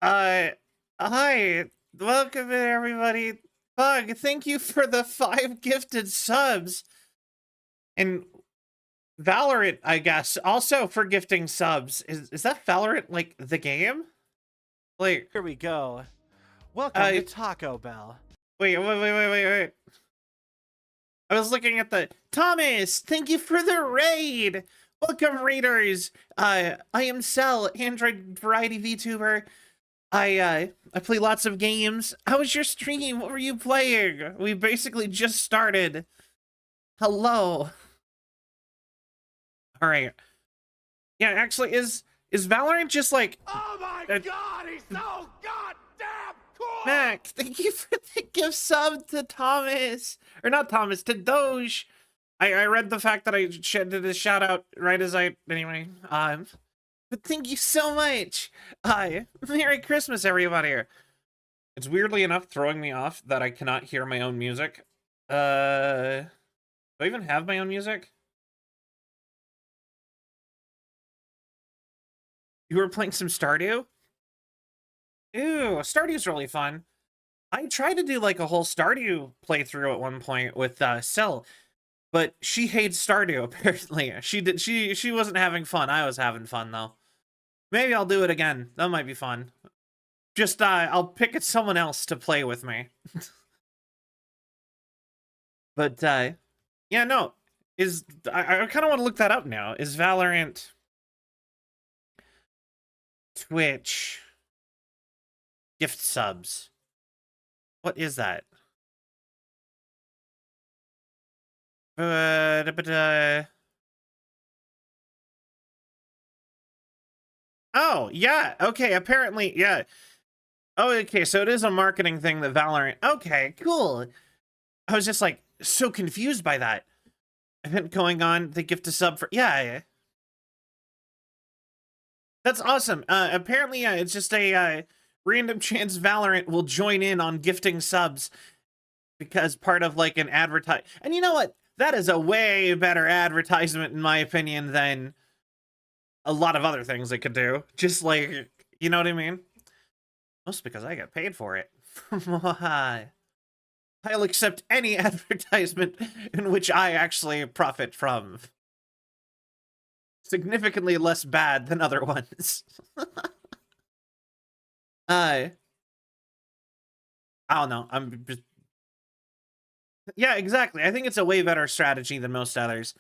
Uh, Hi, welcome in everybody. Bug, thank you for the 5 gifted subs. And Valorant, I guess, also for gifting subs. Is that Valorant, like, the game? Like, Here we go. Welcome uh, to Taco Bell. wait. I was looking at the Thomas, thank you for the raid. Welcome, raiders. I am Cell, Android variety VTuber. I play lots of games. How was your stream? What were you playing? We basically just started. Hello. All right. Yeah, actually, is Valorant just like Oh my god, he's so goddamn cool! Mac? Thank you for the gift sub to Thomas, or not Thomas, to Doge. I read the fact that I did a shout out right as I anyway. But thank you so much. Merry Christmas, everybody. It's weirdly enough throwing me off that I cannot hear my own music. Do I even have my own music? You were playing some Stardew? Ooh, Stardew's really fun. I tried to do like a whole Stardew playthrough at one point with Cell, but she hates Stardew apparently. She wasn't having fun. I was having fun though. Maybe I'll do it again. That might be fun. Just I'll pick at someone else to play with me. But yeah, no. I kind of want to look that up now. Is Valorant Twitch gift subs? What is that? Oh, yeah. Okay, apparently, yeah. Oh, okay, so it is a marketing thing that Valorant. Okay, cool. I was just like so confused by that. Event going on, the gift a sub for yeah. That's awesome. Apparently, yeah, it's just a random chance Valorant will join in on gifting subs because part of like an advertise. And you know what? That is a way better advertisement in my opinion than a lot of other things they could do. Just like, you know what I mean? Mostly because I get paid for it. I'll accept any advertisement in which I actually profit from. Significantly less bad than other ones. I don't know. I'm just yeah, exactly. I think it's a way better strategy than most others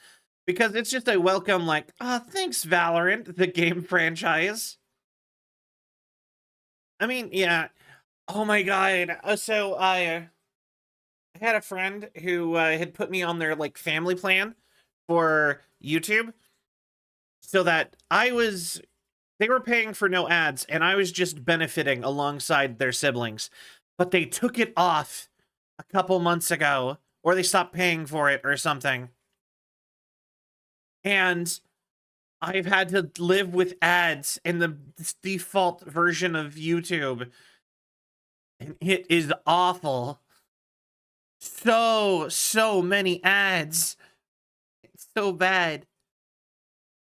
because it's just a welcome, like, thanks, Valorant, the game franchise. I mean, yeah. Oh my god. So I had a friend who had put me on their like family plan for YouTube so that they were paying for no ads and I was just benefiting alongside their siblings. But they took it off a couple months ago or they stopped paying for it or something. And I've had to live with ads in the default version of YouTube. And it is awful. So many ads. It's so bad.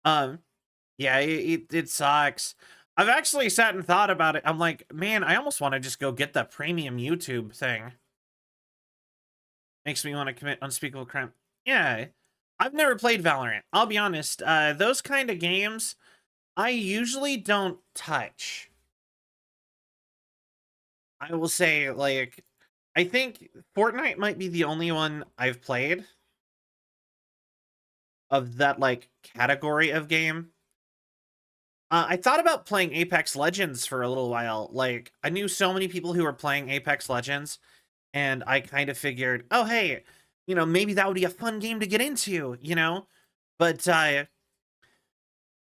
Yeah, it sucks. I've actually sat and thought about it. I'm like, man, I almost want to just go get the premium YouTube thing. Makes me want to commit unspeakable crime. Yeah, I've never played Valorant. I'll be honest. Those kind of games, I usually don't touch. I will say, like, I think Fortnite might be the only one I've played of that, like, category of game. I thought about playing Apex Legends for a little while. Like, I knew so many people who were playing Apex Legends, and I kind of figured, oh, hey, you know, maybe that would be a fun game to get into, you know? But,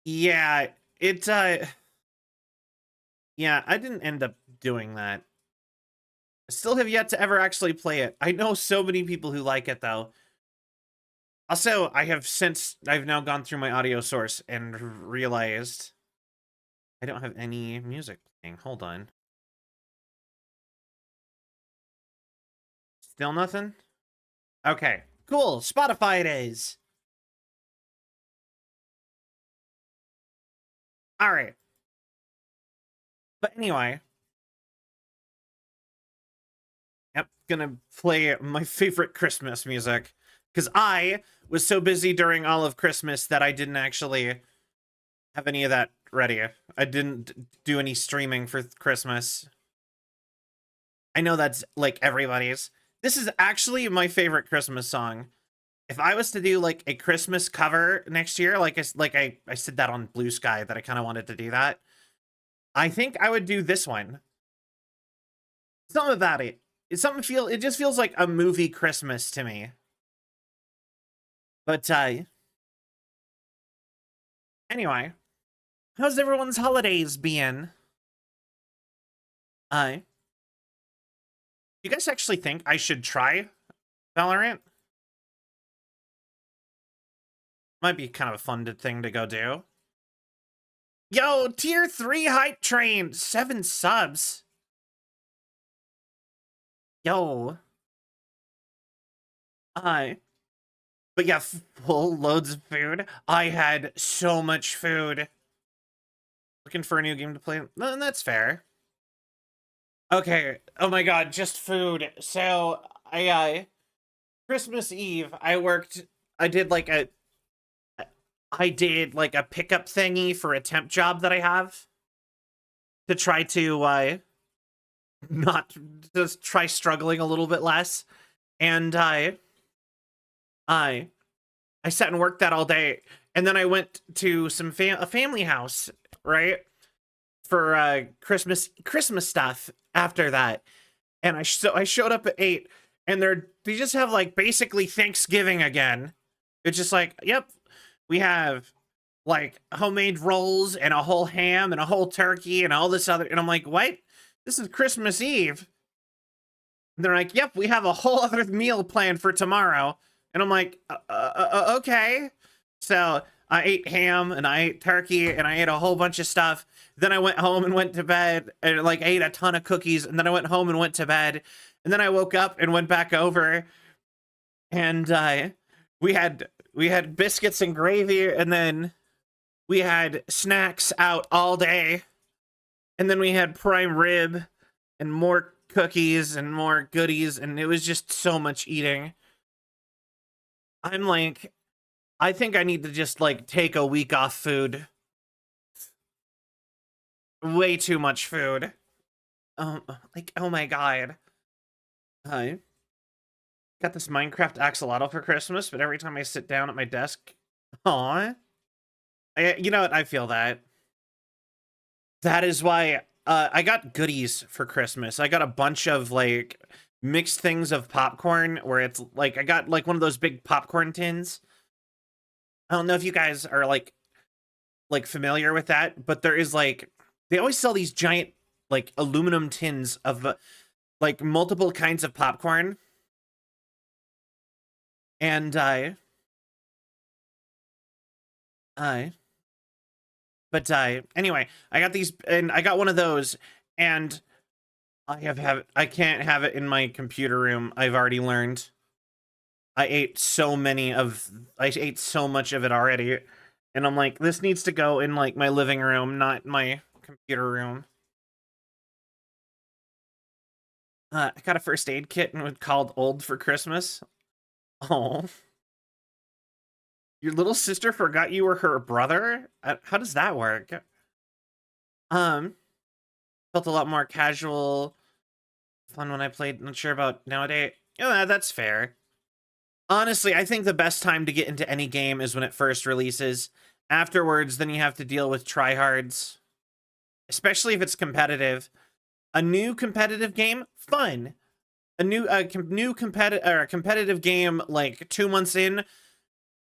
yeah, it, yeah, I didn't end up doing that. I still have yet to ever actually play it. I know so many people who like it, though. Also, I've now gone through my audio source and realized I don't have any music playing. Hold on. Still nothing? Okay, cool. Spotify it is. All right. But anyway, gonna play my favorite Christmas music because I was so busy during all of Christmas that I didn't actually have any of that ready. I didn't do any streaming for Christmas. I know that's like everybody's. This is actually my favorite Christmas song. If I was to do like a Christmas cover next year, I said that on Blue Sky that I kind of wanted to do that. I think I would do this one. Something about it. It just feels like a movie Christmas to me. But anyway, how's everyone's holidays been? You guys actually think I should try Valorant? Might be kind of a fun thing to go do. Yo, tier 3 hype train, 7 subs. Yo. But yeah, full loads of food. I had so much food. Looking for a new game to play. No, that's fair. Okay. Oh my god, just food. So Christmas Eve, I did like a pickup thingy for a temp job that I have to try to not just try struggling a little bit less. And I sat and worked that all day, and then I went to a family house, right, for Christmas stuff after that. And I showed up at 8, and they just have like basically Thanksgiving again. It's just like, yep, we have like homemade rolls and a whole ham and a whole turkey and all this other, and I'm like, what? This is Christmas Eve. And they're like, yep, we have a whole other meal planned for tomorrow. And I'm like, okay. So I ate ham and I ate turkey and I ate a whole bunch of stuff. Then I went home and went to bed and like ate a ton of cookies. And then I went home and went to bed. And then I woke up and went back over. And we had biscuits and gravy. And then we had snacks out all day. And then we had prime rib and more cookies and more goodies. And it was just so much eating. I'm like, I think I need to just like take a week off food. Way too much food. Like, oh my god. I got this Minecraft axolotl for Christmas, but every time I sit down at my desk, aw. You know what? I feel that. That is why I got goodies for Christmas. I got a bunch of like mixed things of popcorn where it's like I got like one of those big popcorn tins. I don't know if you guys are like familiar with that, but there is like they always sell these giant like aluminum tins of like multiple kinds of popcorn. And anyway, I got these and I got one of those, and I can't have it in my computer room. I've already learned. I ate so much of it already, and I'm like, this needs to go in like my living room, not my computer room. I got a first aid kit and was called Old for Christmas. Oh. Your little sister forgot you were her brother? How does that work? Felt a lot more casual, fun when I played. Not sure about nowadays. Yeah, that's fair. Honestly, I think the best time to get into any game is when it first releases. Afterwards, then you have to deal with tryhards. Especially if it's competitive. A new competitive game, fun. A new competitive game like 2 months in,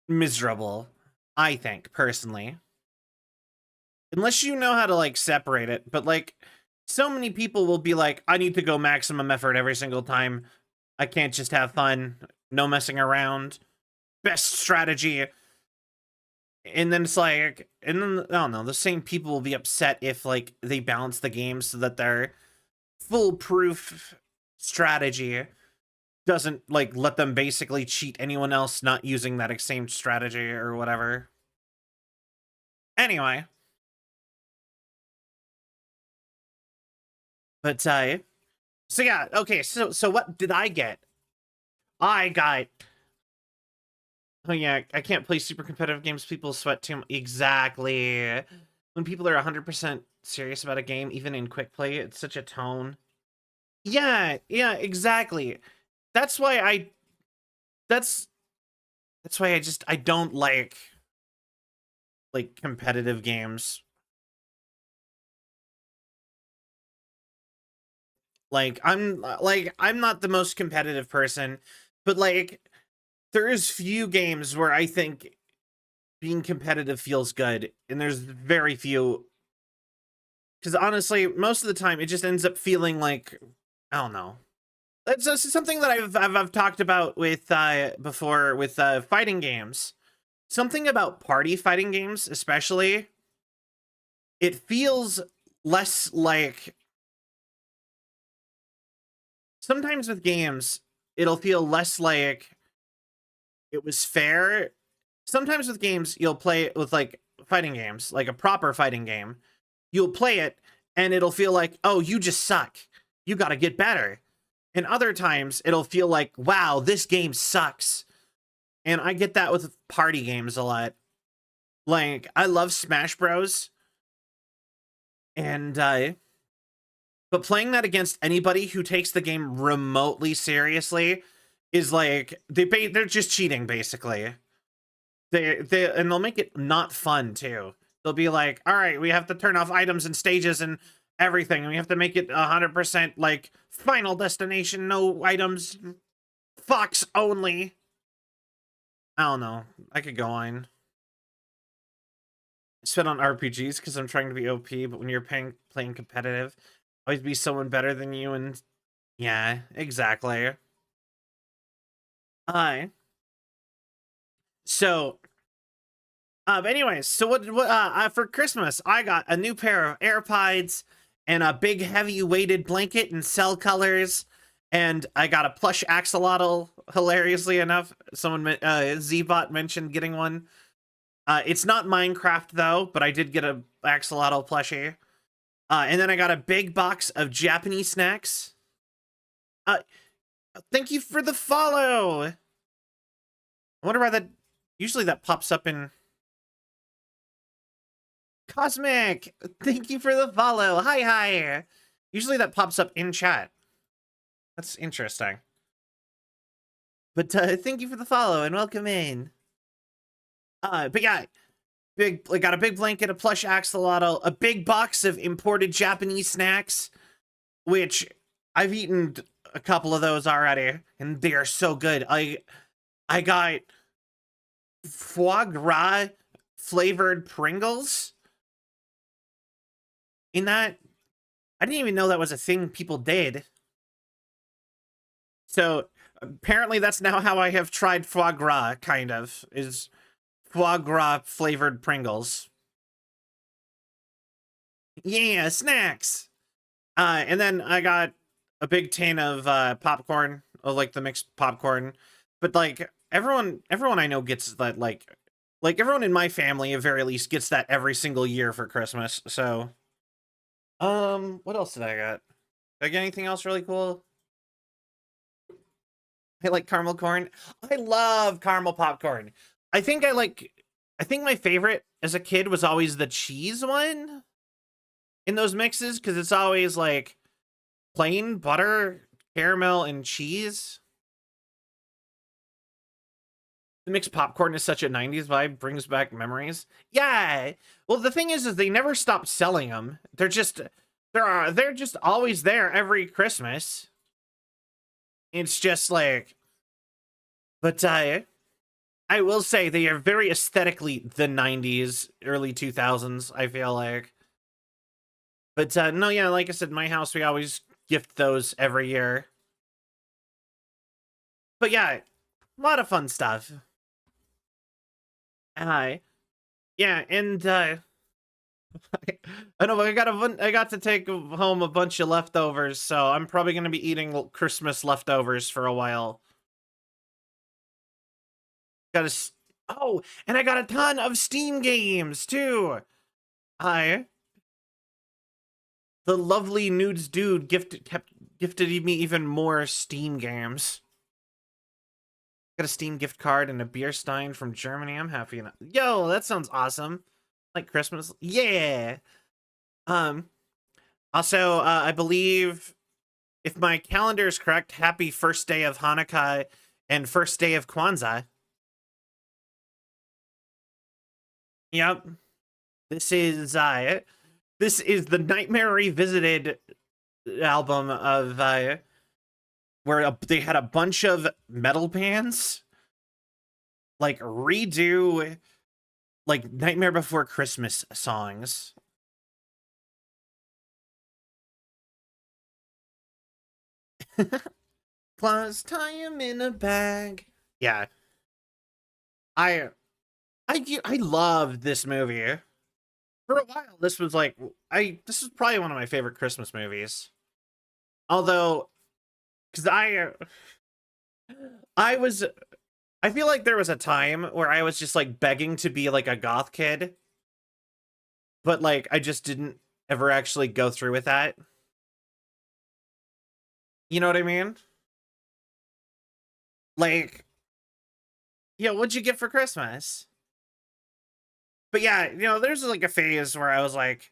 miserable. I think, personally. Unless you know how to like separate it, but like so many people will be like, I need to go maximum effort every single time. I can't just have fun. No messing around. Best strategy. And then it's like, and then, I don't know, the same people will be upset if like they balance the game so that their foolproof strategy doesn't like let them basically cheat anyone else not using that same strategy or whatever. Anyway. But So yeah, okay, so what did I get? I got, oh yeah, I can't play super competitive games. People sweat too much. Exactly. When people are 100% serious about a game, even in quick play, it's such a tone. Yeah, yeah, exactly. That's why that's that's why I don't like competitive games. I'm not the most competitive person, but like there is few games where I think being competitive feels good, and there's very few, because honestly, most of the time it just ends up feeling like, I don't know. That's something that I've talked about with before with fighting games. Something about party fighting games, especially, it feels less like, sometimes with games it'll feel less like it was fair. Sometimes with games you'll play it with like fighting games, like a proper fighting game. You'll play it and it'll feel like, oh, you just suck. You got to get better. And other times it'll feel like, wow, this game sucks. And I get that with party games a lot. Like I love Smash Bros. And but playing that against anybody who takes the game remotely seriously is like they're just cheating basically. And they'll make it not fun too. They'll be like, all right, we have to turn off items and stages and everything, and we have to make it 100% like final destination, no items, Fox only. I don't know. I could go on. Spend on RPGs because I'm trying to be OP, but when you're playing competitive, always be someone better than you, and yeah, exactly. Hi. So, but anyways, so what for Christmas, I got a new pair of AirPods and a big heavy weighted blanket in cell colors, and I got a plush axolotl, hilariously enough. Someone Zbot mentioned getting one. It's not Minecraft though, but I did get a axolotl plushie. And then I got a big box of Japanese snacks. Uh, Thank you for the follow. I wonder why that, usually that pops up in Cosmic. Thank you for the follow. Hi. Usually that pops up in chat. That's interesting. But thank you for the follow and welcome in. But yeah, I got a big blanket, a plush axolotl, a big box of imported Japanese snacks, which I've eaten a couple of those already, and they are so good. I got foie gras flavored Pringles in that. I didn't even know that was a thing people did. So apparently that's now how I have tried foie gras, kind of, is foie gras flavored Pringles. Yeah, snacks. And then I got a big tin of popcorn, of like the mixed popcorn. But like everyone I know gets that, like everyone in my family at very least gets that every single year for Christmas. So what else did I get? Did I get anything else really cool? I like caramel corn. I love caramel popcorn. I think my favorite as a kid was always the cheese one in those mixes, because it's always like plain butter, caramel, and cheese. The mixed popcorn is such a 90s vibe, brings back memories. Yeah. Well, the thing is they never stopped selling them. They're just always there every Christmas. It's just like, but I will say they are very aesthetically the 90s, early 2000s, I feel like. But no, yeah, like I said, my house, we always gift those every year. But yeah, a lot of fun stuff. Hi. Yeah, and I know I got to take home a bunch of leftovers, so I'm probably going to be eating Christmas leftovers for a while. Oh, and I got a ton of Steam games too. Hi. The lovely Nudes Dude kept gifted me even more Steam games. Got a Steam gift card and a beer stein from Germany. I'm happy enough. Yo, that sounds awesome. Like Christmas. Yeah. Also, I believe, if my calendar is correct, happy first day of Hanukkah and first day of Kwanzaa. Yep. This is the Nightmare Revisited album of where they had a bunch of metal bands like redo like Nightmare Before Christmas songs. Plus tie him in a bag. Yeah. I loved this movie. For a while, this was like this is probably one of my favorite Christmas movies. Although, because I feel like there was a time where I was just like begging to be like a goth kid, but like I just didn't ever actually go through with that. You know what I mean? Like, yo, what'd you get for Christmas? But yeah, there's like a phase where I was like,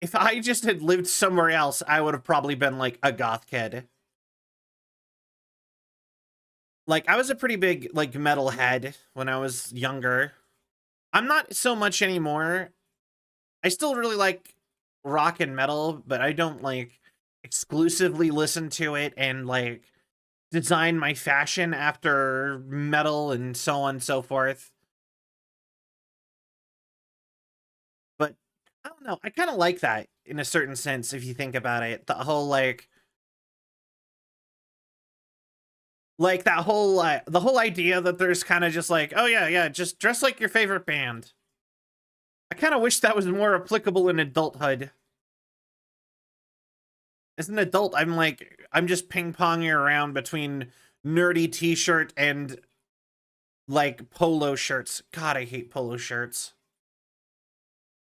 if I just had lived somewhere else, I would have probably been like a goth kid. Like, I was a pretty big like metalhead when I was younger. I'm not so much anymore. I still really like rock and metal, but I don't like exclusively listen to it and like design my fashion after metal and so on and so forth. But I don't know. I kind of like that in a certain sense if you think about it. The whole like that whole the whole idea that there's kind of just like, oh yeah, just dress like your favorite band. I kind of wish that was more applicable in adulthood. As an adult, I'm just ping-ponging around between nerdy t-shirt and like polo shirts. God, I hate polo shirts.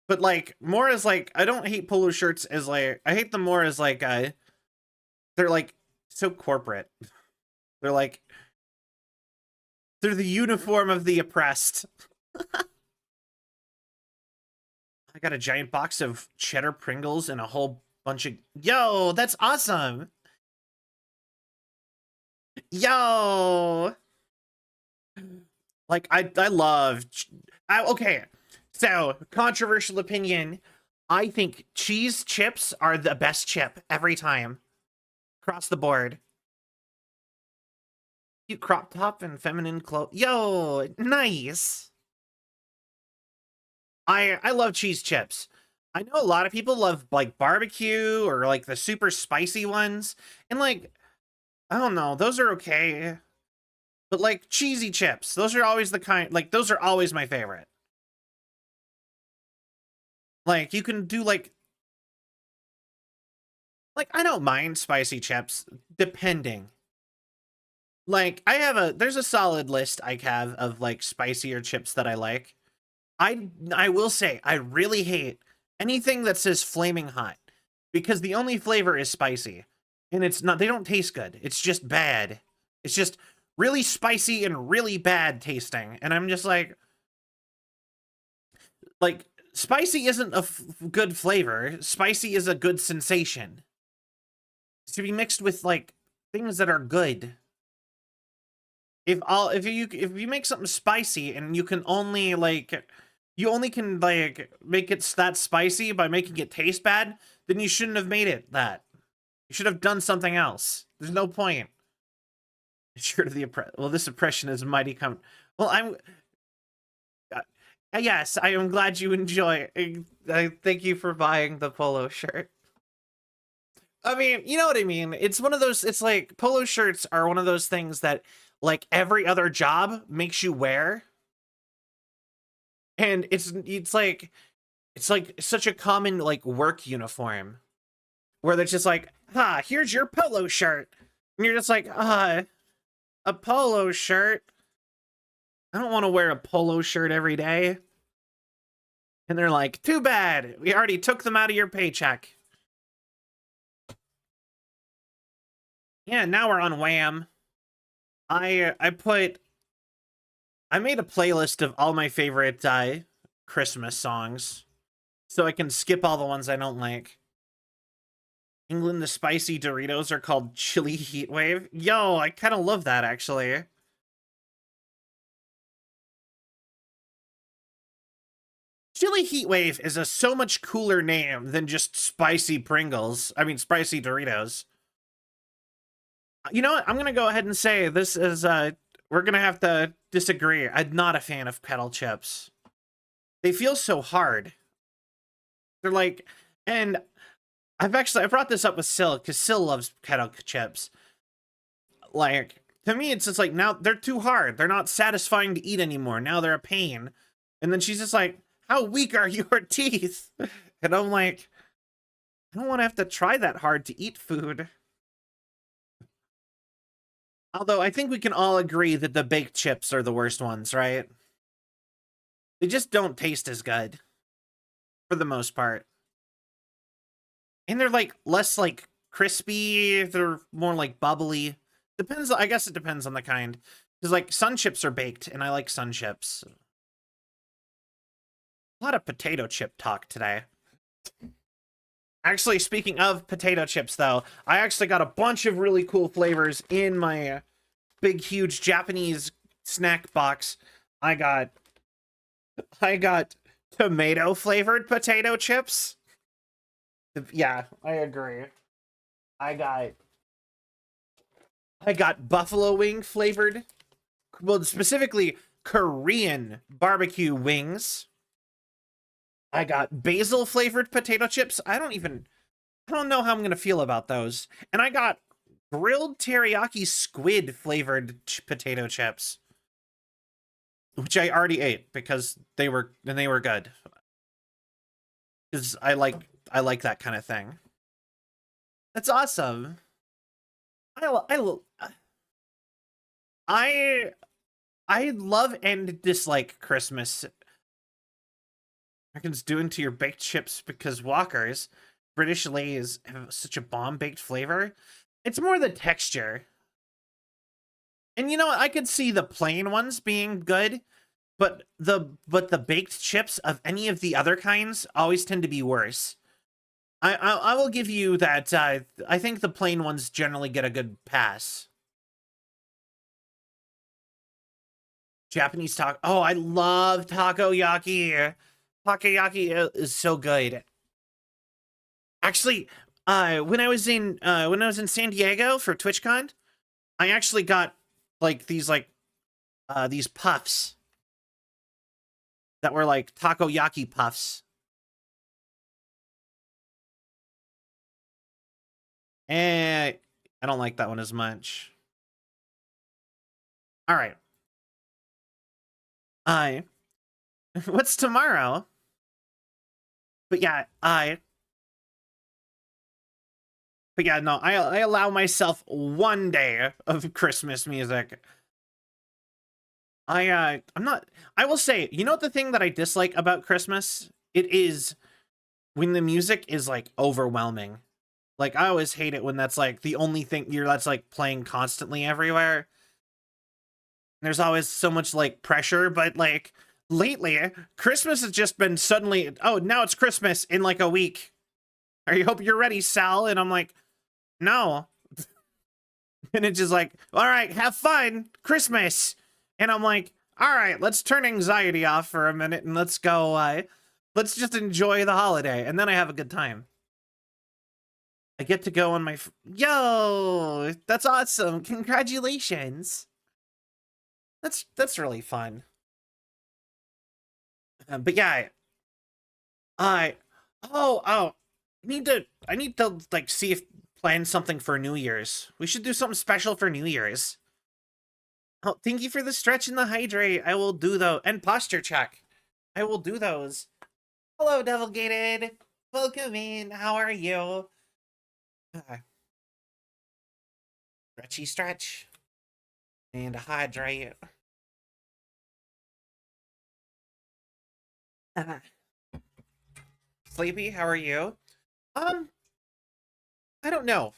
But like more as like, I don't hate polo shirts as like, I hate them more as like they're like so corporate. They're like, they're the uniform of the oppressed. I got a giant box of cheddar Pringles and a whole bunch of... Yo, that's awesome! Yo! Like, I love... Okay, so, controversial opinion. I think cheese chips are the best chip every time. Across the board. Cute crop top and feminine clothes. Yo, nice! I love cheese chips. I know a lot of people love like barbecue or like the super spicy ones. And like, I don't know, those are okay. But like cheesy chips, those are always the kind, like those are always my favorite. Like you can do like I don't mind spicy chips depending. Like there's a solid list I have of like spicier chips that I like. I will say I really hate anything that says flaming hot because the only flavor is spicy and it's not, they don't taste good. It's just bad. It's just really spicy and really bad tasting. And I'm just like spicy isn't a good flavor. Spicy is a good sensation. It's to be mixed with like things that are good. If you make something spicy and you can only like, you only can like make it that spicy by making it taste bad, then you shouldn't have made it that. You should have done something else. There's no point. Sure to the well, this oppression is mighty well, I'm yes, I am glad you enjoy. Thank you for buying the polo shirt. I mean, you know what I mean? It's one of those, it's like polo shirts are one of those things that like every other job makes you wear. And it's like such a common like work uniform where they're just like, here's your polo shirt. And you're just like, a polo shirt. I don't want to wear a polo shirt every day. And they're like, too bad. We already took them out of your paycheck. Yeah, now we're on Wham. I made a playlist of all my favorite Christmas songs, so I can skip all the ones I don't like. England, the spicy Doritos are called Chili Heat Wave. Yo, I kind of love that, actually. Chili Heat Wave is a so much cooler name than just spicy Pringles. I mean, spicy Doritos. You know what? I'm going to go ahead and say this is, we're going to have to disagree. I'm not a fan of kettle chips. They feel so hard. They're like, and I brought this up with Sil, because Sil loves kettle chips. Like, to me, it's just like, now they're too hard. They're not satisfying to eat anymore. Now they're a pain. And then she's just like, how weak are your teeth? And I'm like, I don't want to have to try that hard to eat food. Although I think we can all agree that the baked chips are the worst ones, right? They just don't taste as good. For the most part. And they're like less like crispy. They're more like bubbly. Depends, I guess it depends on the kind. Because like sun chips are baked and I like sun chips. A lot of potato chip talk today. Actually, speaking of potato chips though, I actually got a bunch of really cool flavors in my big huge Japanese snack box. I got tomato flavored potato chips. Yeah, I agree. I got buffalo wing flavored, well, specifically Korean barbecue wings. I got basil flavored potato chips. I don't know how I'm going to feel about those. And I got grilled teriyaki squid flavored potato chips, which I already ate because they were good. Because I like that kind of thing. That's awesome. I love and dislike Christmas. Americans doing to your baked chips because Walkers, British Lay's have such a bomb baked flavor. It's more the texture. And you know what? I could see the plain ones being good, but the baked chips of any of the other kinds always tend to be worse. I will give you that. I think the plain ones generally get a good pass. Japanese taco. Oh, I love takoyaki. Takoyaki is so good. Actually, when I was in San Diego for TwitchCon, I actually got like these puffs that were like takoyaki puffs. And I don't like that one as much. All right. What's tomorrow? But yeah, no, I allow myself one day of Christmas music. I will say, you know what the thing that I dislike about Christmas? It is when the music is like overwhelming. Like I always hate it when that's like the only thing that's like playing constantly everywhere. There's always so much like pressure, but like lately, Christmas has just been suddenly, oh, now it's Christmas in like a week. I hope you're ready, Sal. And I'm like, no. And it's just like, all right, have fun, Christmas. And I'm like, all right, let's turn anxiety off for a minute and let's go, let's just enjoy the holiday. And then I have a good time. I get to go on my, yo, that's awesome. Congratulations. That's really fun. But yeah, I I need to like see if plan something for New Year's. We should do something special for New Year's. Oh, thank you for the stretch and the hydrate. I will do those, and posture check. I will do those. Hello, Devil Gated. Welcome in. How are you? Stretchy stretch and a hydrate. Sleepy, how are you? I don't know.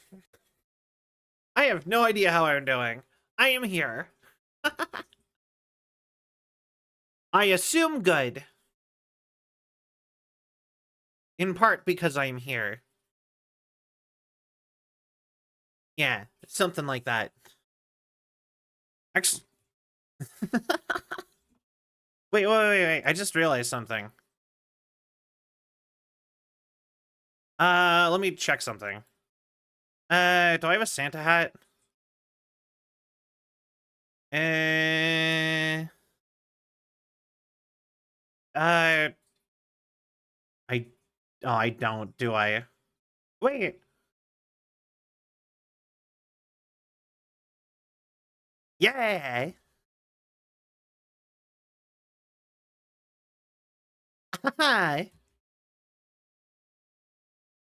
I have no idea how I'm doing. I am here. I assume good. In part because I'm here. Yeah, something like that. Actually, wait. I just realized something. Let me check something. Do I have a Santa hat? Uh, I, oh, I don't, do I? Wait. Yay! Hi.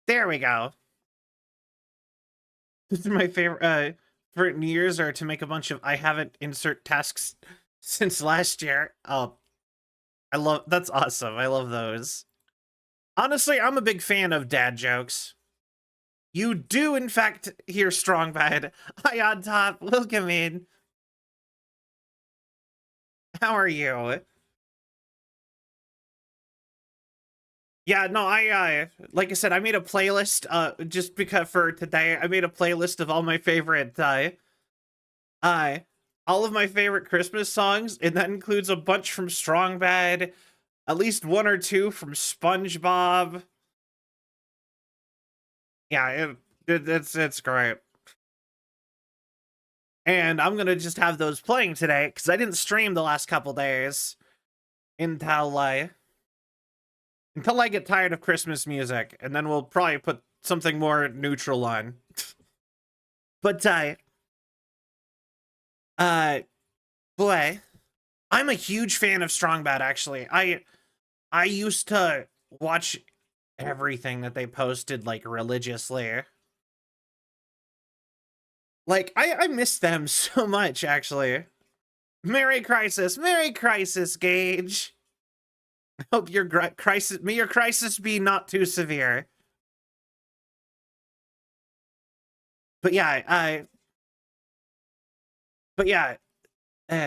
There we go. This is my favorite, for New Year's are to make a bunch of I haven't insert tasks since last year. Oh, that's awesome. I love those. Honestly, I'm a big fan of dad jokes. You do, in fact, hear strong bad. Hi on top, welcome in. How are you? Yeah, no, like I said, I made a playlist, just because for today, I made a playlist of all my favorite, uh, all of my favorite Christmas songs, and that includes a bunch from Strong Bad, at least one or two from SpongeBob. Yeah, it's great. And I'm gonna just have those playing today, because I didn't stream the last couple days until I get tired of Christmas music, and then we'll probably put something more neutral on. But, boy, I'm a huge fan of Strong Bad, actually. I used to watch everything that they posted, like, religiously. Like, I miss them so much, actually. Merry Crisis, Gage. I hope your crisis, may your crisis be not too severe. But yeah,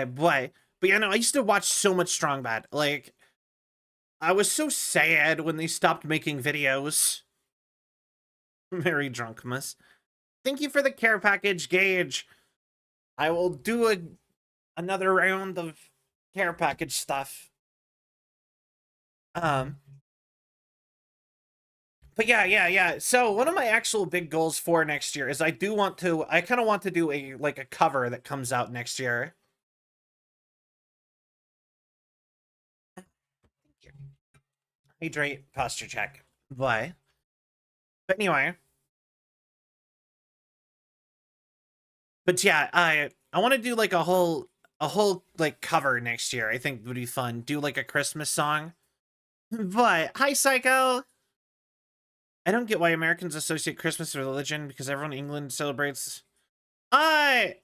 boy. But yeah, no, I used to watch so much Strong Bad. Like, I was so sad when they stopped making videos. Merry Drunkmas. Thank you for the care package, Gage. I will do another round of care package stuff. But yeah. So one of my actual big goals for next year is I kind of want to do a cover that comes out next year. Hydrate, posture check. But anyway. But yeah, I want to do like a whole like cover next year. I think would be fun. Do like a Christmas song. But hi Psycho. I don't get why Americans associate Christmas with religion because everyone in England celebrates. Okay,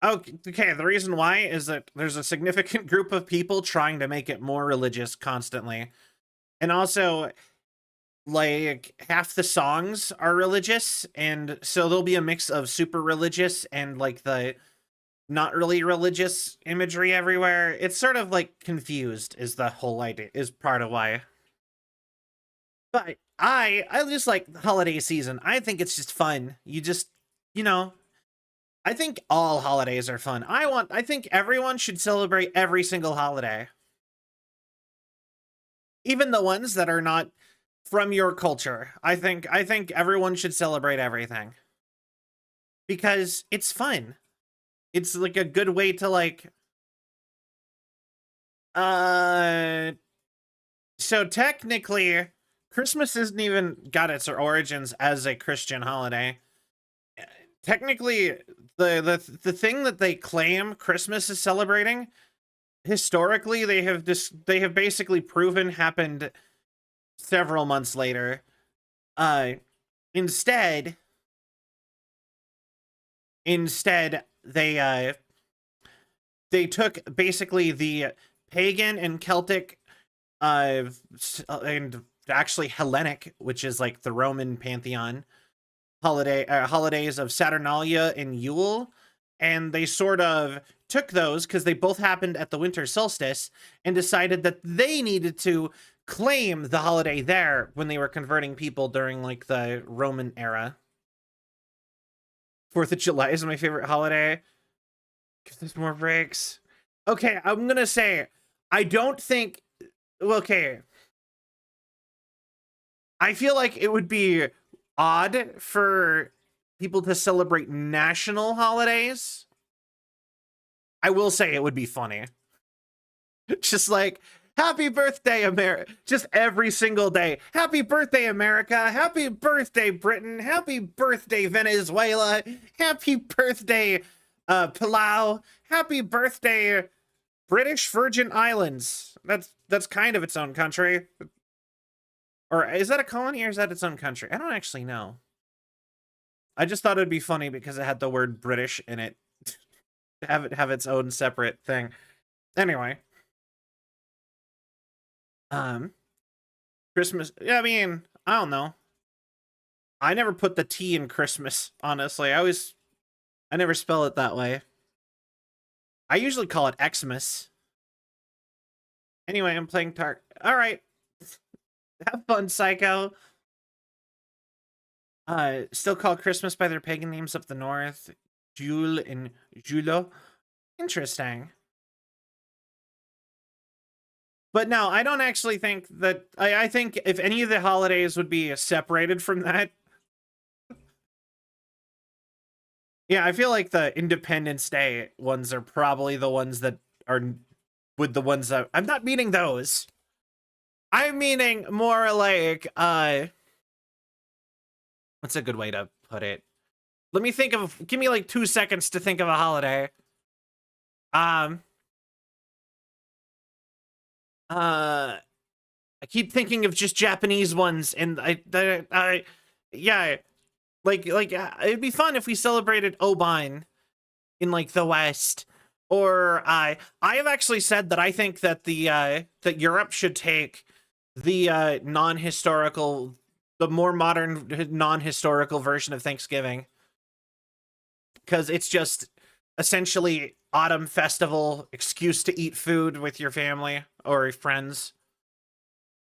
the reason why is that there's a significant group of people trying to make it more religious constantly. And also, like, half the songs are religious, and so there'll be a mix of super religious and, like, the not really religious imagery everywhere. It's sort of, like, confused is the whole idea, is part of why. But I just like the holiday season. I think it's just fun. You just, I think all holidays are fun. I think everyone should celebrate every single holiday. Even the ones that are not from your culture. I think everyone should celebrate everything. Because it's fun. It's like a good way to like so technically Christmas isn't even got its origins as a Christian holiday. Technically, the thing that they claim Christmas is celebrating, historically they have basically proven happened several months later. Instead they took basically the pagan and Celtic and actually Hellenic, which is like the Roman pantheon holidays of Saturnalia and Yule, and they sort of took those because they both happened at the winter solstice and decided that they needed to claim the holiday there when they were converting people during like the Roman era. 4th of July is my favorite holiday because there's more breaks. Okay, I'm gonna say I don't think. Okay, I feel like it would be odd for people to celebrate national holidays. I will say it would be funny. Just like, happy birthday, America. Just every single day. Happy birthday, America. Happy birthday, Britain. Happy birthday, Venezuela. Happy birthday, Palau. Happy birthday, British Virgin Islands. That's kind of its own country. Or is that a colony or is that its own country? I don't actually know. I just thought it'd be funny because it had the word British in it. Have it have its own separate thing. Anyway. Christmas. Yeah, I mean, I don't know. I never put the T in Christmas, honestly. I never spell it that way. I usually call it Xmas. Anyway, I'm playing Tark. All right. Have fun, Psycho. Still called Christmas by their pagan names up the north. Jule and Julo. Interesting. But no, I don't actually think that... I think if any of the holidays would be separated from that... Yeah, I feel like the Independence Day ones are probably the ones that are... with the ones that... I'm not meaning those. I'm meaning more like... What's a good way to put it? Let me think of... Give me like 2 seconds to think of a holiday. I keep thinking of just Japanese ones, and yeah, like it'd be fun if we celebrated Obine in like the West, or I have actually said that I think that the that Europe should take the non-historical, the more modern non-historical version of Thanksgiving, because it's just essentially autumn festival excuse to eat food with your family or friends.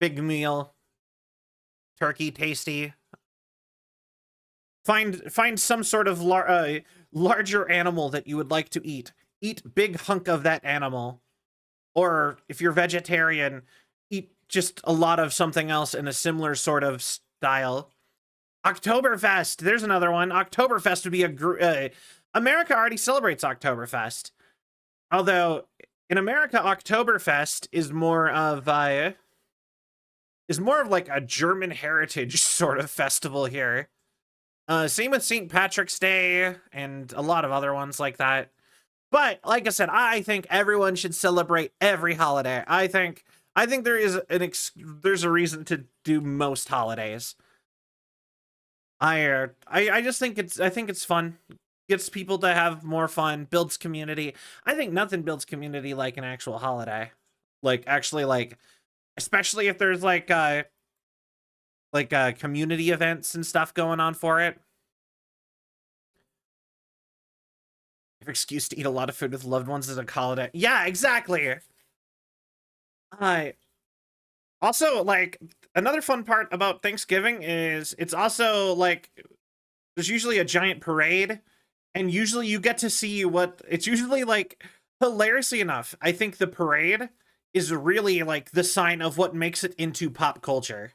Big meal, turkey, tasty. Find some sort of larger animal that you would like to eat. Eat big hunk of that animal. Or if you're vegetarian, eat just a lot of something else in a similar sort of style. Oktoberfest, there's another one. Oktoberfest would be a America already celebrates Oktoberfest. Although in America, Oktoberfest is more of like a German heritage sort of festival here. Same with St. Patrick's Day and a lot of other ones like that. But like I said, I think everyone should celebrate every holiday. I think there is there's a reason to do most holidays. I just think it's fun. Gets people to have more fun, builds community. I think nothing builds community like an actual holiday. Like actually like, especially if there's like community events and stuff going on for it. If excuse to eat a lot of food with loved ones is a holiday. Yeah, exactly. Also, like, another fun part about Thanksgiving is it's also like there's usually a giant parade, and usually you get to see it's usually like, hilariously enough, I think the parade is really like the sign of what makes it into pop culture.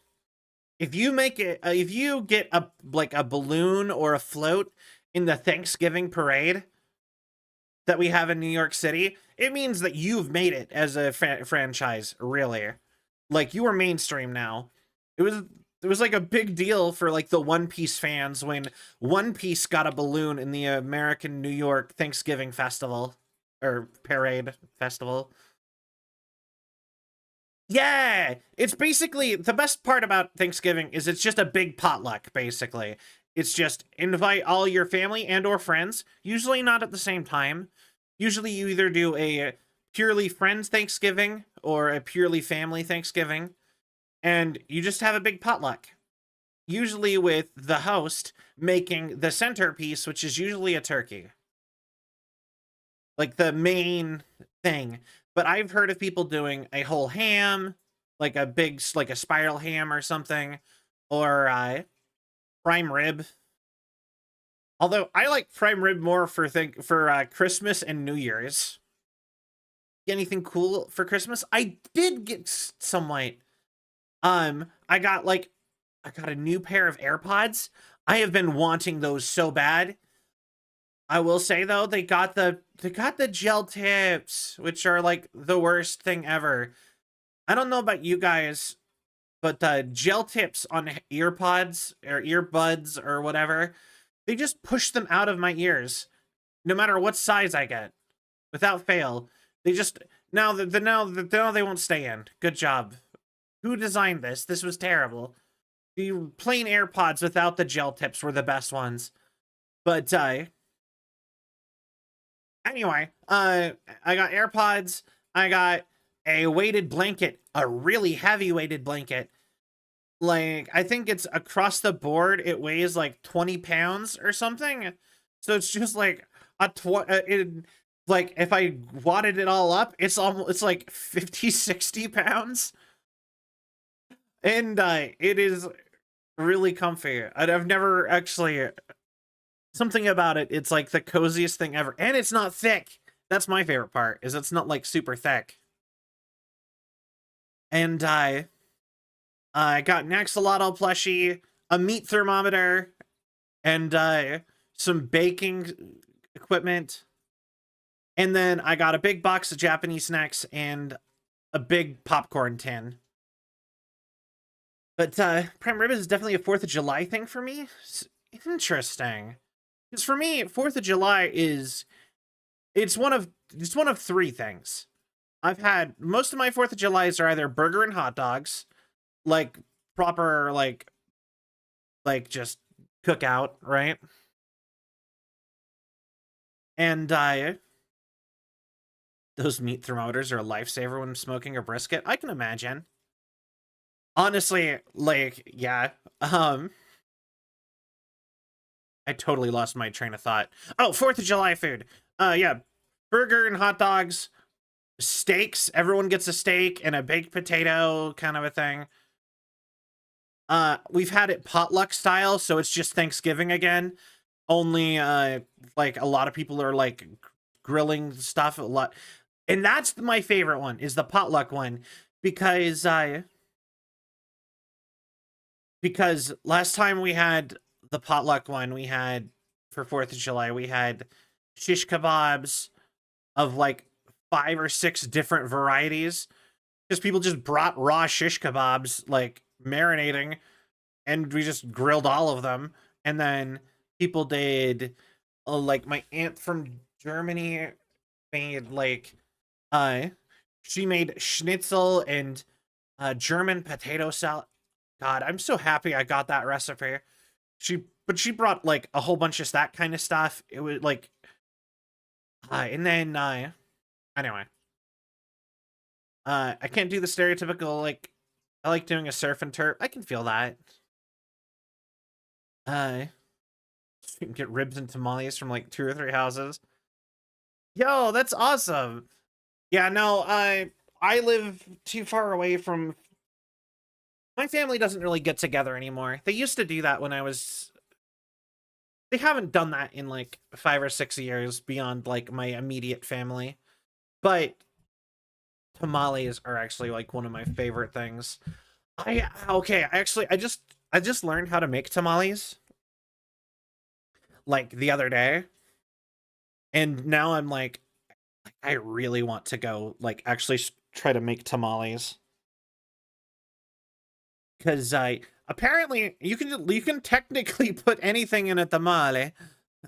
If you make it, if you get a balloon or a float in the Thanksgiving parade that we have in New York City, it means that you've made it as a franchise, really. Like, you are mainstream now. It was like a big deal for like the One Piece fans when One Piece got a balloon in the American New York Thanksgiving festival or parade festival. Yeah, it's basically the best part about Thanksgiving is it's just a big potluck, basically. It's just invite all your family and or friends, usually not at the same time. Usually you either do a purely friends Thanksgiving or a purely family Thanksgiving, and you just have a big potluck. usually with the host making the centerpiece, which is usually a turkey. Like the main thing. But I've heard of people doing a whole ham, like like a spiral ham or something, or prime rib. Although I like prime rib more for Christmas and New Year's. Anything cool for Christmas? I did get somewhat. I got a new pair of AirPods. I have been wanting those so bad. I will say though, they got the gel tips, which are like the worst thing ever. I don't know about you guys, but the gel tips on earpods or earbuds or whatever, they just push them out of my ears, no matter what size I get, without fail. They just now they won't stay in. Good job. Who designed this? This was terrible. The plain AirPods without the gel tips were the best ones. But anyway, I got AirPods. I got a weighted blanket, a really heavy weighted blanket. Like, I think it's across the board. It weighs like 20 pounds or something. So it's just like like if I wadded it all up, it's like 50, 60 pounds. And it is really comfy. I've never actually, something about it, it's like the coziest thing ever. And it's not thick. That's my favorite part, is it's not like super thick. And I got an axolotl plushie, a meat thermometer, and some baking equipment. And then I got a big box of Japanese snacks and a big popcorn tin. But prime rib is definitely a 4th of July thing for me. It's interesting. Because for me, 4th of July it's one of 3 things. I've had most of my 4th of Julys are either burger and hot dogs, like proper like just cookout, right? And those meat thermometers are a lifesaver when smoking a brisket. I can imagine. Honestly, like, yeah. I totally lost my train of thought. Oh, 4th of July food. Yeah. Burger and hot dogs, steaks. Everyone gets a steak and a baked potato kind of a thing. We've had it potluck style, so it's just Thanksgiving again. Only like a lot of people are like grilling stuff a lot. And that's my favorite one, is the potluck one, because last time we had the potluck one, we had for 4th of July, we had shish kebabs of like 5 or 6 different varieties. Because people just brought raw shish kebabs, like marinating, and we just grilled all of them. And then people did, like my aunt from Germany made like, she made schnitzel and German potato salad. God, I'm so happy I got that recipe. But she brought like a whole bunch of that kind of stuff. It was like, and then anyway, I can't do the stereotypical like. I like doing a surf and turf. I can feel that. You can get ribs and tamales from like 2 or 3 houses. Yo, that's awesome. Yeah, no, I live too far away from. My family doesn't really get together anymore. They used to do that when I was. They haven't done that in like 5 or 6 years beyond like my immediate family. But tamales are actually like one of my favorite things. I just learned how to make tamales like the other day. And now I'm like, I really want to go like actually try to make tamales. Because apparently you can technically put anything in a tamale,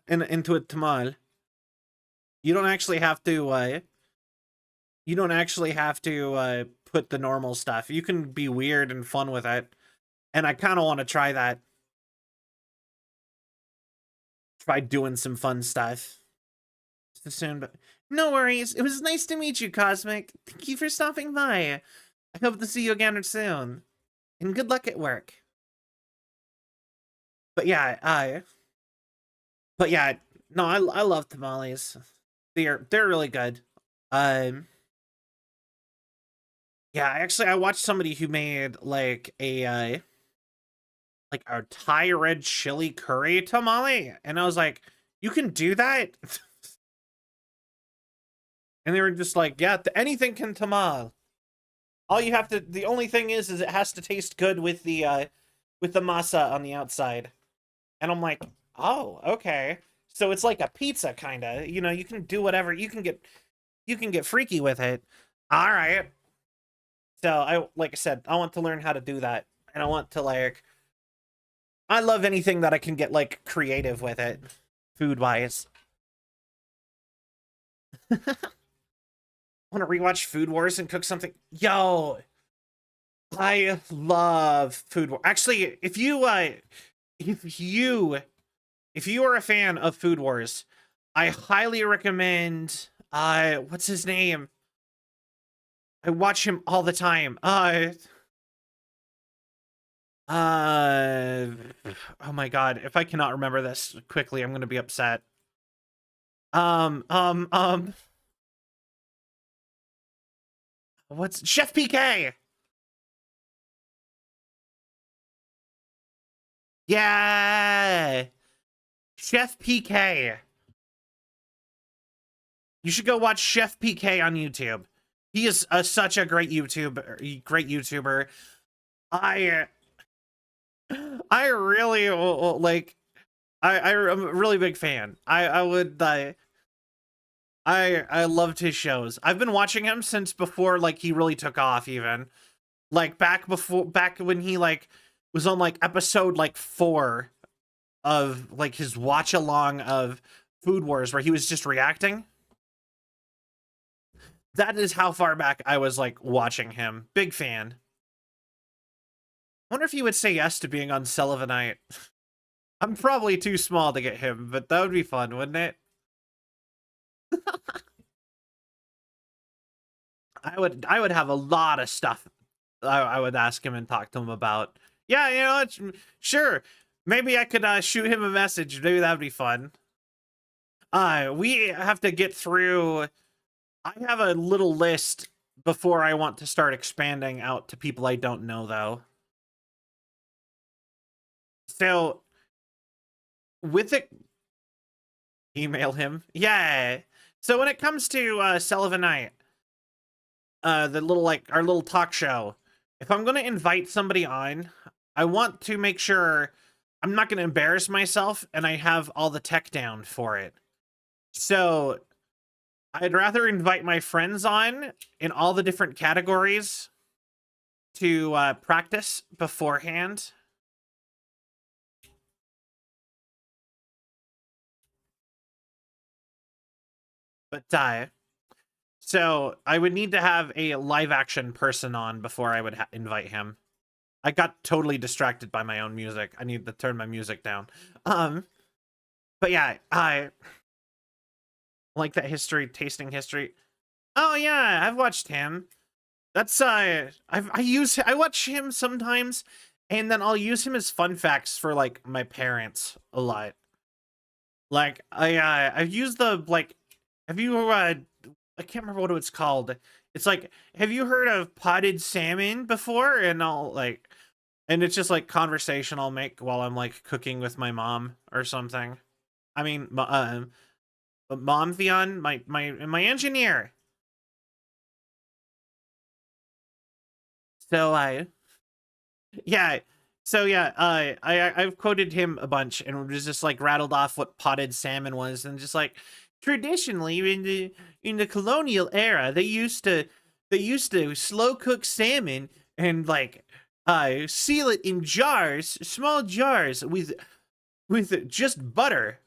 into a tamal. You don't actually have to put the normal stuff. You can be weird and fun with it. And I kind of want to try that. Try doing some fun stuff. Soon, but no worries. It was nice to meet you, Cosmic. Thank you for stopping by. I hope to see you again soon. And good luck at work. But yeah, but yeah, no, I love tamales. They're really good. Um, yeah, actually, I watched somebody who made like a Thai red chili curry tamale, and I was like, you can do that? And they were just like, yeah, anything can tamal. All you have to, the only thing is it has to taste good with the masa on the outside. And I'm like, oh, okay. So it's like a pizza kind of, you know, you can do whatever, you can get freaky with it. All right. So like I said, I want to learn how to do that. And I want to like, I love anything that I can get like creative with it, food wise. Want to rewatch Food Wars and cook something? Yo, I love Food Wars. Actually, if you if you are a fan of Food Wars, I highly recommend what's his name? I watch him all the time. Oh my god, if I cannot remember this quickly, I'm gonna be upset. What's Chef PK? Yeah, Chef PK. You should go watch Chef PK on YouTube. He is such a great YouTuber. I I really like. I'm a really big fan. I would I loved his shows. I've been watching him since before like he really took off. Even like back when he like was on like episode like 4 of like his watch along of Food Wars where he was just reacting. That is how far back I was like watching him. Big fan. Wonder if he would say yes to being on Sullivanite. I'm probably too small to get him, but that would be fun, wouldn't it? I would have a lot of stuff I would ask him and talk to him about. Yeah, you know, sure. Maybe I could shoot him a message. Maybe that'd be fun. We have to get through. I have a little list before I want to start expanding out to people I don't know, though. So, with it, email him. Yeah. So when it comes to Sullivanite, the little like our little talk show, if I'm gonna invite somebody on, I want to make sure I'm not gonna embarrass myself and I have all the tech down for it. So I'd rather invite my friends on in all the different categories to practice beforehand. But so I would need to have a live action person on before I would invite him. I got totally distracted by my own music. I need to turn my music down. But yeah, I like that tasting history. Oh yeah, I've watched him. That's I watch him sometimes, and then I'll use him as fun facts for like my parents a lot. Like I've used the like, have you I can't remember what it's called. It's like, have you heard of potted salmon before? And I'll like, and it's just like conversation I'll make while I'm like cooking with my mom or something. I mean, Mom Theon, my engineer. So yeah, so yeah, I've quoted him a bunch and was just like rattled off what potted salmon was, and just like traditionally in the colonial era they used to slow cook salmon and like seal it in jars, small jars with just butter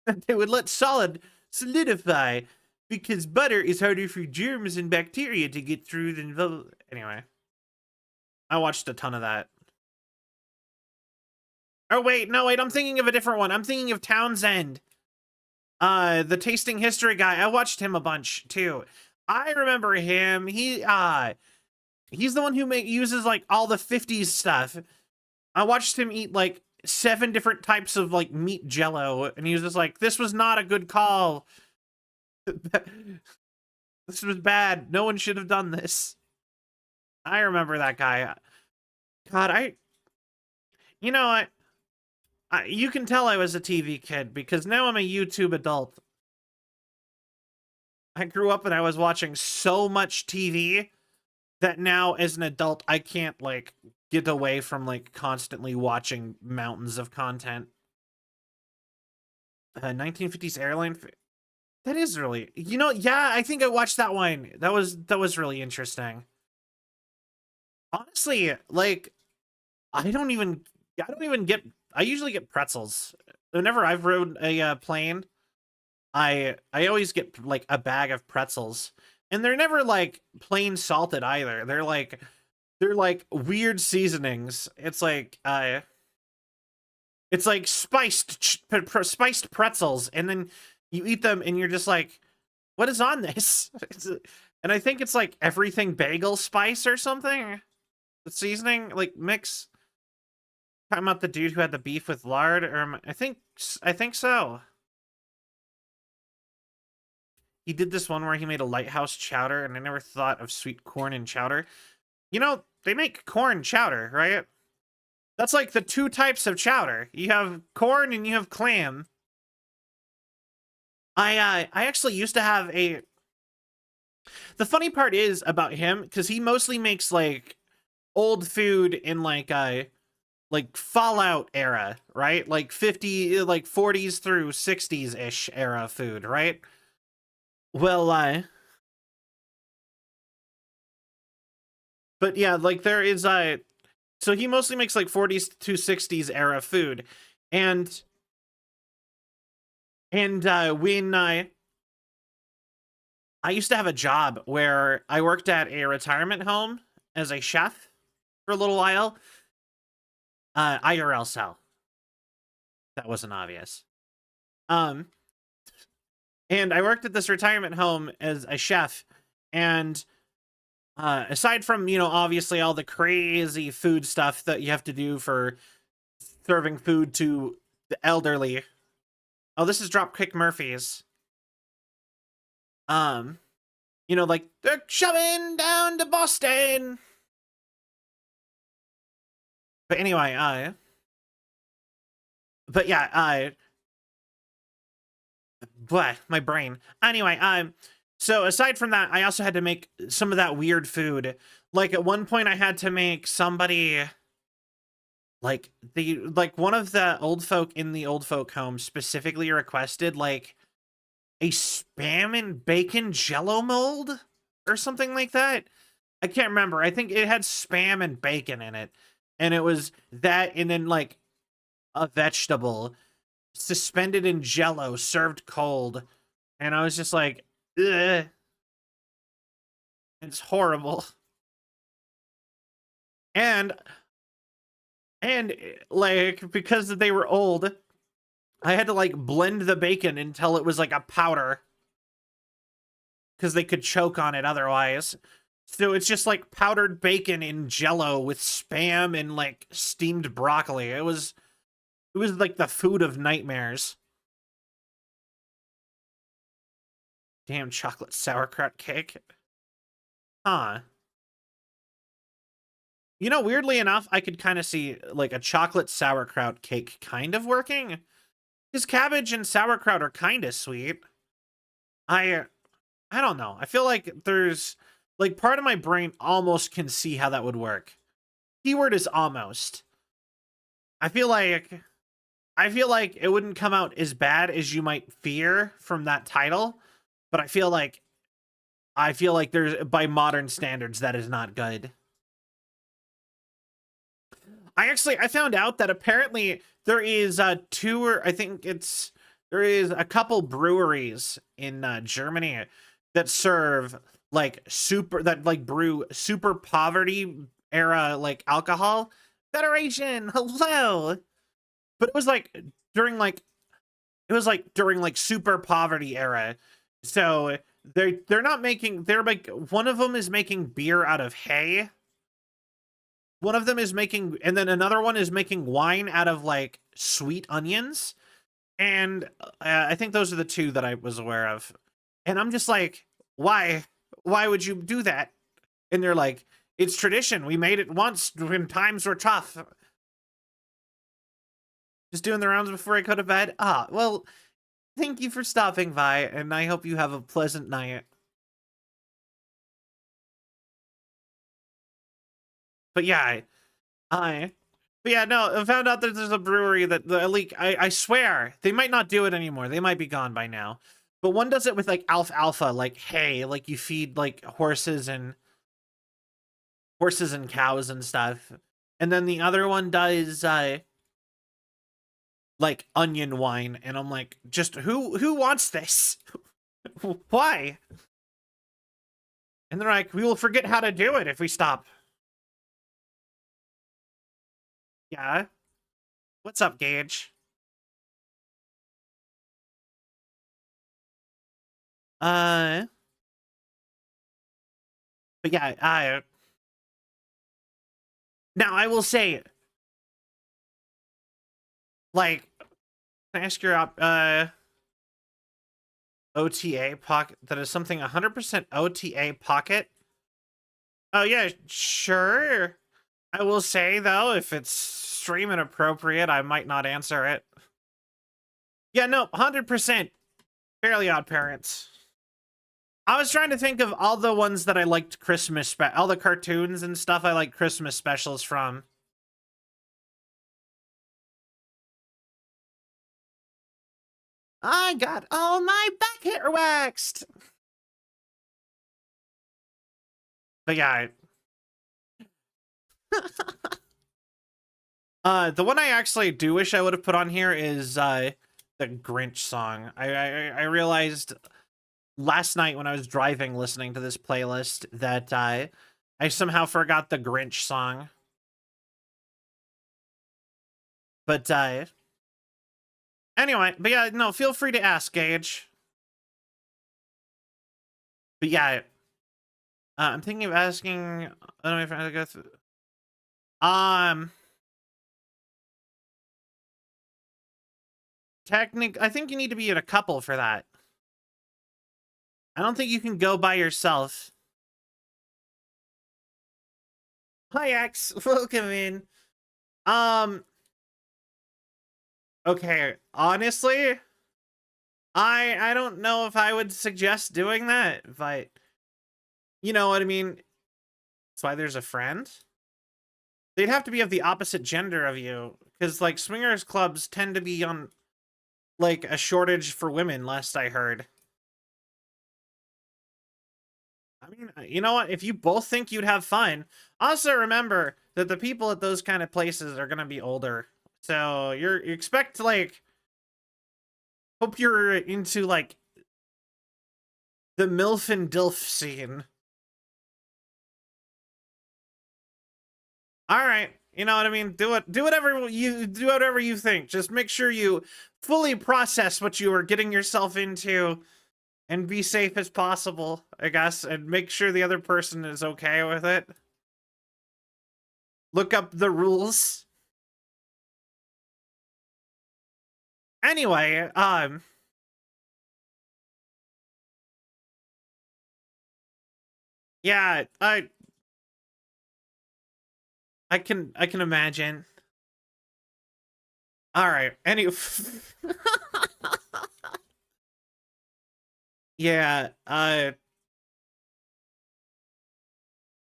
that they would let solidify because butter is harder for germs and bacteria to get through than anyway. I watched a ton of that. Oh wait, no wait, I'm thinking of a different one. I'm thinking of Townsend. The tasting history guy. I watched him a bunch too. I remember him. He's the one who uses like all the 50s stuff. I watched him eat like 7 different types of like meat jello, and he was just like, this was not a good call. This was bad. No one should have done this. I remember that guy. God, you know, you can tell I was a TV kid because now I'm a YouTube adult. I grew up and I was watching so much TV that now as an adult, I can't like get away from like constantly watching mountains of content. 1950s airline. That is really, yeah, I think I watched that one. That was really interesting. Honestly, like, I usually get pretzels. Whenever I've rode a plane, I always get like a bag of pretzels. And they're never like plain salted either. They're like weird seasonings. It's like spiced pretzels, and then you eat them and you're just like, what is on this? And I think it's like everything bagel spice or something. The seasoning like mix. Talking about the dude who had the beef with lard, or I think so. He did this one where he made a lighthouse chowder, and I never thought of sweet corn and chowder. They make corn chowder, right? That's like the 2 types of chowder. You have corn and you have clam. I actually used to have a... The funny part is about him, because he mostly makes like old food in like Fallout era, right? Like 40s through 60s ish era food, right? Well, but yeah, like there is so he mostly makes like 40s to 60s era food, and when I used to have a job where I worked at a retirement home as a chef for a little while. IRL cell. That wasn't obvious. And I worked at this retirement home as a chef, and aside from, obviously all the crazy food stuff that you have to do for serving food to the elderly. Oh, this is Dropkick Murphys. Like, they're shoving down to Boston. But anyway, but yeah, my brain. Anyway, so aside from that, I also had to make some of that weird food. Like at one point I had to make somebody like one of the old folk in the old folk home specifically requested like a spam and bacon jello mold or something like that. I can't remember. I think it had spam and bacon in it. And it was that, and then like a vegetable suspended in jello served cold. And I was just like, ugh. It's horrible. And like, because they were old, I had to like blend the bacon until it was like a powder, because they could choke on it otherwise. So it's just like powdered bacon in jello with spam and like steamed broccoli. It was like the food of nightmares. Damn chocolate sauerkraut cake. Huh. Weirdly enough, I could kind of see like a chocolate sauerkraut cake kind of working. Because cabbage and sauerkraut are kind of sweet. I don't know. I feel like there's like part of my brain almost can see how that would work. Keyword is almost. I feel like it wouldn't come out as bad as you might fear from that title, but I feel like there's, by modern standards, that is not good. I found out that apparently there is there is a couple breweries in Germany that serve like brew super poverty era like alcohol. Federation, hello. But it was like during super poverty era. So they're not making, they're like, one of them is making beer out of hay, one of them is making, and then another one is making wine out of like sweet onions. And I think those are the two that I was aware of. And I'm just like, why? Why would you do that? And they're like, it's tradition. We made it once when times were tough. Just doing the rounds before I go to bed. Ah, well, thank you for stopping by, and I hope you have a pleasant night. But yeah, but yeah, no, I found out that there's a brewery that the leak. I swear they might not do it anymore. They might be gone by now. But one does it with like alfalfa, like hay, like you feed like horses and cows and stuff. And then the other one does like onion wine, and I'm like, just who wants this? Why? And they're like, we will forget how to do it if we stop. Yeah. What's up, Gage? But yeah, now I will say, like, can I ask your OTA pocket? That is something 100% OTA pocket. Oh yeah, sure. I will say though, if it's stream inappropriate, I might not answer it. Yeah, no, 100%. Fairly Odd Parents. I was trying to think of all the ones that I liked all the cartoons and stuff I like Christmas specials from. I got all my back hair waxed. But yeah. The one I actually do wish I would have put on here is the Grinch song. I realized last night when I was driving listening to this playlist that I somehow forgot the Grinch song. But anyway, but yeah, no, feel free to ask, Gage. But yeah, I'm thinking of asking. I don't know if I go through. I think you need to be in a couple for that. I don't think you can go by yourself. Hi, X. Welcome in. Okay, honestly, I don't know if I would suggest doing that, but you know what I mean? That's why there's a friend. They'd have to be of the opposite gender of you, because like swingers clubs tend to be on like a shortage for women, last I heard. I mean, you know what? If you both think you'd have fun, also remember that the people at those kind of places are gonna be older. So you expect like, hope you're into like the MILF and DILF scene. All right, you know what I mean? Do whatever you think. Just make sure you fully process what you are getting yourself into and be safe as possible, I guess, and make sure the other person is okay with it. Look up the rules. Anyway, yeah, I can imagine. All right. Anyway, yeah,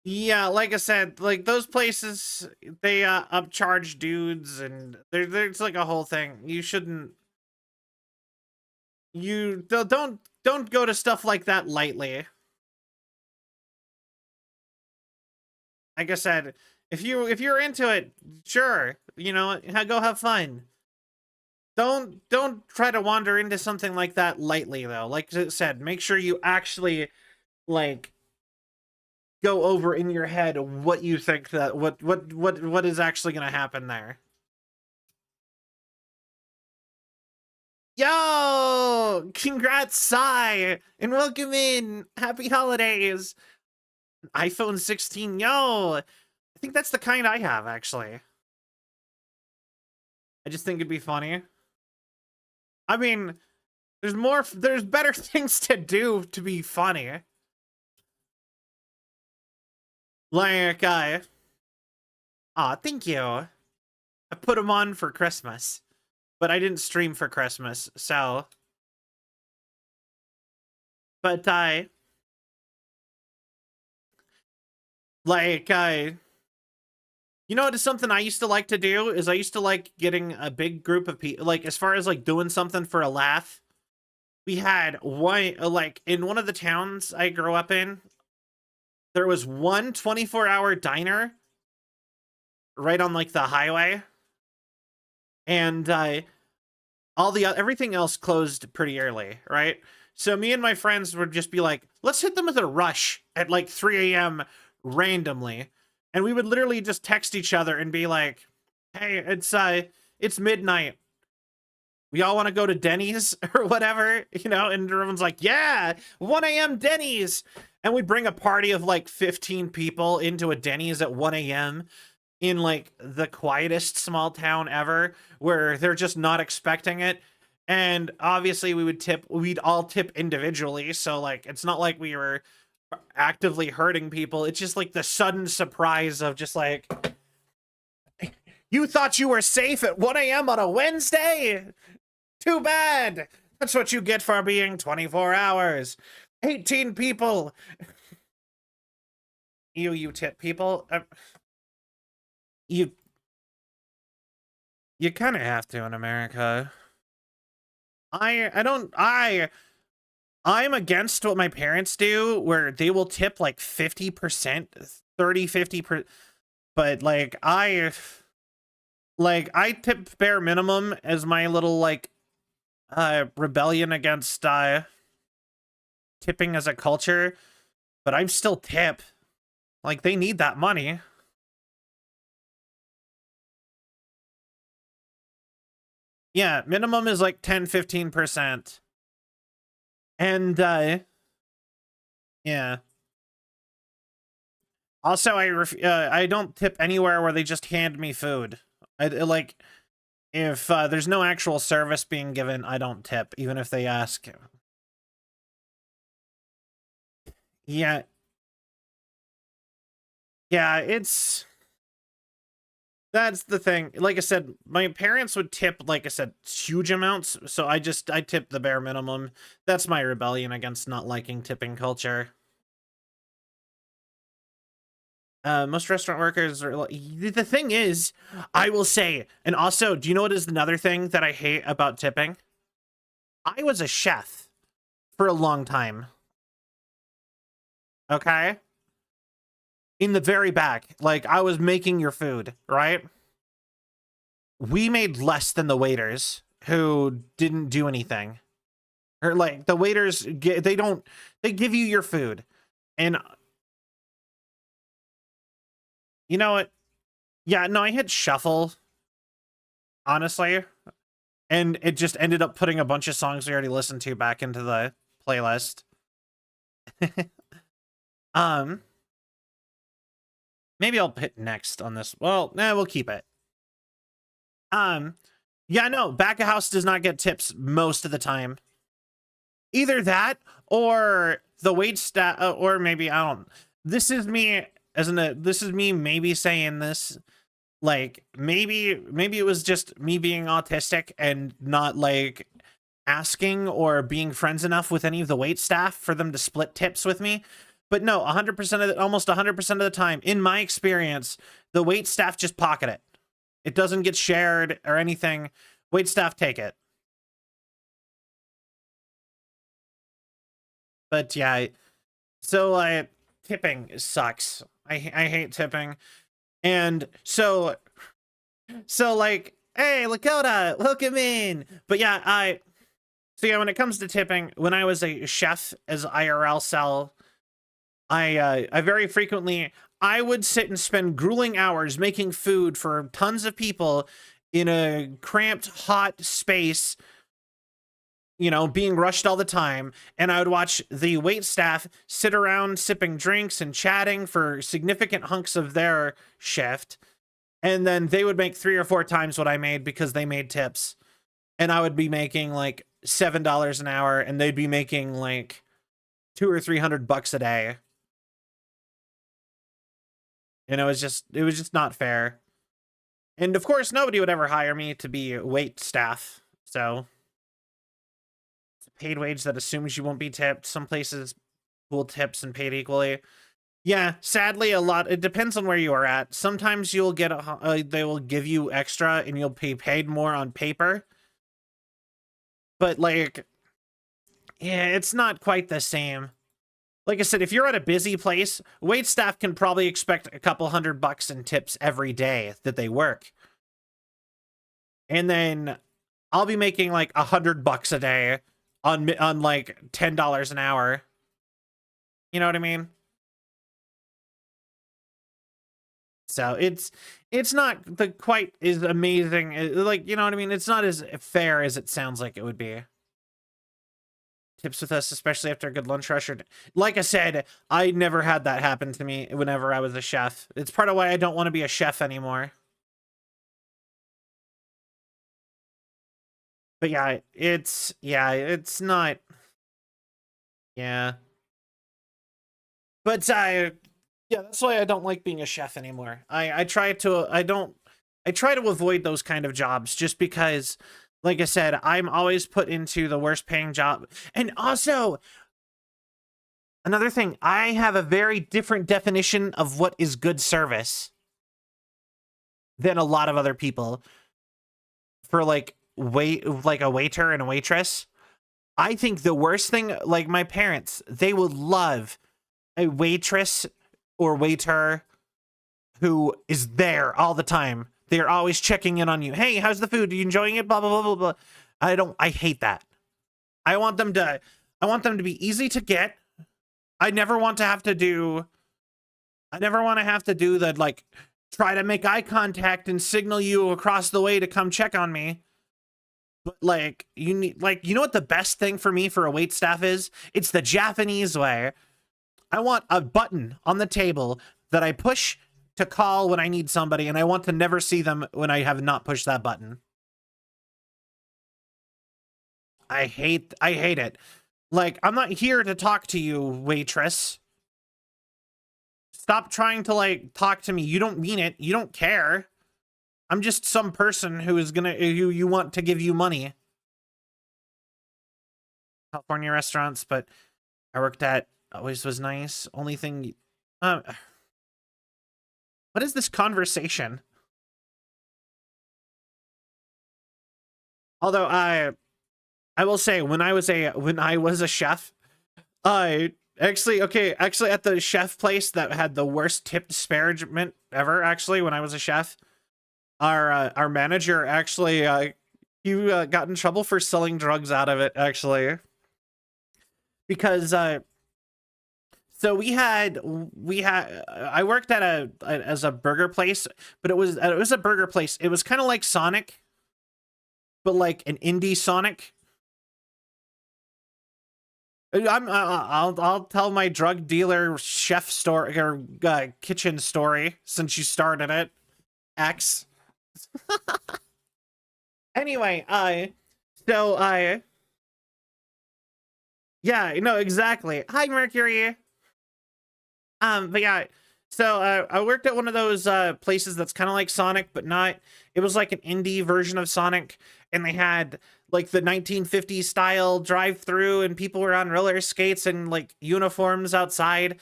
yeah, like I said, like those places, they upcharge dudes, and there's like a whole thing. You shouldn't. You don't go to stuff like that lightly. Like I said, if you're into it, sure, you know, go have fun. Don't try to wander into something like that lightly though. Like I said, make sure you actually like go over in your head what you think that what is actually going to happen there. Yo, congrats, Sai, and welcome in. Happy holidays. iPhone 16, yo. I think that's the kind I have, actually. I just think it'd be funny. I mean, there's better things to do to be funny. Like, thank you. I put them on for Christmas, but I didn't stream for Christmas, so. But you know what is something I used to like to do is I used to like getting a big group of people, like as far as like doing something for a laugh. We had one, like in one of the towns I grew up in, there was one 24-hour diner right on like the highway. And everything else closed pretty early, right? So me and my friends would just be like, let's hit them with a rush at like 3 a.m. randomly. And we would literally just text each other and be like, hey, it's midnight. We all want to go to Denny's or whatever, you know? And everyone's like, yeah, 1 a.m. Denny's. And we bring a party of like 15 people into a Denny's at 1 a.m. in like the quietest small town ever, where they're just not expecting it. And obviously we'd all tip individually. So like, it's not like we were actively hurting people. It's just like the sudden surprise of just like, you thought you were safe at 1 a.m. on a Wednesday? Too bad. That's what you get for being 24 hours. 18 people. You tip people. You kind of have to in America. I'm against what my parents do, where they will tip like 50%, 50%. But like I tip bare minimum as my little like rebellion against tipping as a culture, but I'm still tip. Like they need that money. Yeah, minimum is like 10-15%. And yeah. Also, I don't tip anywhere where they just hand me food. Like if there's no actual service being given, I don't tip, even if they ask. Yeah. Yeah, that's the thing. Like I said, my parents would tip, like I said, huge amounts. So I tip the bare minimum. That's my rebellion against not liking tipping culture. Most restaurant workers are like, the thing is, I will say, and also, do you know what is another thing that I hate about tipping? I was a chef for a long time. Okay? In the very back, like I was making your food, right? We made less than the waiters who didn't do anything. Or like the waiters, they give you your food. And you know what? Yeah, no, I hit shuffle, honestly. And it just ended up putting a bunch of songs we already listened to back into the playlist. Maybe I'll hit next on this. Well, nah, we'll keep it. Yeah, no, back of house does not get tips most of the time. Either that or the wait staff, or maybe I don't. This is me this is me maybe saying this, like maybe it was just me being autistic and not like asking or being friends enough with any of the wait staff for them to split tips with me. But no, 100% of almost 100% of the time, in my experience, the wait staff just pocket it. It doesn't get shared or anything. Wait staff take it. But yeah, so tipping sucks. I hate tipping. And so like, hey, Lakota, welcome in. But yeah, so yeah, when it comes to tipping, when I was a chef as IRL cell, I very frequently, I would sit and spend grueling hours making food for tons of people in a cramped, hot space you know, being rushed all the time. And I would watch the wait staff sit around sipping drinks and chatting for significant hunks of their shift. And then they would make 3 or 4 times what I made because they made tips. And I would be making like $7 an hour and they'd be making like 200 or 300 bucks a day. And it was just not fair. And of course, nobody would ever hire me to be wait staff. So it's a paid wage that assumes you won't be tipped. Some places pool tips and paid equally. Yeah, sadly, it depends on where you are at. Sometimes you'll get they will give you extra and you'll be paid more on paper. But like, yeah, it's not quite the same. Like I said, if you're at a busy place, wait staff can probably expect a couple $100 in tips every day that they work. And then I'll be making like $100 a day on like $10 an hour. You know what I mean? So it's not quite as amazing, like, you know what I mean? It's not as fair as it sounds like it would be. Tips with us, especially after a good lunch rush. Like I said, I never had that happen to me whenever I was a chef. It's part of why I don't want to be a chef anymore. But yeah, it's not. Yeah. But yeah, that's why I don't like being a chef anymore. I try to avoid those kind of jobs just because, like I said, I'm always put into the worst paying job. And also, another thing, I have a very different definition of what is good service than a lot of other people. For like a waiter and a waitress, I think the worst thing, like my parents, they would love a waitress or waiter who is there all the time. They're always checking in on you. Hey, how's the food? Are you enjoying it? Blah, blah, blah, blah, blah. I hate that. I want them to be easy to get. I never want to have to do the, like, try to make eye contact and signal you across the way to come check on me. But like, you need, like, you know what the best thing for me for a wait staff is? It's the Japanese way. I want a button on the table that I push to call when I need somebody, and I want to never see them when I have not pushed that button. I hate it. Like, I'm not here to talk to you, waitress. Stop trying to, like, talk to me. You don't mean it. You don't care. I'm just some person who you want to give you money. California restaurants, but I worked at always was nice. Only thing, what is this conversation? Although I will say, when I was a chef, actually at the chef place that had the worst tip disparagement ever, actually, when I was a chef, our manager actually he got in trouble for selling drugs out of it, actually, because so I worked at as a burger place, but it was a burger place. It was kind of like Sonic, but like an indie Sonic. I'll tell my drug dealer chef story or kitchen story since you started it, X. Anyway, yeah, no, exactly. Hi, Mercury. But yeah, so I worked at one of those places that's kind of like Sonic, but not. It was like an indie version of Sonic, and they had like the 1950s style drive-through, and people were on roller skates and like uniforms outside.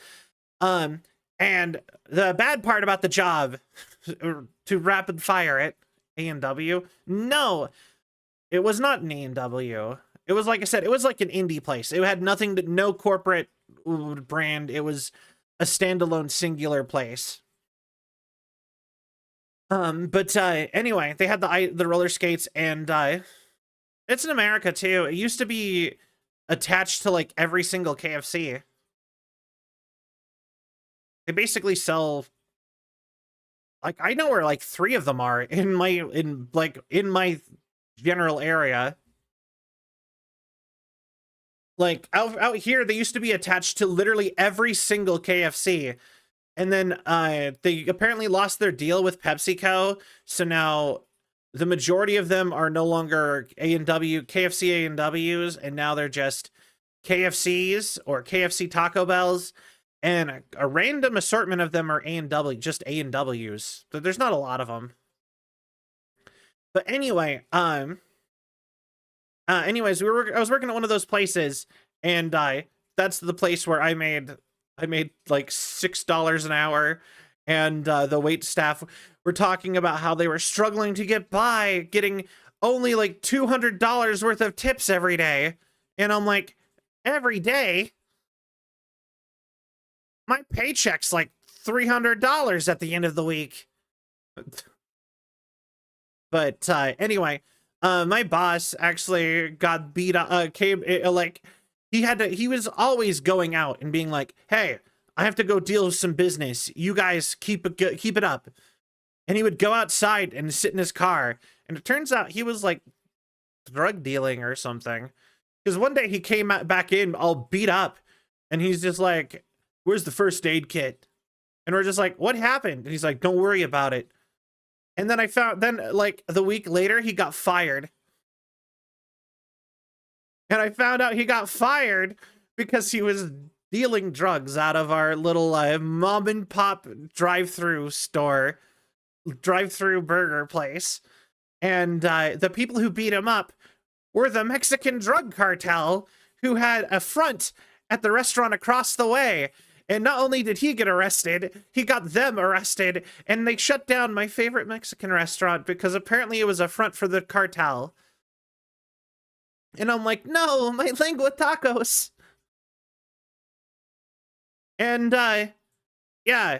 And the bad part about the job, to rapid fire it, A&W. No, it was not an A&W. It was, like I said, it was like an indie place. It had no corporate brand. It was a standalone singular place. But anyway, they had the roller skates, and it's in America too. It used to be attached to like every single KFC. They basically sell, like, I know where like 3 of them are in my general area. Like out here, they used to be attached to literally every single KFC. And then they apparently lost their deal with PepsiCo. So now the majority of them are no longer A&W, KFC A&Ws, and now they're just KFCs or KFC Taco Bells. And a random assortment of them are A&W, just A&Ws. But there's not a lot of them. But anyway, anyways, I was working at one of those places, and that's the place where I made like $6 an hour, and the wait staff were talking about how they were struggling to get by, getting only like $200 worth of tips every day. And I'm like, every day? My paycheck's like $300 at the end of the week. But anyway, my boss actually got beat up, he was always going out and being like, hey, I have to go deal with some business. You guys keep it up. And he would go outside and sit in his car. And it turns out he was like drug dealing or something. Because one day he came back in all beat up, and he's just like, where's the first aid kit? And we're just like, what happened? And he's like, don't worry about it. And then like the week later, he got fired. And I found out he got fired because he was dealing drugs out of our little mom and pop drive-through burger place. And the people who beat him up were the Mexican drug cartel, who had a front at the restaurant across the way. And not only did he get arrested, he got them arrested, and they shut down my favorite Mexican restaurant because apparently it was a front for the cartel. And I'm like, no, my lengua tacos. And yeah,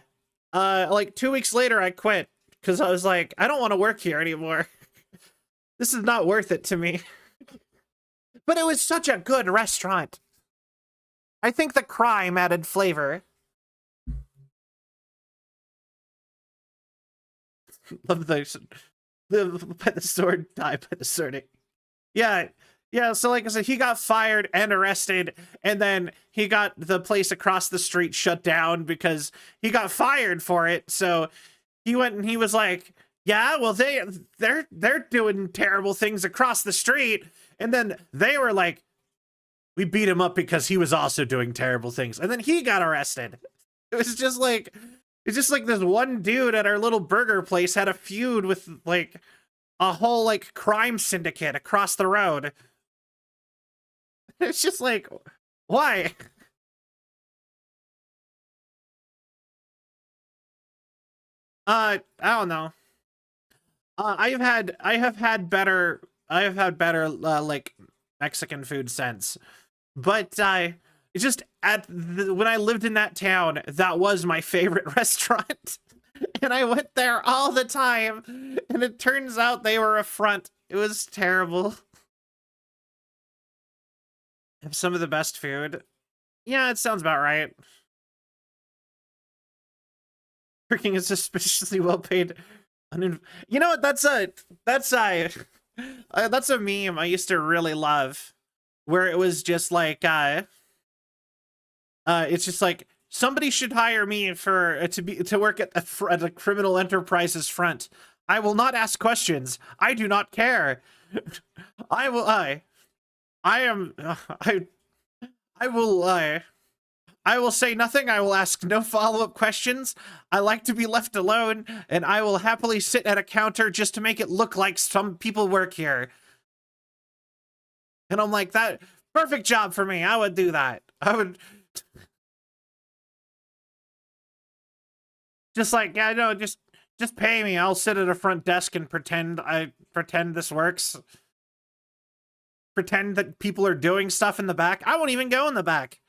like 2 weeks later, I quit because I was like, I don't want to work here anymore. This is not worth it to me. But it was such a good restaurant. I think the crime added flavor. Love live by the sword, die by the sword. Yeah, so like I said, he got fired and arrested, and then he got the place across the street shut down because he got fired for it. So he went and he was like, yeah, well, they're doing terrible things across the street. And then they were like, we beat him up because he was also doing terrible things. And then he got arrested. It's just like this one dude at our little burger place had a feud with like a whole like crime syndicate across the road. It's just like, why? I don't know. I have had better like Mexican food since. But it's just when I lived in that town, that was my favorite restaurant. And I went there all the time. And it turns out they were a front. It was terrible. Have some of the best food. Yeah, it sounds about right. Working is suspiciously well paid. You know what? That's a meme I used to really love, where it was just like it's just like, somebody should hire me for to work at a criminal enterprises front. I will not ask questions. I do not care. I will say nothing. I will ask no follow-up questions. I like to be left alone, and I will happily sit at a counter just to make it look like some people work here. And I'm like, that perfect job for me. I would do that. I would just like, yeah, no, just pay me. I'll sit at a front desk and pretend this works. Pretend that people are doing stuff in the back. I won't even go in the back.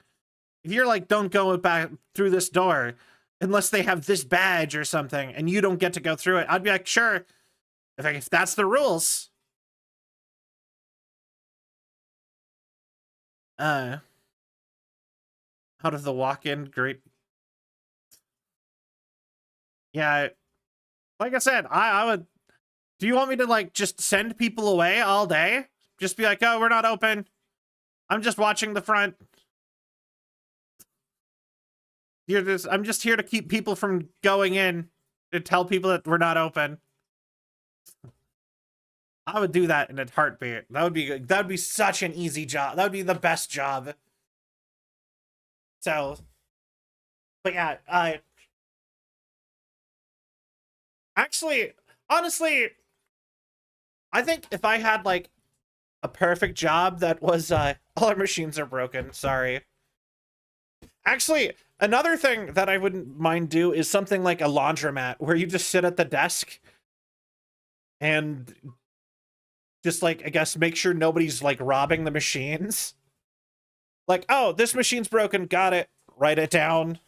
If you're like, don't go back through this door unless they have this badge or something, and you don't get to go through it, I'd be like, sure, if that's the rules. Out of the walk-in, great. Yeah, like I said, I would. Do you want me to like just send people away all day? Just be like, oh, we're not open. I'm just watching the front. I'm just here to keep people from going in, to tell people that we're not open. I would do that in a heartbeat. That would be such an easy job. That would be the best job. So, but yeah, actually, honestly, I think if I had like a perfect job that was all our machines are broken. Sorry. Actually, another thing that I wouldn't mind do is something like a laundromat where you just sit at the desk and just like, I guess, make sure nobody's like robbing the machines. Like, oh, this machine's broken. Got it. Write it down.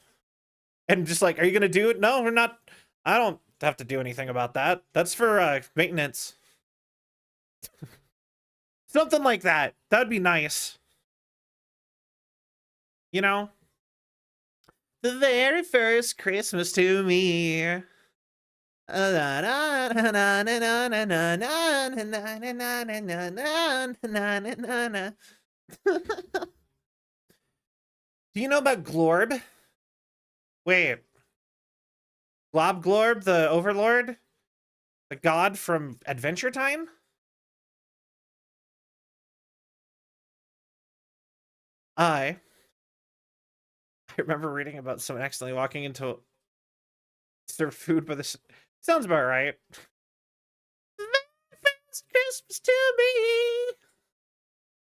And just like, are you going to do it? No, we're not. I don't have to do anything about that. That's for maintenance. Something like that. That would be nice. You know? The very first Christmas to me. Do you know about Glorb? Wait. Glob Glorb, the Overlord? The god from Adventure Time? I remember reading about someone accidentally walking into served food, but this sounds about right. First Christmas to me.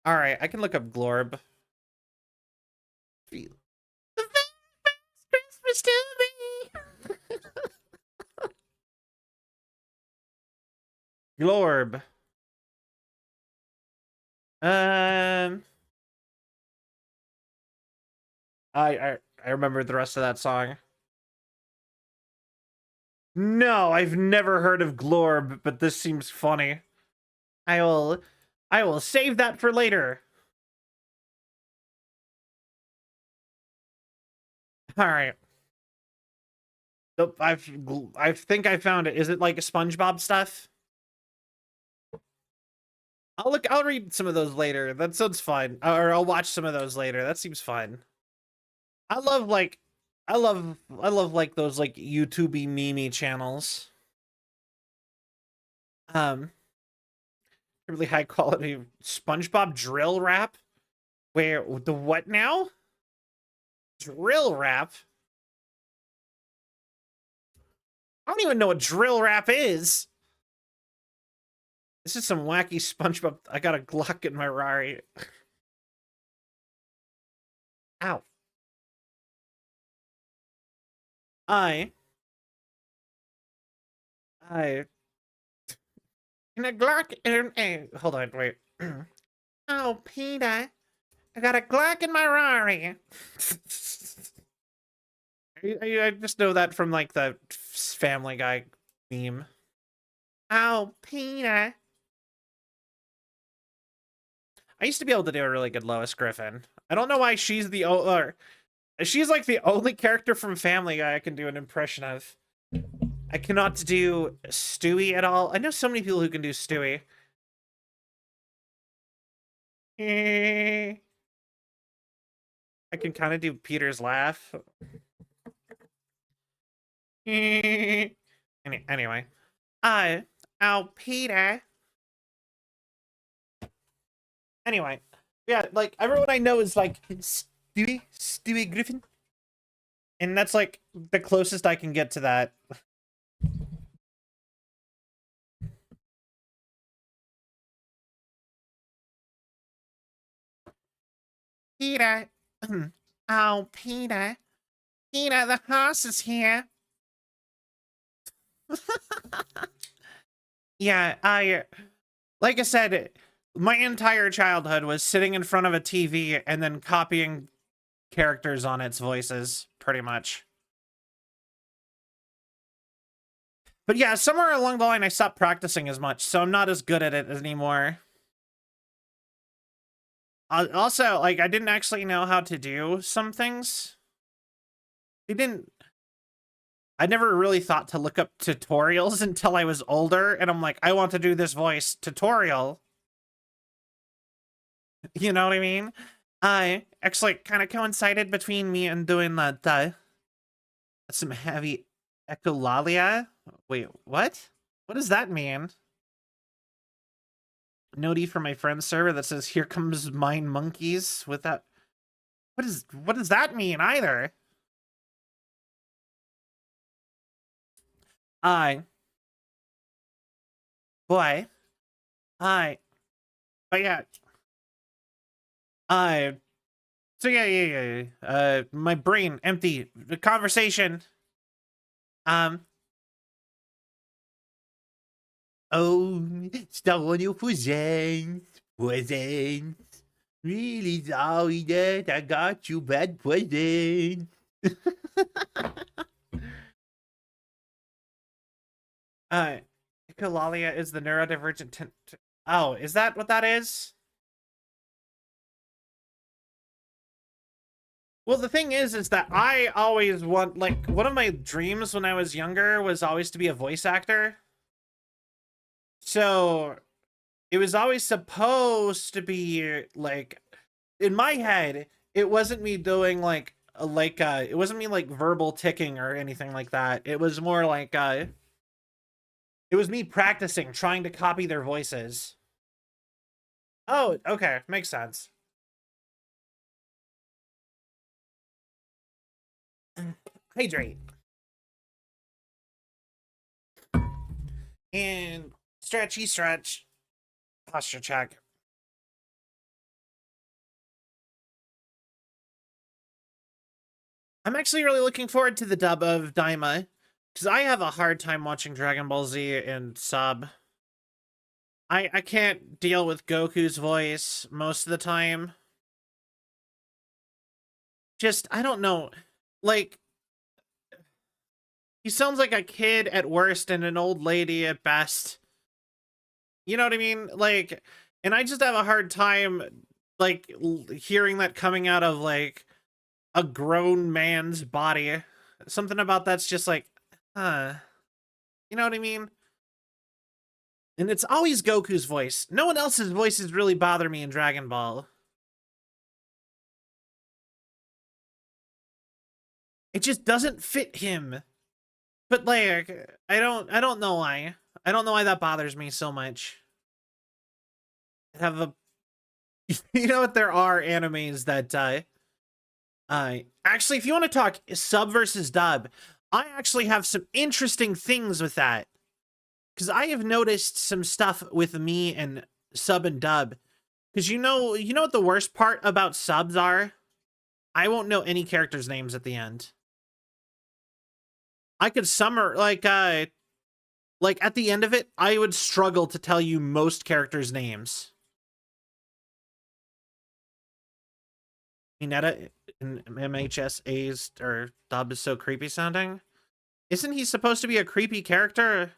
All right, I can look up Glorb. The first Christmas to me. Glorb. I remember the rest of that song. No, I've never heard of Glorb, but this seems funny. I will save that for later. All right. Nope, I think I found it. Is it like a SpongeBob stuff? I'll read some of those later. That sounds fun. Or I'll watch some of those later. That seems fun. I love like like those like YouTubey meme channels. Really high quality SpongeBob drill rap. Where the what now? Drill rap? I don't even know what drill rap is. This is some wacky SpongeBob. I got a Glock in my Rari. Ow. In a Glock hold on, wait. Oh, Peter. I got a Glock in my Rari. I just know that from like the Family Guy meme. Oh, Peter. I used to be able to do a really good Lois Griffin. I don't know why she's she's like the only character from Family Guy I can do an impression of. I cannot do Stewie at all. I know so many people who can do Stewie. I can kind of do Peter's laugh. Anyway. Oh, Peter. Anyway. Yeah, like, everyone I know is like, Stewie Griffin. And that's like the closest I can get to that. Peter. Oh, Peter. Peter, the horse is here. Yeah, like I said, my entire childhood was sitting in front of a TV and then copying characters on its voices, pretty much. But yeah, somewhere along the line, I stopped practicing as much, so I'm not as good at it anymore. Also, like, I didn't actually know how to do some things. I never really thought to look up tutorials until I was older, and I'm like, I want to do this voice tutorial. You know what I mean? I actually kind of coincided between me and doing that. Some heavy echolalia. Wait, what? What does that mean? Noti from my friend's server that says, "Here comes mine monkeys" with that. What does that mean either? I boy, I but yeah, I so yeah. My brain empty. The conversation. Um. Oh, start your presents. Really sorry that I got you bad presents. Uh, Echolalia is the neurodivergent. Oh, is that what that is? Well, the thing is that I always want, like, one of my dreams when I was younger was always to be a voice actor. So it was always supposed to be like, in my head, it wasn't me doing like it wasn't me like verbal ticking or anything like that. It was more like it was me practicing, trying to copy their voices. Oh, okay, makes sense. Hydrate. And stretchy stretch. Posture check. I'm actually really looking forward to the dub of Daima, because I have a hard time watching Dragon Ball Z in sub. I can't deal with Goku's voice most of the time. Just, I don't know. Like, he sounds like a kid at worst and an old lady at best. You know what I mean? Like, and I just have a hard time, like, hearing that coming out of, like, a grown man's body. Something about that's just like, huh. You know what I mean? And it's always Goku's voice. No one else's voices really bother me in Dragon Ball. It just doesn't fit him. But like, I don't know why. I don't know why that bothers me so much. I have a you know what, there are animes that actually, if you want to talk sub versus dub, I actually have some interesting things with that. Because I have noticed some stuff with me and sub and dub. Because you know what the worst part about subs are? I won't know any characters' names at the end. I could like at the end of it, I would struggle to tell you most characters' names. Mineta in MHSA's or dub is so creepy sounding. Isn't he supposed to be a creepy character?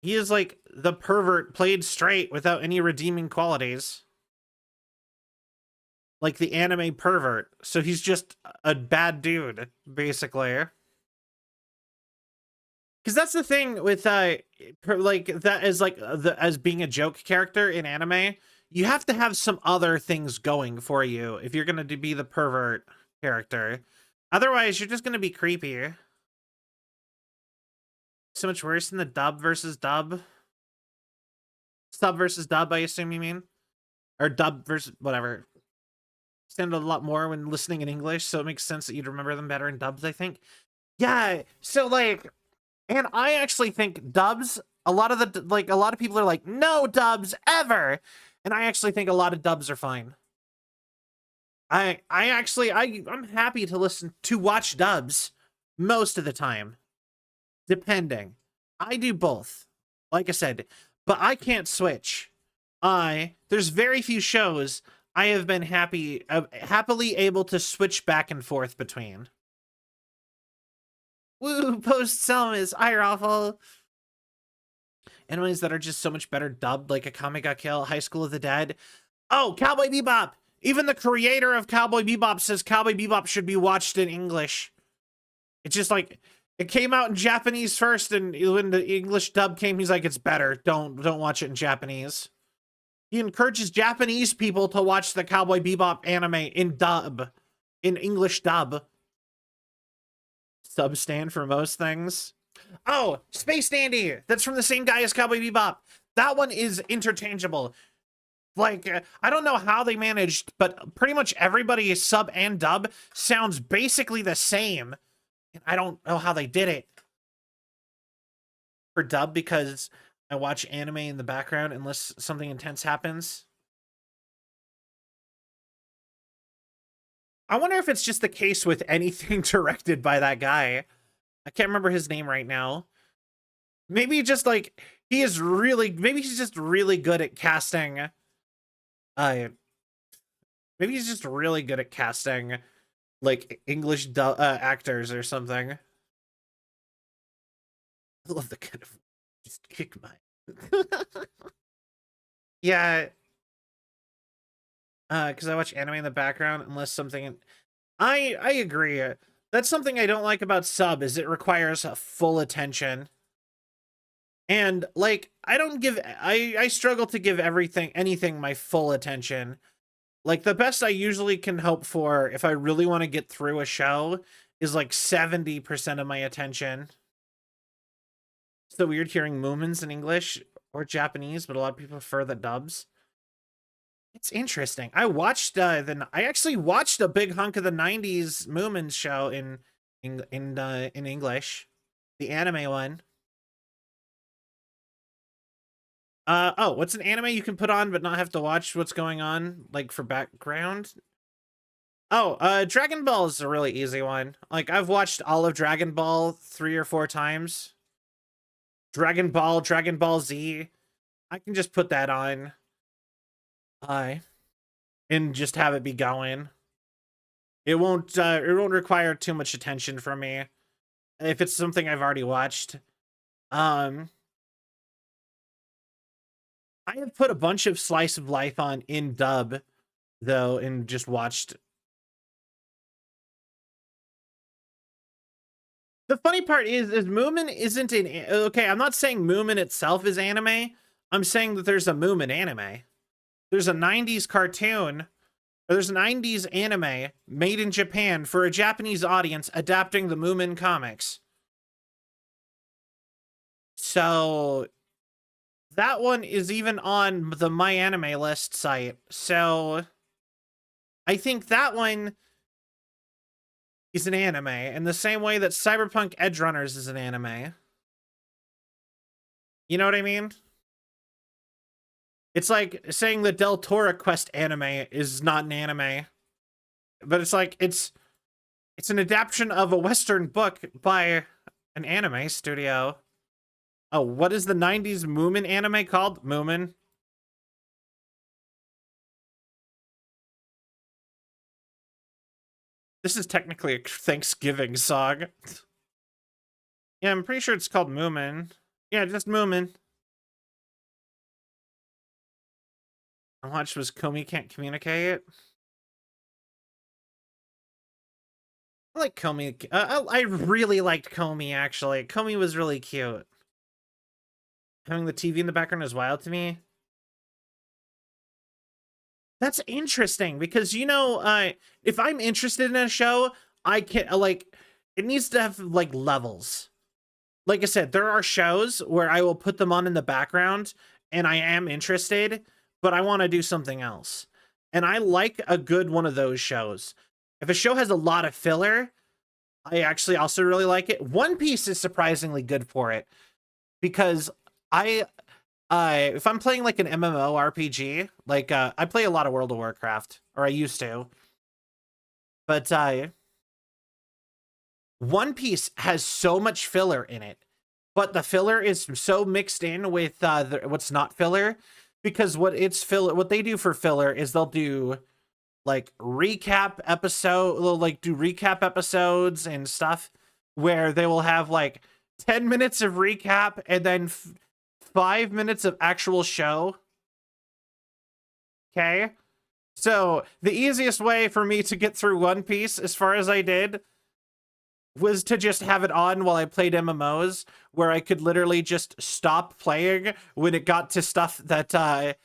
He is like the pervert played straight without any redeeming qualities. Like the anime pervert. So he's just a bad dude, basically. Because that's the thing with like that is like as being a joke character in anime, you have to have some other things going for you if you're gonna be the pervert character. Otherwise, you're just gonna be creepy. So much worse than the dub versus dub. Sub versus dub, I assume you mean, or dub versus whatever. Stand a lot more when listening in English, so it makes sense that you'd remember them better in dubs, I think. Yeah, so like, and I actually think dubs, a lot of people are like, no dubs ever. And I actually think a lot of dubs are fine. I'm happy to watch dubs most of the time, depending. I do both, like I said, but I can't switch. There's very few shows I have been happily able to switch back and forth between. Woo, post Selma's eye raffle. Animes that are just so much better dubbed, like Akame ga Kill, High School of the Dead. Oh, Cowboy Bebop! Even the creator of Cowboy Bebop says Cowboy Bebop should be watched in English. It's just like, it came out in Japanese first, and when the English dub came, he's like, it's better. Don't watch it in Japanese. He encourages Japanese people to watch the Cowboy Bebop anime in dub, in English dub. Sub stand for most things. Oh, Space Dandy. That's from the same guy as Cowboy Bebop. That one is interchangeable. Like, I don't know how they managed, but pretty much everybody sub and dub sounds basically the same. And I don't know how they did it. For dub, because I watch anime in the background unless something intense happens. I wonder if it's just the case with anything directed by that guy. I can't remember his name right now. Maybe just like maybe he's just really good at casting. Maybe he's just really good at casting like English actors or something. I love the kind of just kick my yeah. Because I watch anime in the background unless something. I agree. That's something I don't like about sub is it requires a full attention. And like I struggle to give anything my full attention. Like the best I usually can hope for if I really want to get through a show is like 70% of my attention. It's so weird hearing Moomins in English or Japanese, but a lot of people prefer the dubs. It's interesting. I actually watched a big hunk of the 90s Moomins show in English, the anime one. Oh, what's an anime you can put on but not have to watch what's going on, like for background? Oh, Dragon Ball is a really easy one. Like I've watched all of Dragon Ball 3 or 4 times. Dragon Ball Z. I can just put that on. And just have it be going. It won't require too much attention from me if it's something I've already watched. I have put a bunch of Slice of Life on in dub though and just watched. The funny part is Moomin isn't an okay, I'm not saying Moomin itself is anime. I'm saying that there's a Moomin anime. There's a 90s cartoon, or there's a 90s anime made in Japan for a Japanese audience adapting the Moomin comics. So that one is even on the My Anime List site. So I think that one is an anime in the same way that Cyberpunk Edgerunners is an anime. You know what I mean? It's like saying the Deltora Quest anime is not an anime. But it's like, it's an adaptation of a Western book by an anime studio. Oh, what is the 90s Moomin anime called? Moomin? This is technically a Thanksgiving song. Yeah, I'm pretty sure it's called Moomin. Yeah, just Moomin. How much was Komi Can't Communicate? I like Komi. I really liked Komi, actually. Komi was really cute. Having the TV in the background is wild to me. That's interesting because, you know, if I'm interested in a show, I can, like, it needs to have, like, levels. Like I said, there are shows where I will put them on in the background and I am interested, but I want to do something else. And I like a good one of those shows. If a show has a lot of filler, I actually also really like it. One Piece is surprisingly good for it because if I'm playing like an MMORPG, like I play a lot of World of Warcraft, or I used to, but One Piece has so much filler in it, but the filler is so mixed in with what's not filler, because what they do for filler is they'll do like recap episodes and stuff where they will have like 10 minutes of recap and then 5 minutes of actual show. Okay, so the easiest way for me to get through One Piece, as far as I did, was to just have it on while I played MMOs, where I could literally just stop playing when it got to stuff that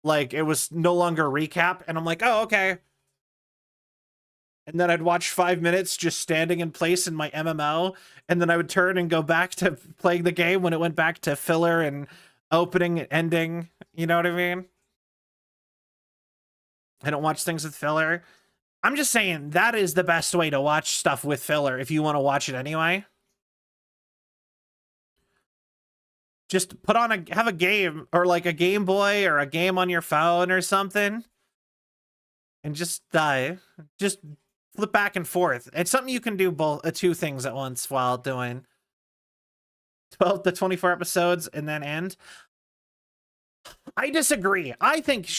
Like it was no longer recap, and I'm like, oh, okay. And then I'd watch 5 minutes just standing in place in my MMO, and then I would turn and go back to playing the game when it went back to filler and opening and ending. You know what I mean? I don't watch things with filler. I'm just saying that is the best way to watch stuff with filler if you want to watch it anyway. Just put on have a game or like a Game Boy or a game on your phone or something, and just flip back and forth. It's something you can do both two things at once while doing 12 to 24 episodes and then end. I disagree. I think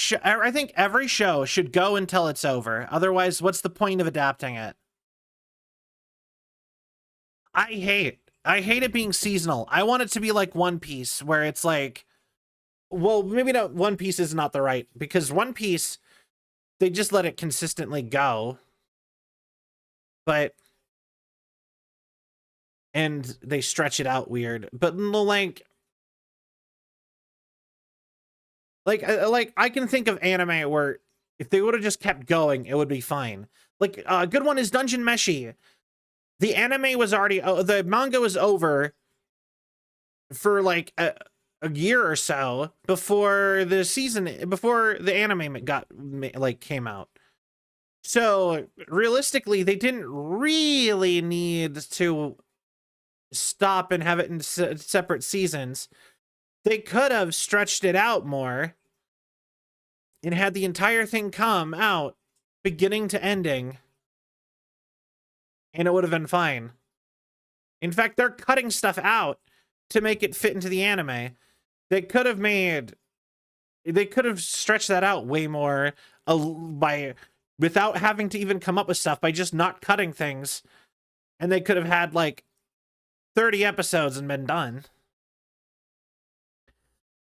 every show should go until it's over. Otherwise, what's the point of adapting it? I hate it being seasonal. I want it to be like One Piece, where it's like, well, maybe not. One Piece is not the right, because One Piece, they just let it consistently go. And they stretch it out weird. But like I can think of anime where if they would have just kept going, it would be fine. Like a good one is Dungeon Meshi. The anime was already, the manga was over for like a year or so before the anime came out. So realistically, they didn't really need to stop and have it in separate seasons. They could have stretched it out more and had the entire thing come out beginning to ending, and it would have been fine. In fact, they're cutting stuff out to make it fit into the anime. They could have stretched that out way more without having to even come up with stuff, by just not cutting things. And they could have had like 30 episodes and been done.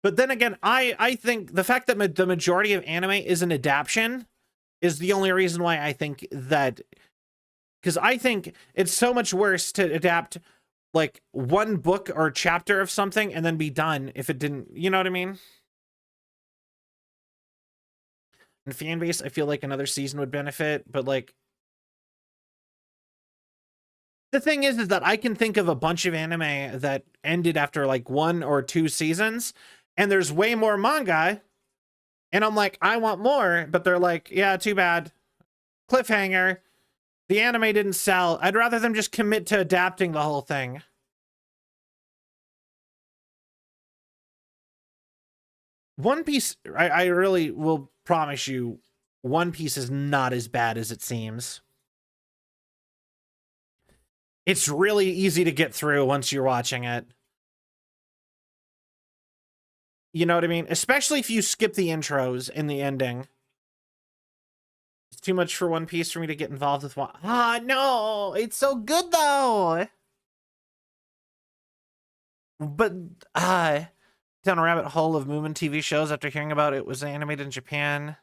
But then again, I think the fact that the majority of anime is an adaptation is the only reason why I think that, because I think it's so much worse to adapt like one book or chapter of something and then be done if it didn't, you know what I mean? And fan base, I feel like another season would benefit, but like, the thing is that I can think of a bunch of anime that ended after like 1 or 2 seasons, and there's way more manga, and I'm like, I want more, but they're like, yeah, too bad. Cliffhanger. The anime didn't sell. I'd rather them just commit to adapting the whole thing. One Piece, I really will promise you, One Piece is not as bad as it seems. It's really easy to get through once you're watching it. You know what I mean? Especially if you skip the intros and the ending. It's too much for One Piece for me to get involved with one. Ah, no! It's so good, though! But, down a rabbit hole of Moomin TV shows after hearing about it was animated in Japan.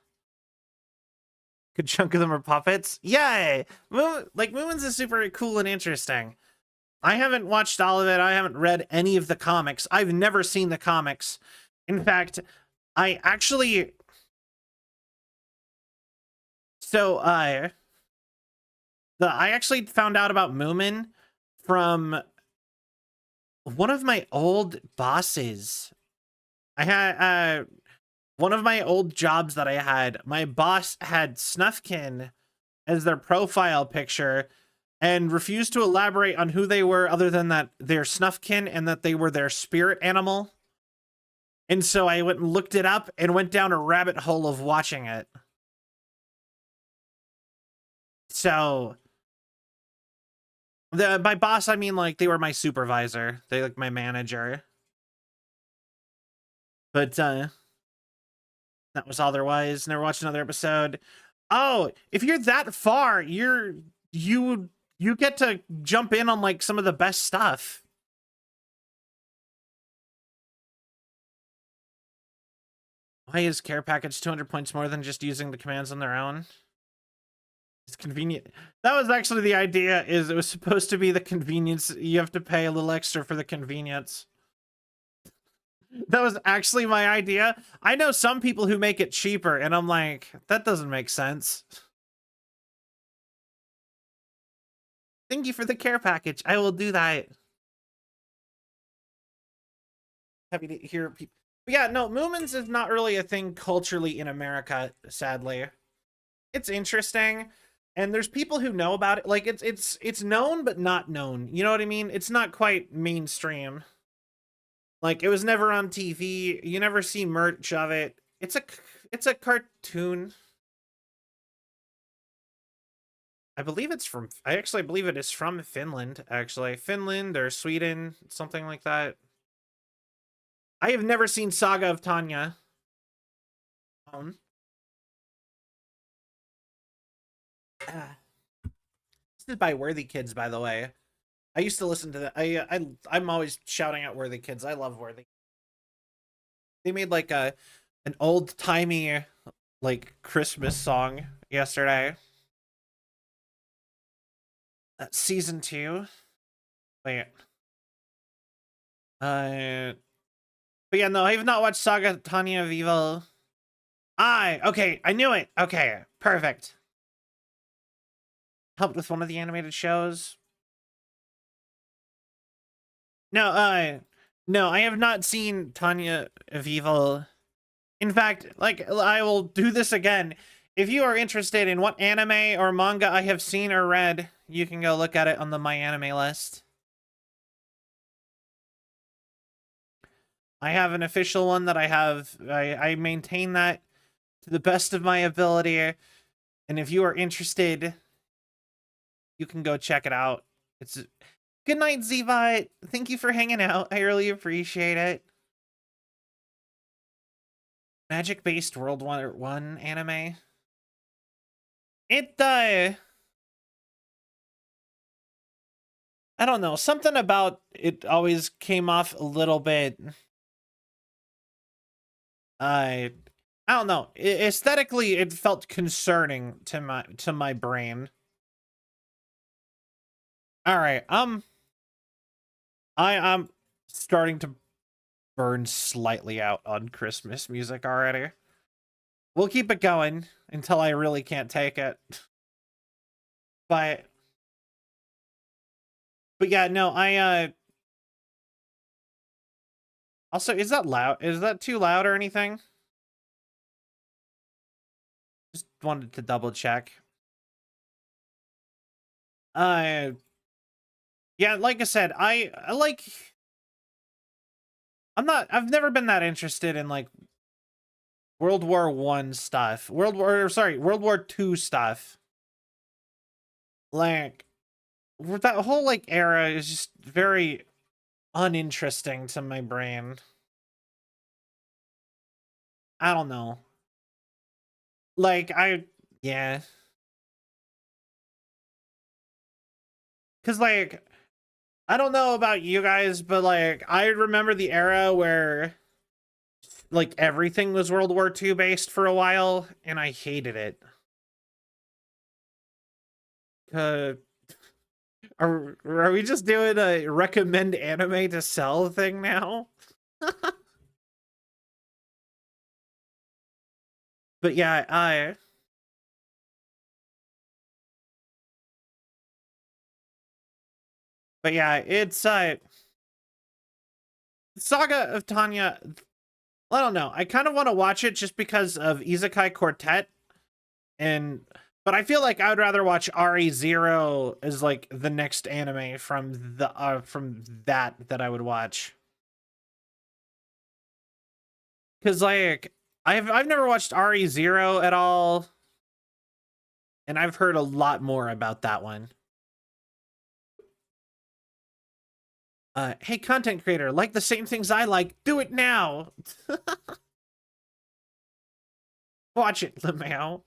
Good chunk of them are puppets. Yay! Moomin's is super cool and interesting. I haven't watched all of it. I haven't read any of the comics. I've never seen the comics. In fact, I actually... So, I actually found out about Moomin from one of my old bosses. I had, one of my old jobs that I had, my boss had Snufkin as their profile picture and refused to elaborate on who they were other than that they're Snufkin and that they were their spirit animal. And so I went and looked it up and went down a rabbit hole of watching it. So by boss, I mean like they were my supervisor. They like my manager. But that was all there was. Never watched another episode. Oh, if you're that far, you get to jump in on like some of the best stuff. Why is care package 200 points more than just using the commands on their own? It's convenient. That was actually the idea, is it was supposed to be the convenience. You have to pay a little extra for the convenience. That was actually my idea. I know some people who make it cheaper, and I'm like, that doesn't make sense. Thank you for the care package. I will do that. Happy to hear people. But yeah, no, Moomins is not really a thing culturally in America, sadly. It's interesting, and there's people who know about it. Like it's known but not known. You know what I mean? It's not quite mainstream. Like it was never on TV. You never see merch of it. It's a cartoon. I believe it's from I actually believe it is from Finland, actually. Finland or Sweden, something like that. I have never seen Saga of Tanya. This is by Worthy Kids, by the way. I used to listen to that. I'm always shouting out Worthy Kids. I love Worthy. They made like an old timey like Christmas song yesterday. Season 2. Wait. But yeah, no, I have not watched Saga Tanya of Evil. Okay, I knew it. Okay, perfect. Helped with one of the animated shows. No, no, I have not seen Tanya of Evil. In fact, like, I will do this again. If you are interested in what anime or manga I have seen or read, you can go look at it on the My Anime list. I have an official one that I maintain that to the best of my ability. And if you are interested, you can go check it out. It's good night, Zbot. Thank you for hanging out. I really appreciate it. Magic-based World War I anime. It I don't know, something about it always came off a little bit. I don't know. Aesthetically, it felt concerning to my brain. All right, I'm starting to burn slightly out on Christmas music already. We'll keep it going until I really can't take it. But yeah, no, also, is that loud? Is that too loud or anything? Just wanted to double check. Yeah, like I said, I like I've never been that interested in like World War I stuff. World War II stuff. Like that whole like era is just very uninteresting to my brain. I don't know. Like yeah. Cause like I don't know about you guys, but like I remember the era where like everything was World War II based for a while, and I hated it. Are we just doing a recommend anime to sell thing now? But yeah, but yeah, it's Saga of Tanya. I don't know. I kind of want to watch it just because of Isekai Quartet, but I feel like I would rather watch RE0 as like the next anime from that I would watch. Cause like I've never watched RE0 at all, and I've heard a lot more about that one. Hey, content creator, like the same things I like, do it now. Watch it, Lemao.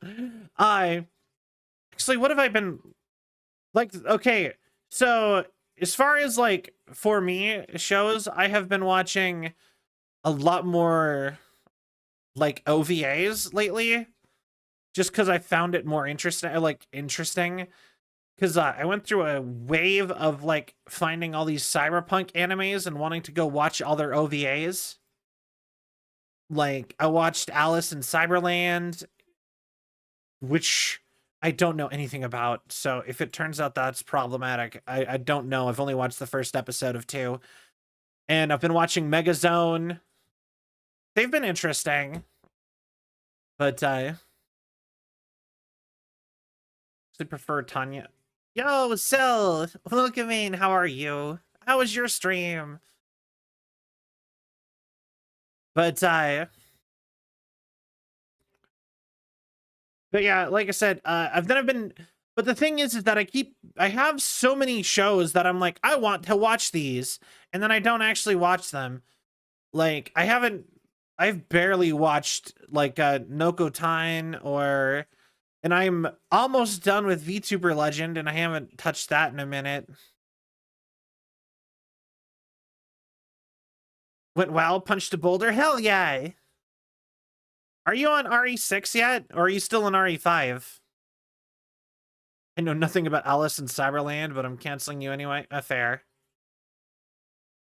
Actually, what have I been like? Okay, so as far as like for me shows, I have been watching a lot more like OVAs lately, just because I found it more interesting. Because I went through a wave of like finding all these cyberpunk animes and wanting to go watch all their OVAs. Like, I watched Alice in Cyberland, which I don't know anything about. So if it turns out that's problematic, I don't know. I've only watched the first episode of 2. And I've been watching Megazone. They've been interesting. But I prefer Tanya. Yo, Sil, look at me. How are you? How was your stream? But yeah, like I said, I've been, but the thing is that I have so many shows that I'm like, I want to watch these, and then I don't actually watch them. Like, I've barely watched like Nokotine and I'm almost done with VTuber Legend, and I haven't touched that in a minute. Went well, punched a boulder, hell yeah. Are you on RE6 yet, or are you still on RE5? I know nothing about Alice in Cyberland, but I'm canceling you anyway. Fair.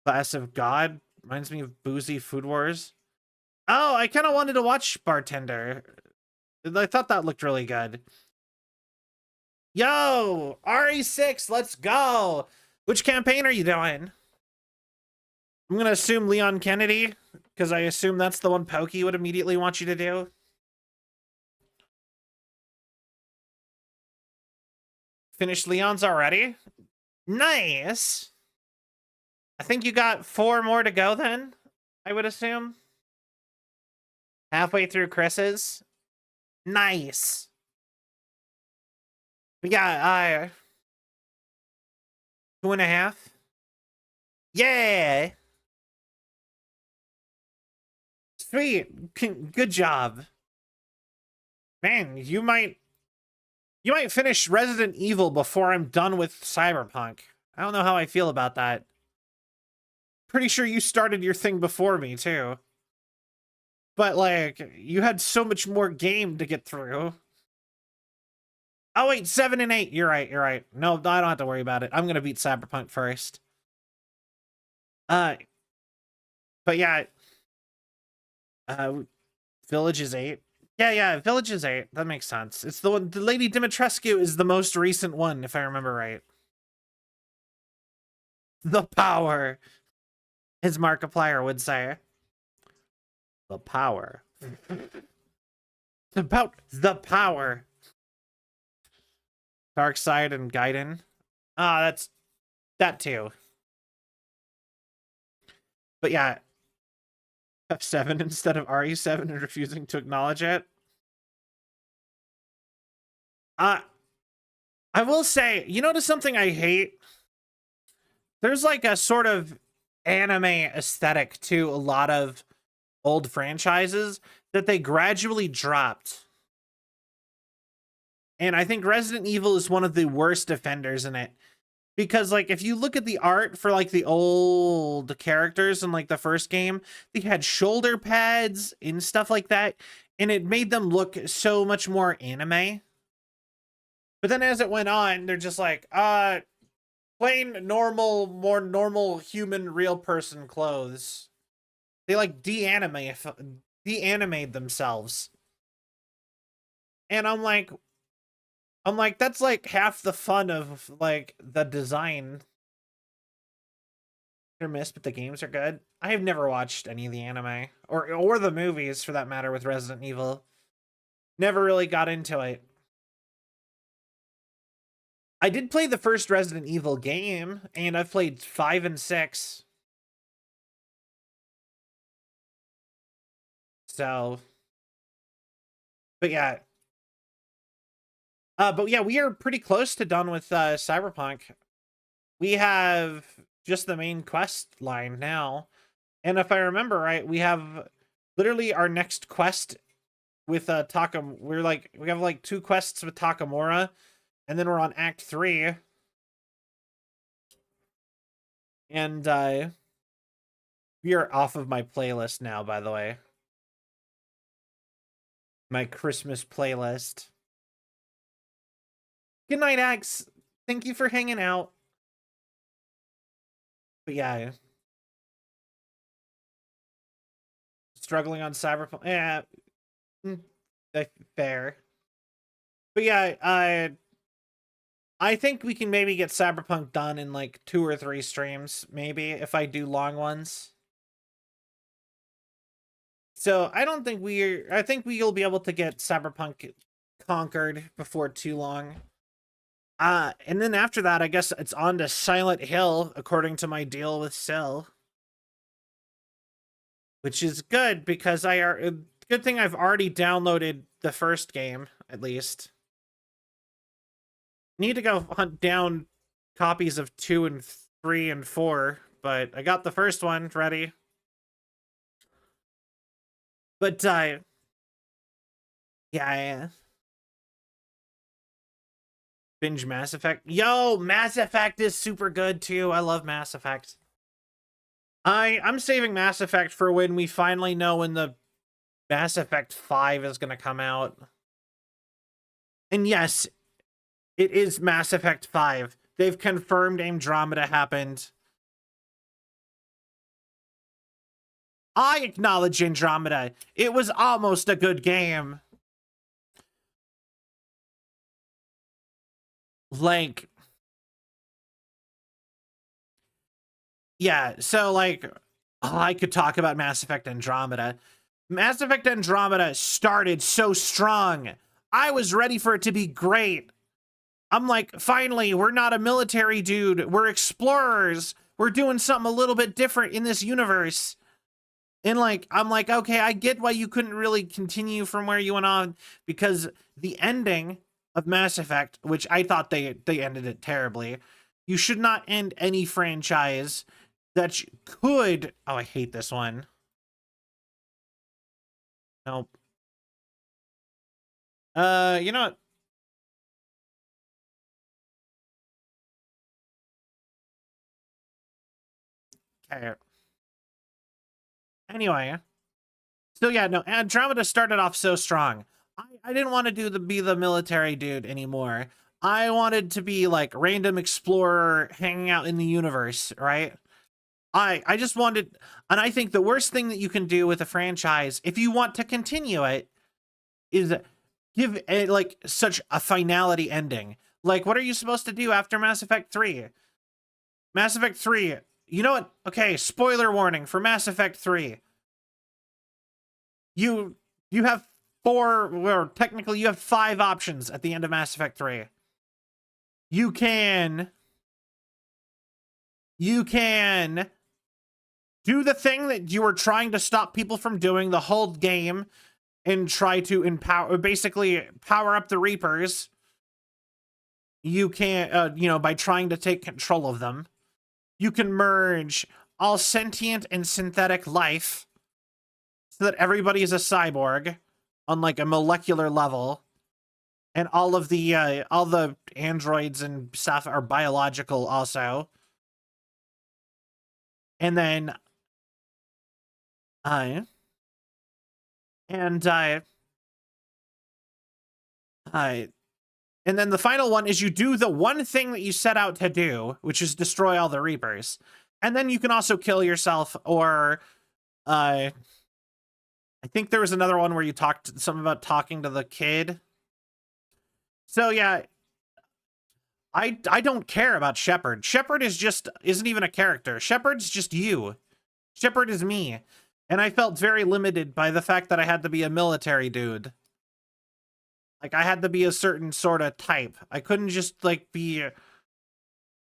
Class of God reminds me of Boozy Food Wars. Oh, I kind of wanted to watch Bartender. I thought that looked really good. Yo, RE6, let's go. Which campaign are you doing? I'm going to assume Leon Kennedy, because I assume that's the one Pokey would immediately want you to do. Finished Leon's already? Nice. I think you got 4 more to go then, I would assume. Halfway through Chris's. Nice. We got 2.5. Yeah. Sweet. Good job. Man, you might finish Resident Evil before I'm done with Cyberpunk. I don't know how I feel about that. Pretty sure you started your thing before me, too. But, like, you had so much more game to get through. Oh, wait, 7 and 8. You're right. No, I don't have to worry about it. I'm gonna beat Cyberpunk first. But yeah. Village is 8. Yeah, Village is 8. That makes sense. It's the one, the Lady Dimitrescu is the most recent one, if I remember right. The power, as Markiplier would say. The power. It's about the power. Darkseid and Gaiden. Ah, that's that too. But yeah, F7 instead of RE7 and refusing to acknowledge it. I will say, you notice something I hate? There's like a sort of anime aesthetic to a lot of old franchises that they gradually dropped. And I think Resident Evil is one of the worst offenders in it. Because, like, if you look at the art for, like, the old characters in, like, the first game, they had shoulder pads and stuff like that, and it made them look so much more anime. But then as it went on, they're just like, plain normal, more normal human real person clothes. They, like, de-animate themselves. And I'm like, that's like half the fun of like the design. They're missed, but the games are good. I have never watched any of the anime or the movies for that matter with Resident Evil. Never really got into it. I did play the first Resident Evil game, and I've played 5 and 6. So, but yeah. We are pretty close to done with Cyberpunk. We have just the main quest line now. And if I remember right, we have literally our next quest with Takamura. We have like 2 quests with Takamura, and then we're on Act 3. And we are off of my playlist now, by the way. My Christmas playlist. Good night, Axe. Thank you for hanging out. But yeah. struggling on Cyberpunk. Yeah, fair. But yeah, I think we can maybe get Cyberpunk done in like 2 or 3 streams, maybe, if I do long ones. So I don't think I think we'll be able to get Cyberpunk conquered before too long. And then after that, I guess it's on to Silent Hill, according to my deal with Cell. Which is good, because good thing I've already downloaded the first game, at least. Need to go hunt down copies of 2 and 3 and 4, but I got the first one ready. But, yeah. Binge Mass Effect. Yo, Mass Effect is super good, too. I love Mass Effect. I'm saving Mass Effect for when we finally know when the Mass Effect 5 is going to come out. And yes, it is Mass Effect 5. They've confirmed Andromeda happened. I acknowledge Andromeda. It was almost a good game. Like, yeah, so like, I could talk about Mass Effect Andromeda. Mass Effect Andromeda started so strong. I was ready for it to be great. I'm like, finally, we're not a military dude. We're explorers. We're doing something a little bit different in this universe. And like, I'm like, okay, I get why you couldn't really continue from where you went on, because the ending of Mass Effect, which I thought they ended it terribly. You should not end any franchise that could. Oh, I hate this one. Nope. You know what? Okay. Anyway, so yeah, no, Andromeda started off so strong. I didn't want to be the military dude anymore. I wanted to be like random explorer hanging out in the universe, right? I just wanted, and I think the worst thing that you can do with a franchise, if you want to continue it, is give it like such a finality ending. Like, what are you supposed to do after Mass Effect 3? Mass Effect 3, you know what? Okay, spoiler warning for Mass Effect 3. You have 4, or technically you have 5 options at the end of Mass Effect 3. You can do the thing that you were trying to stop people from doing the whole game and try to basically power up the Reapers. You can, by trying to take control of them. You can merge all sentient and synthetic life so that everybody is a cyborg on like a molecular level. And all the androids and stuff are biological also. And then and then the final one is you do the one thing that you set out to do, which is destroy all the Reapers. And then you can also kill yourself, or I think there was another one where you talked something about talking to the kid. So yeah, I don't care about Shepard. Shepard isn't even a character. Shepard's just you. Shepard is me. And I felt very limited by the fact that I had to be a military dude. Like, I had to be a certain sort of type. I couldn't just, like, be...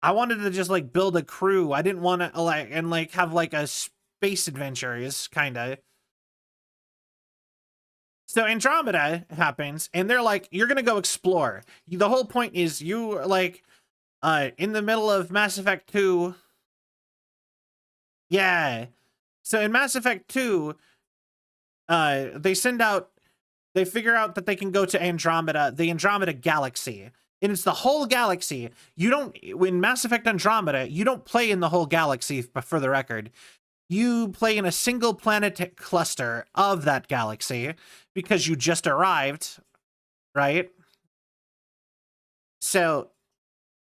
I wanted to just, like, build a crew. I didn't want to, like, and, like, have, like, a space adventures, kind of. So Andromeda happens, and they're like, you're gonna go explore. The whole point is you, like, in the middle of Mass Effect 2... Yeah. So in Mass Effect 2, they figure out that they can go to Andromeda, the Andromeda Galaxy. And it's the whole galaxy. In Mass Effect Andromeda, you don't play in the whole galaxy, for the record. You play in a single planet cluster of that galaxy because you just arrived, right? So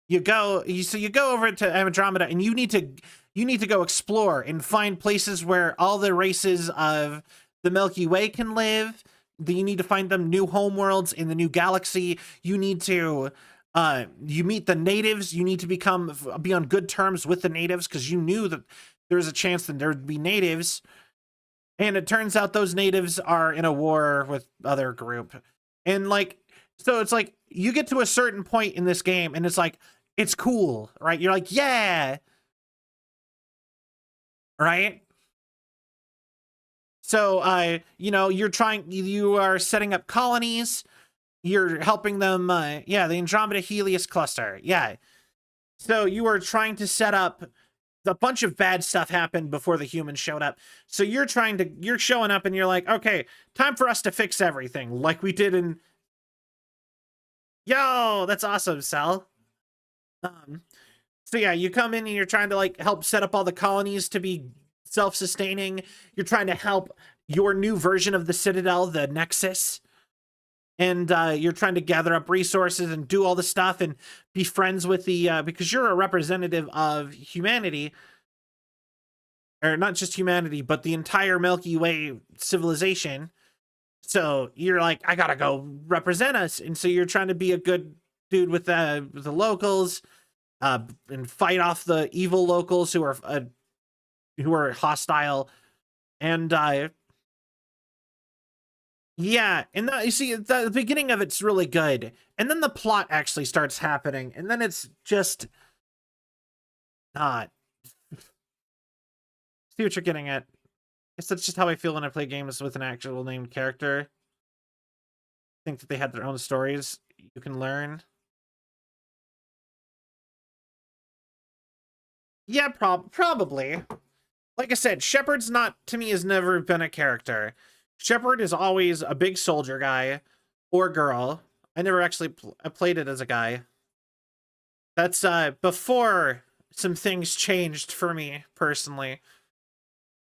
you go over to Andromeda, and you need to go explore and find places where all the races of the Milky Way can live. You need to find them new homeworlds in the new galaxy. You need to you meet the natives. You need to be on good terms with the natives because you knew that there was a chance that there'd be natives. And it turns out those natives are in a war with other group. And like, so it's like you get to a certain point in this game and it's like, it's cool, right? You're like, yeah. Right? So, you know, you are setting up colonies. You're helping them. Yeah, the Andromeda Helios cluster. Yeah. So you are trying to set up. A bunch of bad stuff happened before the humans showed up. So you're showing up and you're like, okay, time for us to fix everything like we did in. Yo, that's awesome, Cell. So yeah, you come in and you're trying to like help set up all the colonies to be self-sustaining. You're trying to help your new version of the Citadel, the Nexus. And you're trying to gather up resources and do all the stuff and be friends with the, because you're a representative of humanity, or not just humanity, but the entire Milky Way civilization. So you're like, I gotta go represent us. And so you're trying to be a good dude with the locals, and fight off the evil locals who are hostile. And yeah, and you see, the beginning of it's really good, and then the plot actually starts happening, and then it's just not. See what you're getting at. I guess that's just how I feel when I play games with an actual named character. I think that they had their own stories you can learn. Yeah, probably. Like I said, Shepard's not, to me, has never been a character. Shepard is always a big soldier guy or girl. I never actually played it as a guy. That's before some things changed for me personally.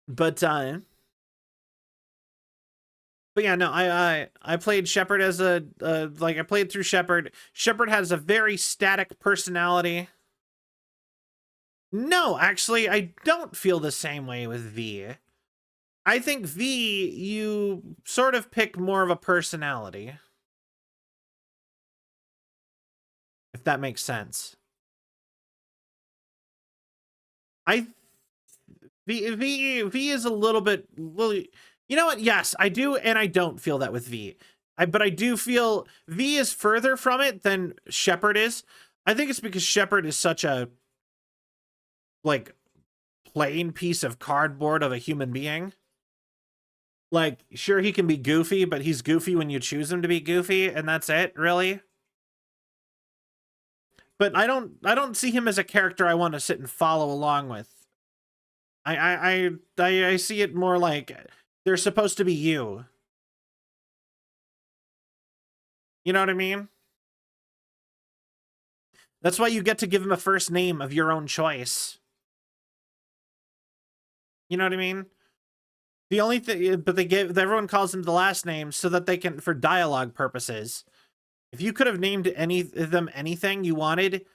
But yeah, no, I played Shepard as I played through Shepard. Shepard has a very static personality. No, actually, I don't feel the same way with V. I think V, you sort of pick more of a personality. If that makes sense. V is a little bit, you know what? Yes, I do, and I don't feel that with V. But I do feel V is further from it than Shepard is. I think it's because Shepard is such a, like, plain piece of cardboard of a human being. Like, sure, he can be goofy, but he's goofy when you choose him to be goofy, and that's it, really. But I don't see him as a character I want to sit and follow along with. I see it more like they're supposed to be you. You know what I mean? That's why you get to give him a first name of your own choice. You know what I mean? The only thing, but everyone calls him the last name so that they can, for dialogue purposes. If you could have named any of them anything you wanted,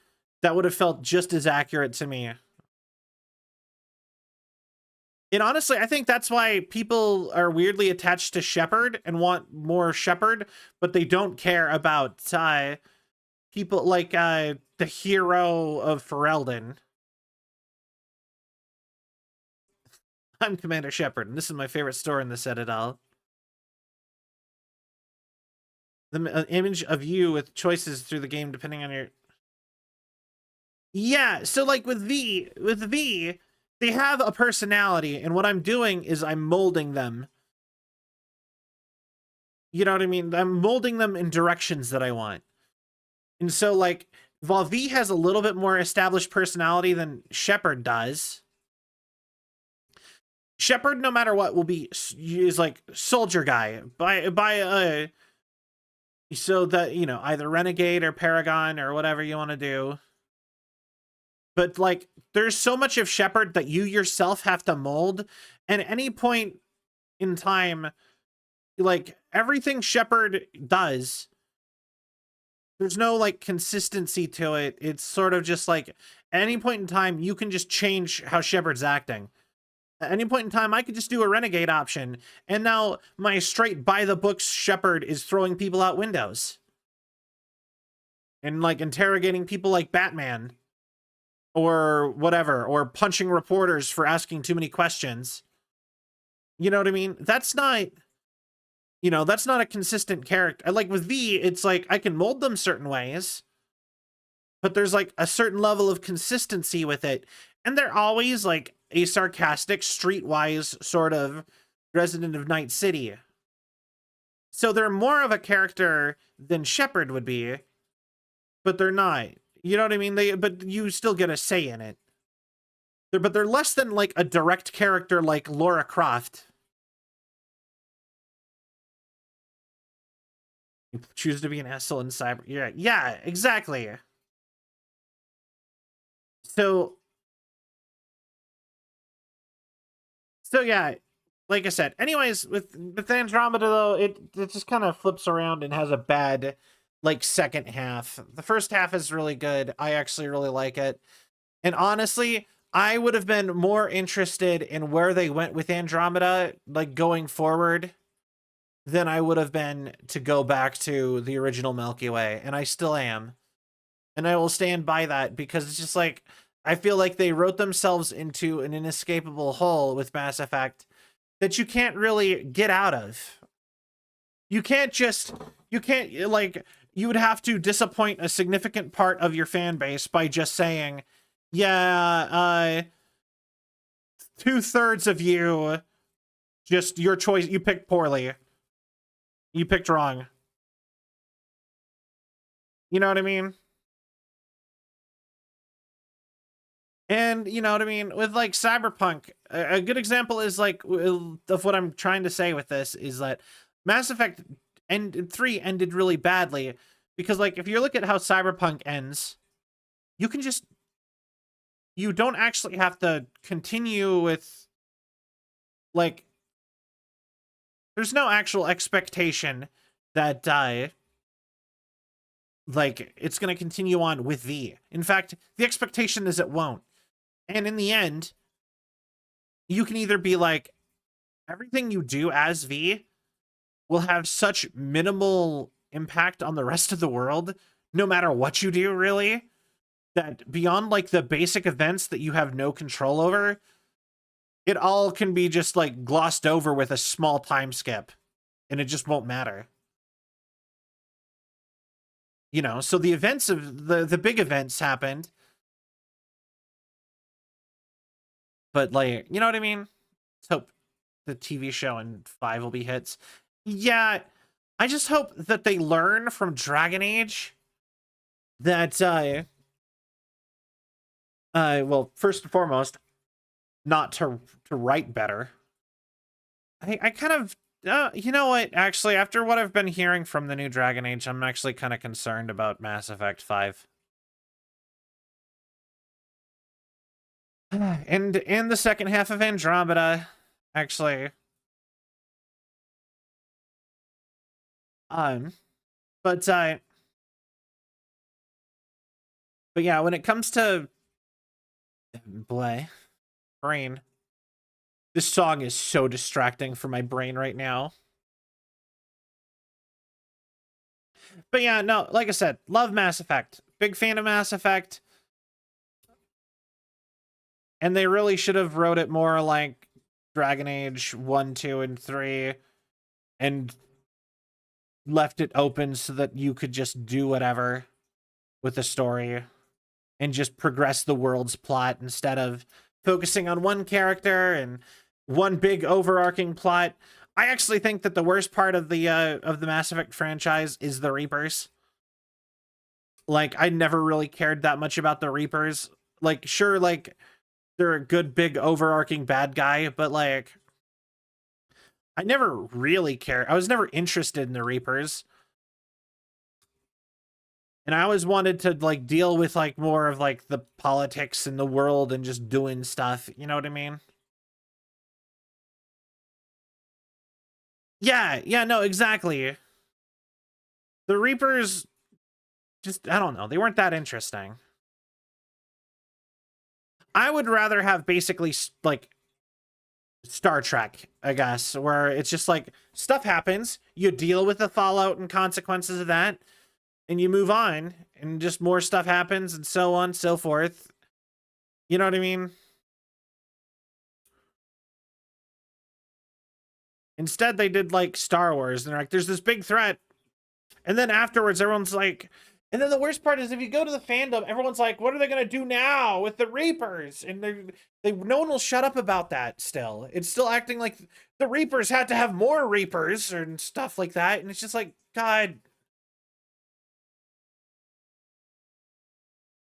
that would have felt just as accurate to me. And honestly, I think that's why people are weirdly attached to Shepard and want more Shepard, but they don't care about people like the hero of Ferelden. I'm Commander Shepard, and this is my favorite store in the Citadel. The image of you with choices through the game depending on your... Yeah, so like with V, they have a personality, and what I'm doing is I'm molding them. You know what I mean? I'm molding them in directions that I want. And so, like, while V has a little bit more established personality than Shepard does, Shepard, no matter what, is like soldier guy so that, you know, either renegade or paragon or whatever you want to do. But like, there's so much of Shepard that you yourself have to mold. And at any point in time, like, everything Shepard does, there's no like consistency to it. It's sort of just like at any point in time, you can just change how Shepard's acting. At any point in time, I could just do a renegade option, and now my straight by the books shepherd is throwing people out windows and like interrogating people like Batman or whatever, or punching reporters for asking too many questions. You know what I mean? That's not, that's not a consistent character. Like with V, it's like I can mold them certain ways, but there's like a certain level of consistency with it. And they're always like a sarcastic, streetwise sort of resident of Night City. So they're more of a character than Shepard would be, but they're not. You know what I mean? But you still get a say in it. But they're less than like a direct character like Lara Croft. You choose to be an asshole in cyber. Yeah, exactly. So yeah, like I said. Anyways, with Andromeda though, it just kind of flips around and has a bad like second half. The first half is really good. I actually really like it. And honestly, I would have been more interested in where they went with Andromeda, like going forward, than I would have been to go back to the original Milky Way. And I still am. And I will stand by that because it's just like, I feel like they wrote themselves into an inescapable hole with Mass Effect that you can't really get out of. You can't, like, you would have to disappoint a significant part of your fan base by just saying, yeah, 2/3 of you, just your choice, you picked poorly. You picked wrong. You know what I mean? And you know what I mean? With like Cyberpunk, a good example is like of what I'm trying to say with this is that Mass Effect 3 ended really badly because like if you look at how Cyberpunk ends, you don't actually have to continue with like there's no actual expectation that like it's going to continue on with V. In fact, the expectation is it won't. And in the end, you can either be like, everything you do as V will have such minimal impact on the rest of the world, no matter what you do, really, that beyond like the basic events that you have no control over, it all can be just like glossed over with a small time skip, and it just won't matter. You know, so the events of the big events happened, but like, you know what I mean? Let's hope the TV show and 5 will be hits. Yeah, I just hope that they learn from Dragon Age that well, first and foremost, not to write better. I kind of you know what, actually, after what I've been hearing from the new Dragon Age, I'm actually kind of concerned about Mass Effect 5. And the second half of Andromeda, actually. But yeah, when it comes to brain, this song is so distracting for my brain right now. But yeah, no, like I said, love Mass Effect. Big fan of Mass Effect. And they really should have wrote it more like Dragon Age 1, 2, and 3 and left it open so that you could just do whatever with the story and just progress the world's plot instead of focusing on one character and one big overarching plot. I actually think that the worst part of the Mass Effect franchise is the Reapers. Like, I never really cared that much about the Reapers. Like, sure, like, they're a good, big, overarching bad guy, but, like, I never really cared. I was never interested in the Reapers. And I always wanted to, like, deal with, like, more of, like, the politics in the world and just doing stuff. You know what I mean? Yeah, no, exactly. The Reapers just, I don't know, they weren't that interesting. I would rather have basically, like, Star Trek, I guess, where it's just like stuff happens, you deal with the fallout and consequences of that, and you move on, and just more stuff happens, and so on, so forth. You know what I mean? Instead, they did like Star Wars, and they're like, there's this big threat. And then afterwards, everyone's like, and then the worst part is if you go to the fandom, everyone's like, what are they going to do now with the Reapers? And no one will shut up about that still. It's still acting like the Reapers had to have more Reapers and stuff like that. And it's just like, God.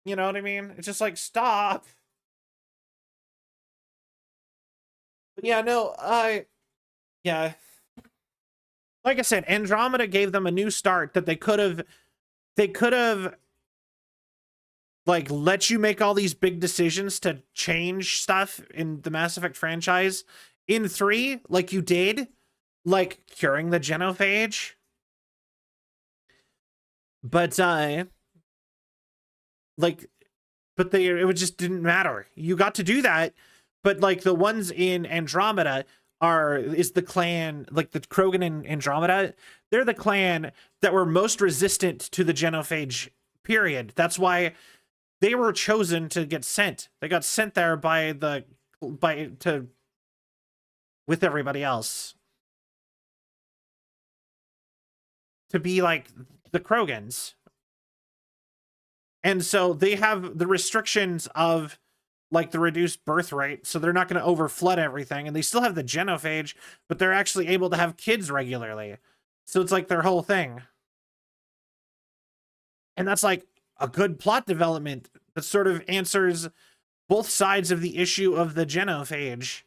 You know what I mean? It's just like, stop. But yeah, no, yeah. Like I said, Andromeda gave them a new start that they could have like let you make all these big decisions to change stuff in the Mass Effect franchise in 3, like you did, like curing the genophage. But it just didn't matter. You got to do that, but like the ones in Andromeda is the clan, like the Krogan in Andromeda, they're the clan that were most resistant to the genophage, period. That's why they were chosen to get sent. They got sent there with everybody else to be like the Krogans. And so they have the restrictions of like the reduced birth rate, so they're not going to overflood everything, and they still have the genophage, but they're actually able to have kids regularly. So it's like their whole thing. And that's like a good plot development that sort of answers both sides of the issue of the genophage.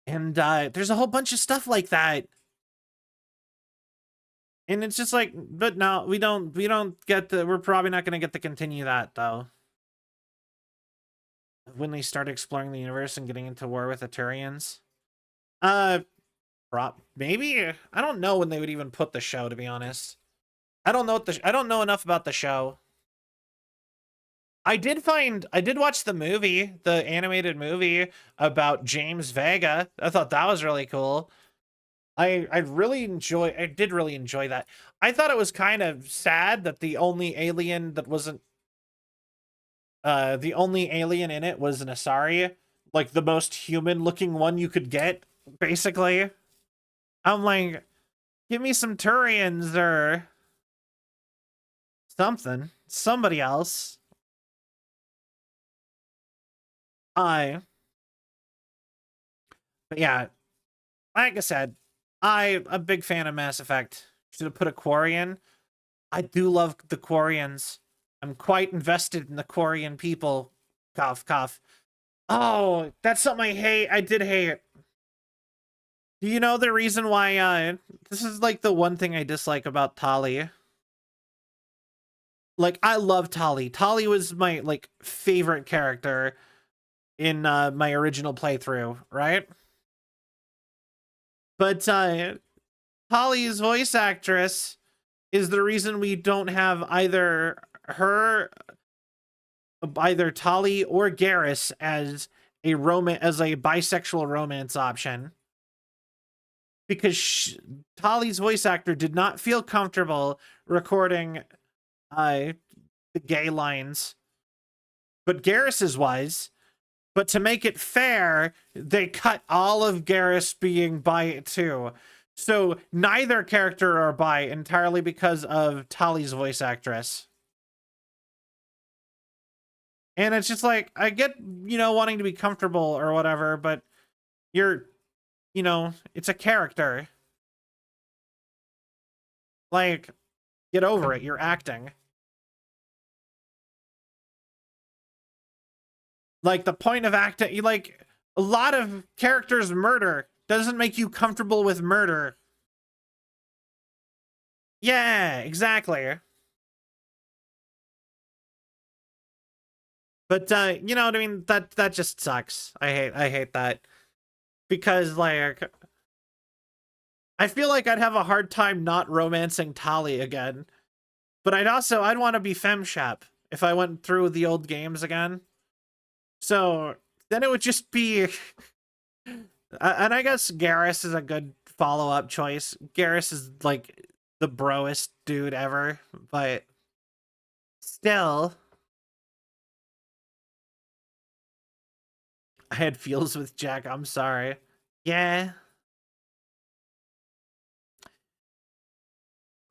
And there's a whole bunch of stuff like that. And it's just like, but no, we don't we're probably not going to get to continue that though. When they start exploring the universe and getting into war with the Turians. Maybe, I don't know when they would even put the show, to be honest. I don't know enough about the show. I did watch the movie, the animated movie about James Vega. I thought that was really cool. I did really enjoy that. I thought it was kind of sad that the only alien that wasn't the only alien in it was an Asari, like the most human looking one you could get, basically. I'm like, give me some Turians or something. Somebody else. But yeah, like I said, I'm a big fan of Mass Effect. Should have put a Quarian. I do love the Quarians. I'm quite invested in the Quarian people. Cough, cough. Oh, that's something I hate. I did hate it. Do you know the reason why, this is like the one thing I dislike about Tali. Like, I love Tali. Tali was my, like, favorite character in, my original playthrough, right? But, Tali's voice actress is the reason we don't have either Tali or Garrus as a bisexual romance option. Because Tali's voice actor did not feel comfortable recording the gay lines, but Garrus's was. But to make it fair, they cut all of Garrus being bi too. So neither character are bi entirely because of Tali's voice actress. And it's just like, I get, wanting to be comfortable or whatever, but it's a character. Like, get over it. You're acting. Like, the point of acting, like, a lot of characters murder doesn't make you comfortable with murder. Yeah, exactly. But, you know what I mean? That just sucks. I hate that. Because, like, I feel like I'd have a hard time not romancing Tali again. But I'd want to be FemShep if I went through the old games again. So then it would just be and I guess Garrus is a good follow-up choice. Garrus is like the broest dude ever, but still, I had feels with Jack. I'm sorry. Yeah.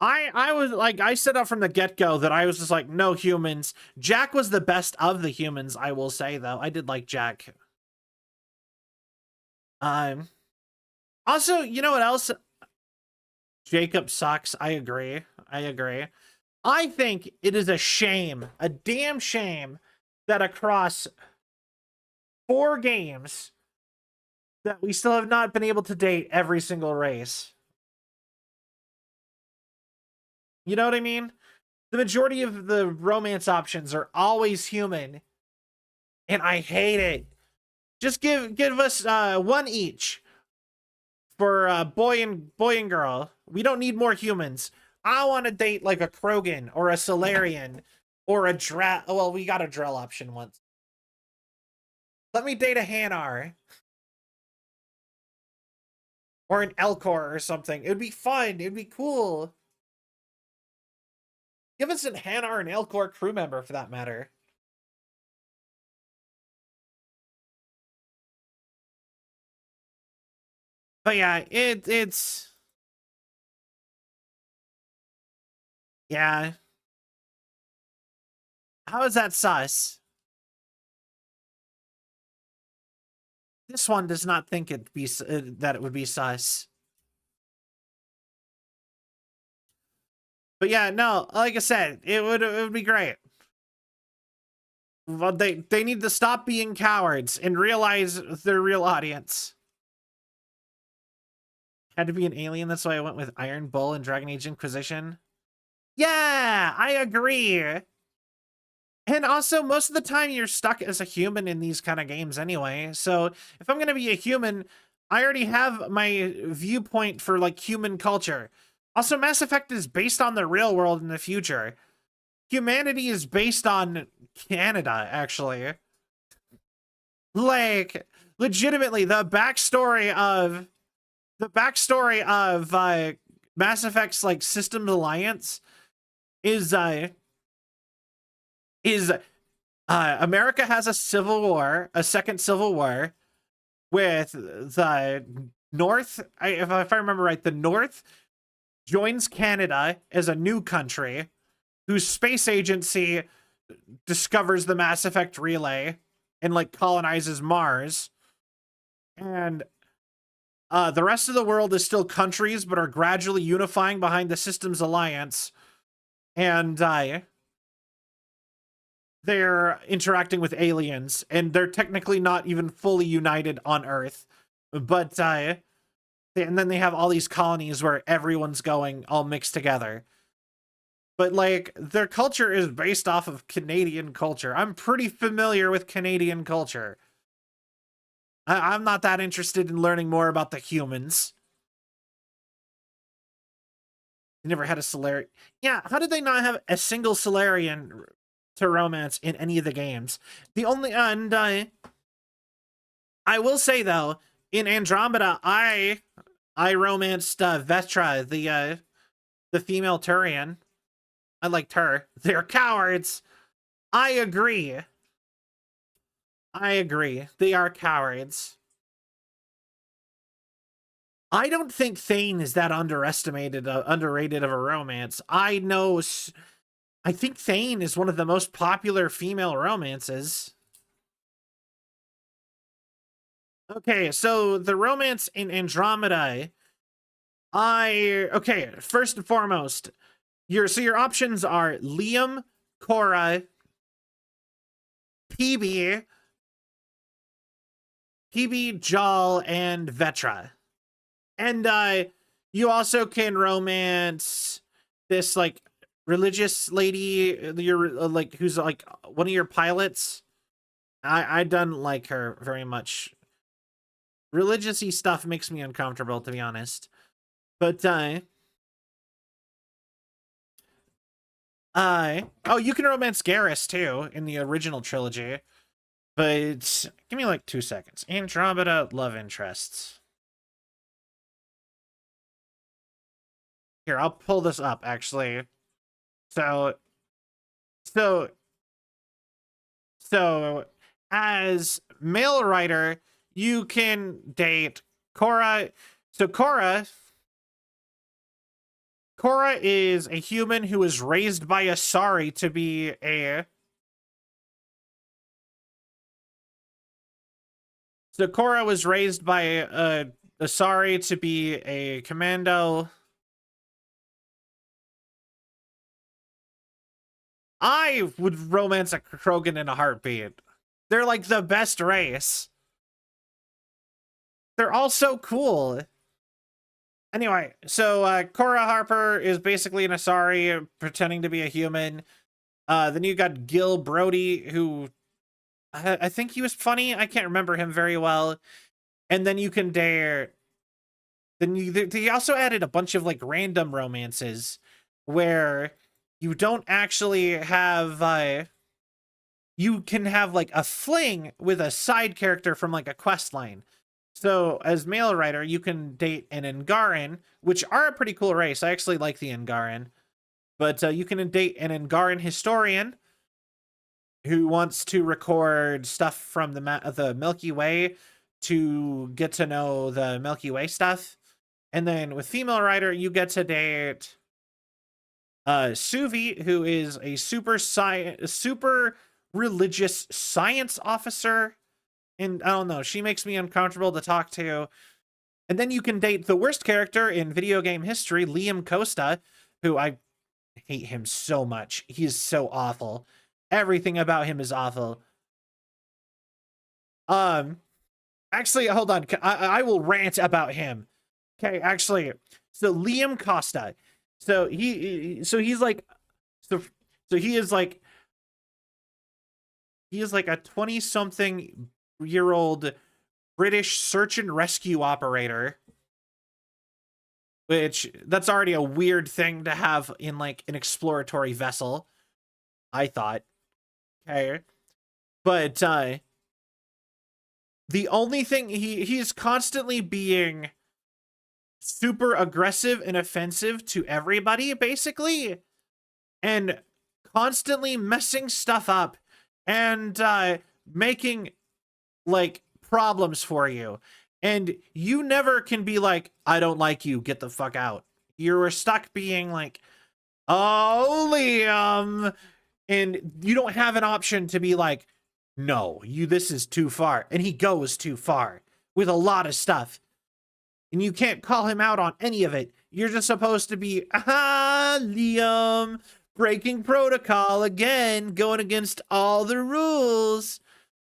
I was like, I said up from the get-go that I was just like, no humans. Jack was the best of the humans, I will say, though. I did like Jack. Also, you know what else? Jacob sucks. I agree. I agree. I think it is a shame, a damn shame, that across 4 games that we still have not been able to date every single race. You know what I mean? The majority of the romance options are always human, and I hate it. Just give us one each for boy and girl. We don't need more humans. I want to date like a Krogan or a Solarian or a Drell. Well, we got a Drell option once. Let me date a Hanar or an Elcor or something. It'd be fun. It'd be cool. Give us a Hanar and Elcor crew member for that matter. But yeah, it's yeah. How is that sus? This one does not think it be that it would be sus. But yeah, no, like I said, it would be great. Well, they need to stop being cowards and realize their real audience. Had to be an alien, that's why I went with Iron Bull and Dragon Age Inquisition. Yeah, I agree. And also, most of the time you're stuck as a human in these kind of games anyway. So if I'm gonna be a human, I already have my viewpoint for like human culture. Also, Mass Effect is based on the real world in the future. Humanity is based on Canada, actually. Like, legitimately, the backstory of Mass Effect's like Systems Alliance is America has a civil war, a second civil war with the North. If I remember right, the North joins Canada as a new country whose space agency discovers the Mass Effect relay and like colonizes Mars. And the rest of the world is still countries, but are gradually unifying behind the Systems Alliance. And they're interacting with aliens, and they're technically not even fully united on Earth. But and then they have all these colonies where everyone's going all mixed together. But like their culture is based off of Canadian culture. I'm pretty familiar with Canadian culture. I'm not that interested in learning more about the humans. They never had a Solarian. Yeah, how did they not have a single Solarian to romance in any of the games? The only and I will say though, in Andromeda, I romanced Vetra, the female Turian. I liked her. They're cowards. I agree. I agree. They are cowards. I don't think Thane is that underrated of a romance. I think Thane is one of the most popular female romances. Okay, so the romance in Andromeda, okay, first and foremost, your options are Liam, Cora, PB, Jal, and Vetra. And you also can romance this like religious lady, you're like who's like one of your pilots. I don't like her very much. Religious-y stuff makes me uncomfortable, to be honest. But oh, you can romance Garrus too in the original trilogy. But give me like 2 seconds. Andromeda love interests. Here, I'll pull this up actually. So so so as male writer, you can date Korra. So Korra is a human who was raised by Asari to be a So Korra was raised by Asari to be a commando. I would romance a Krogan in a heartbeat. They're like the best race. They're all so cool. Anyway, so Korra Harper is basically an Asari pretending to be a human. Then you got Gil Brody, who I think he was funny. I can't remember him very well. And then you can dare. Then they also added a bunch of like random romances where you don't actually have. You can have like a fling with a side character from like a quest line. So as male writer, you can date an Angaran, which are a pretty cool race. I actually like the Angaran. But you can date an Angaran historian who wants to record stuff from the Milky Way to get to know the Milky Way stuff. And then with female writer, you get to date Suvi, who is a super religious science officer. And I don't know, she makes me uncomfortable to talk to. And then you can date the worst character in video game history, Liam Costa, who I hate him so much. He's so awful. Everything about him is awful. Actually, hold on. I will rant about him. Okay, actually, so Liam Costa. So he is like he is like a 20-something-year-old British search and rescue operator. Which that's already a weird thing to have in like an exploratory vessel, I thought. Okay. But the only thing he's constantly being super aggressive and offensive to everybody, basically, and constantly messing stuff up and making like problems for you. And you never can be like, I don't like you, get the fuck out. You're stuck being like, oh, Liam. And you don't have an option to be like, no, this is too far. And he goes too far with a lot of stuff. And you can't call him out on any of it. You're just supposed to be, Liam, breaking protocol again, going against all the rules,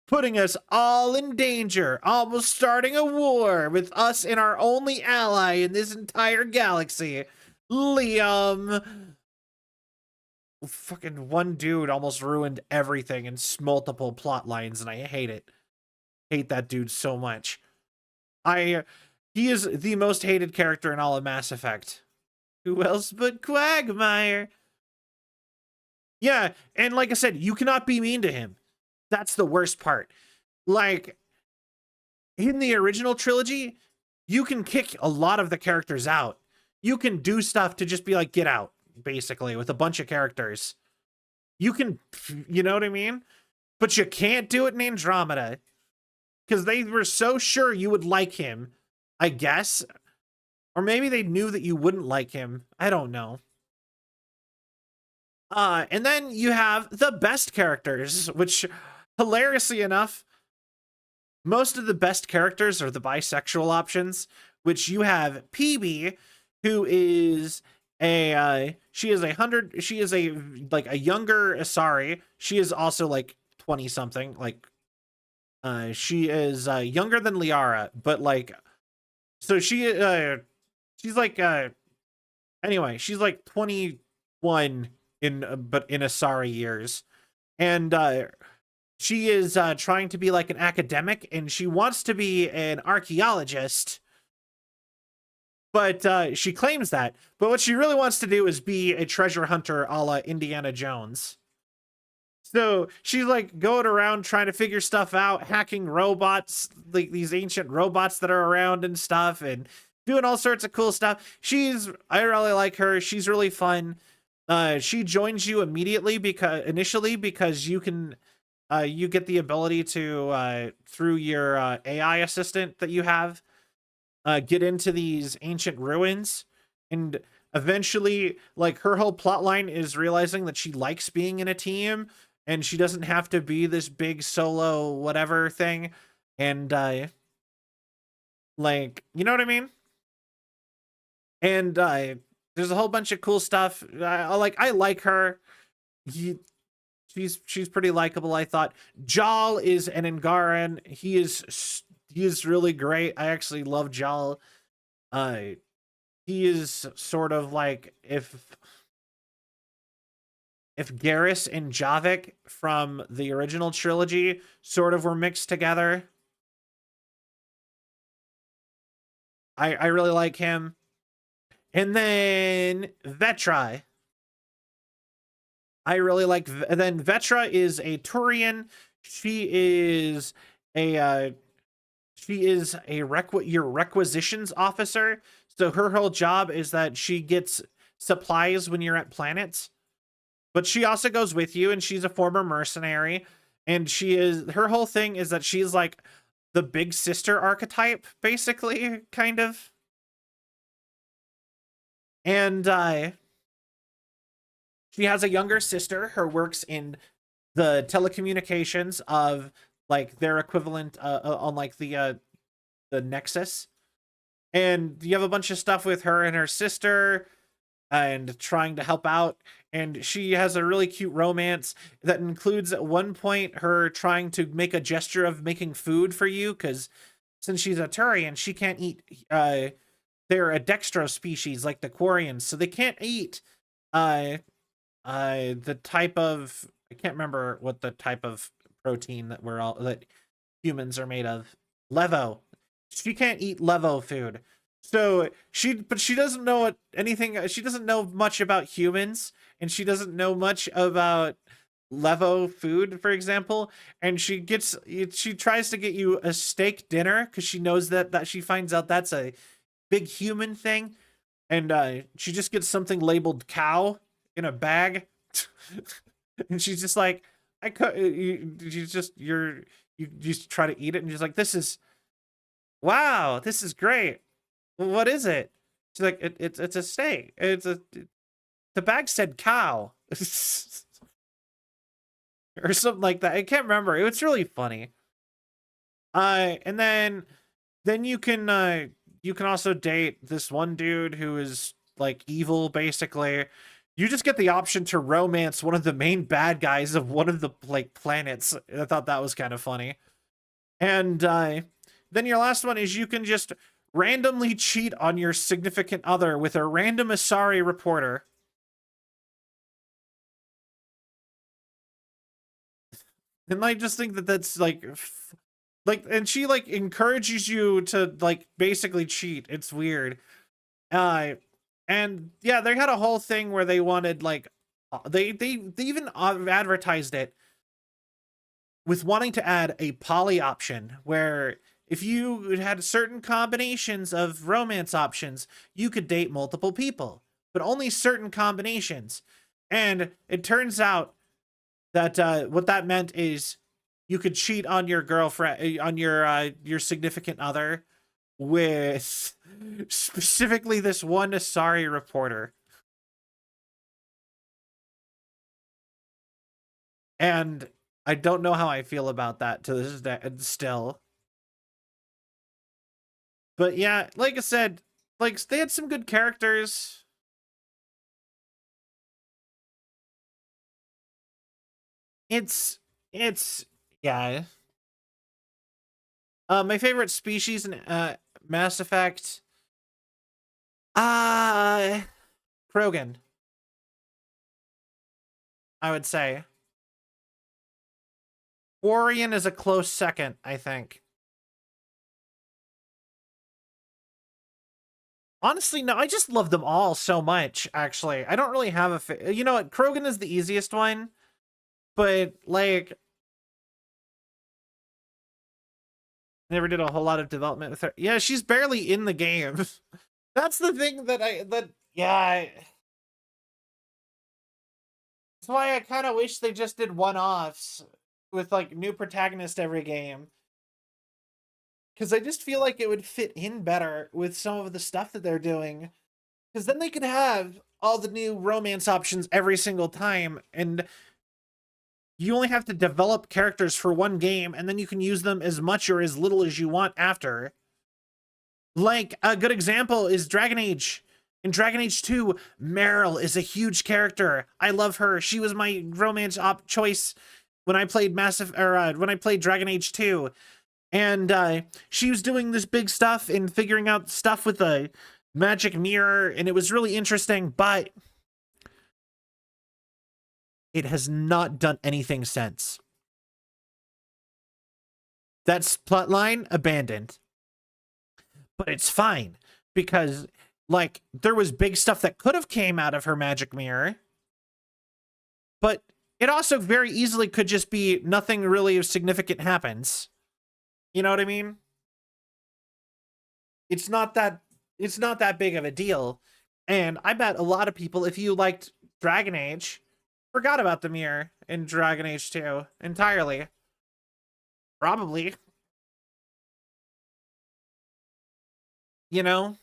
putting us all in danger, almost starting a war with us and our only ally in this entire galaxy, Liam. Fucking one dude almost ruined everything in multiple plot lines, and I hate it. Hate that dude so much. He is the most hated character in all of Mass Effect. Who else but Quagmire? Yeah, and like I said, you cannot be mean to him. That's the worst part. Like, in the original trilogy, you can kick a lot of the characters out. You can do stuff to just be like, get out, basically, with a bunch of characters. You can, you know what I mean? But you can't do it in Andromeda. Because they were so sure you would like him, I guess. Or maybe they knew that you wouldn't like him. I don't know. And then you have the best characters, which, hilariously enough, most of the best characters are the bisexual options, which you have PB, who is she is like a younger Asari. She is also like 20 something, like she is younger than Liara, but like, so she's like anyway, she's like 21 but in Asari years. And she is trying to be like an academic, and she wants to be an archaeologist. But she claims that. But what she really wants to do is be a treasure hunter a la Indiana Jones. So she's like going around trying to figure stuff out, hacking robots, like these ancient robots that are around and stuff, and doing all sorts of cool stuff. I really like her. She's really fun. She joins you immediately because you get the ability to through your AI assistant that you have get into these ancient ruins, and eventually like her whole plot line is realizing that she likes being in a team and she doesn't have to be this big solo whatever thing, and like, you know what I mean. And there's a whole bunch of cool stuff. I like her. He, she's pretty likable. I thought Jal is an Angaran. He is really great. I actually love Jal. uh he is sort of like if Garrus and Javik from the original trilogy sort of were mixed together. I really like him. And then Vetrai. I really like. Then Vetra is a Turian. She is a your requisitions officer. So her whole job is that she gets supplies when you're at planets, but she also goes with you, and she's a former mercenary. And her whole thing is that she's like the big sister archetype, basically, kind of. And she has a younger sister who works in the telecommunications of like their equivalent on like the Nexus. And you have a bunch of stuff with her and her sister and trying to help out. And she has a really cute romance that includes at one point her trying to make a gesture of making food for you, because since she's a Turian, she can't eat. They're a dextro species like the Quarians, so they can't eat the type of, I can't remember what the type of protein that humans are made of. Levo. She can't eat Levo food. So she doesn't know anything. She doesn't know much about humans, and she doesn't know much about Levo food, for example. And she tries to get you a steak dinner because she knows that she finds out that's a big human thing. And she just gets something labeled cow in a bag. And she's just like, I could, you just try to eat it, and she's like, wow, this is great. What is it? She's like, it's a steak. The bag said cow. Or something like that. I can't remember. It was really funny. And then you can also date this one dude who is like evil, basically. You just get the option to romance one of the main bad guys of one of the like planets. I thought that was kind of funny. And then your last one is you can just randomly cheat on your significant other with a random Asari reporter. And I just think that that's like, and she like encourages you to like basically cheat. It's weird. And yeah, they had a whole thing where they wanted like, they even advertised it with wanting to add a poly option where if you had certain combinations of romance options, you could date multiple people, but only certain combinations. And it turns out that what that meant is you could cheat on your girlfriend, on your significant other, with specifically this one Asari reporter. And I don't know how I feel about that to this day still. But yeah, like I said, like they had some good characters. It's yeah. My favorite species in Mass Effect, Krogan, I would say. Quarian is a close second, I think. Honestly, no, I just love them all so much, actually. I don't really have you know what, Krogan is the easiest one. But like, never did a whole lot of development with her. Yeah, she's barely in the game. That's the thing that's why I kind of wish they just did one-offs with like new protagonist every game. Because I just feel like it would fit in better with some of the stuff that they're doing. Because then they could have all the new romance options every single time, and you only have to develop characters for one game, and then you can use them as much or as little as you want after. Like, a good example is Dragon Age. In Dragon Age 2, Meryl is a huge character. I love her. She was my romance op choice when I played when I played Dragon Age 2. And she was doing this big stuff and figuring out stuff with the magic mirror, and it was really interesting, but it has not done anything since. That's plotline abandoned. But it's fine, because like there was big stuff that could have came out of her magic mirror, but it also very easily could just be nothing really significant happens. You know what I mean? It's not that big of a deal. And I bet a lot of people, if you liked Dragon Age, forgot about the mirror in Dragon Age 2 entirely. Probably. You know?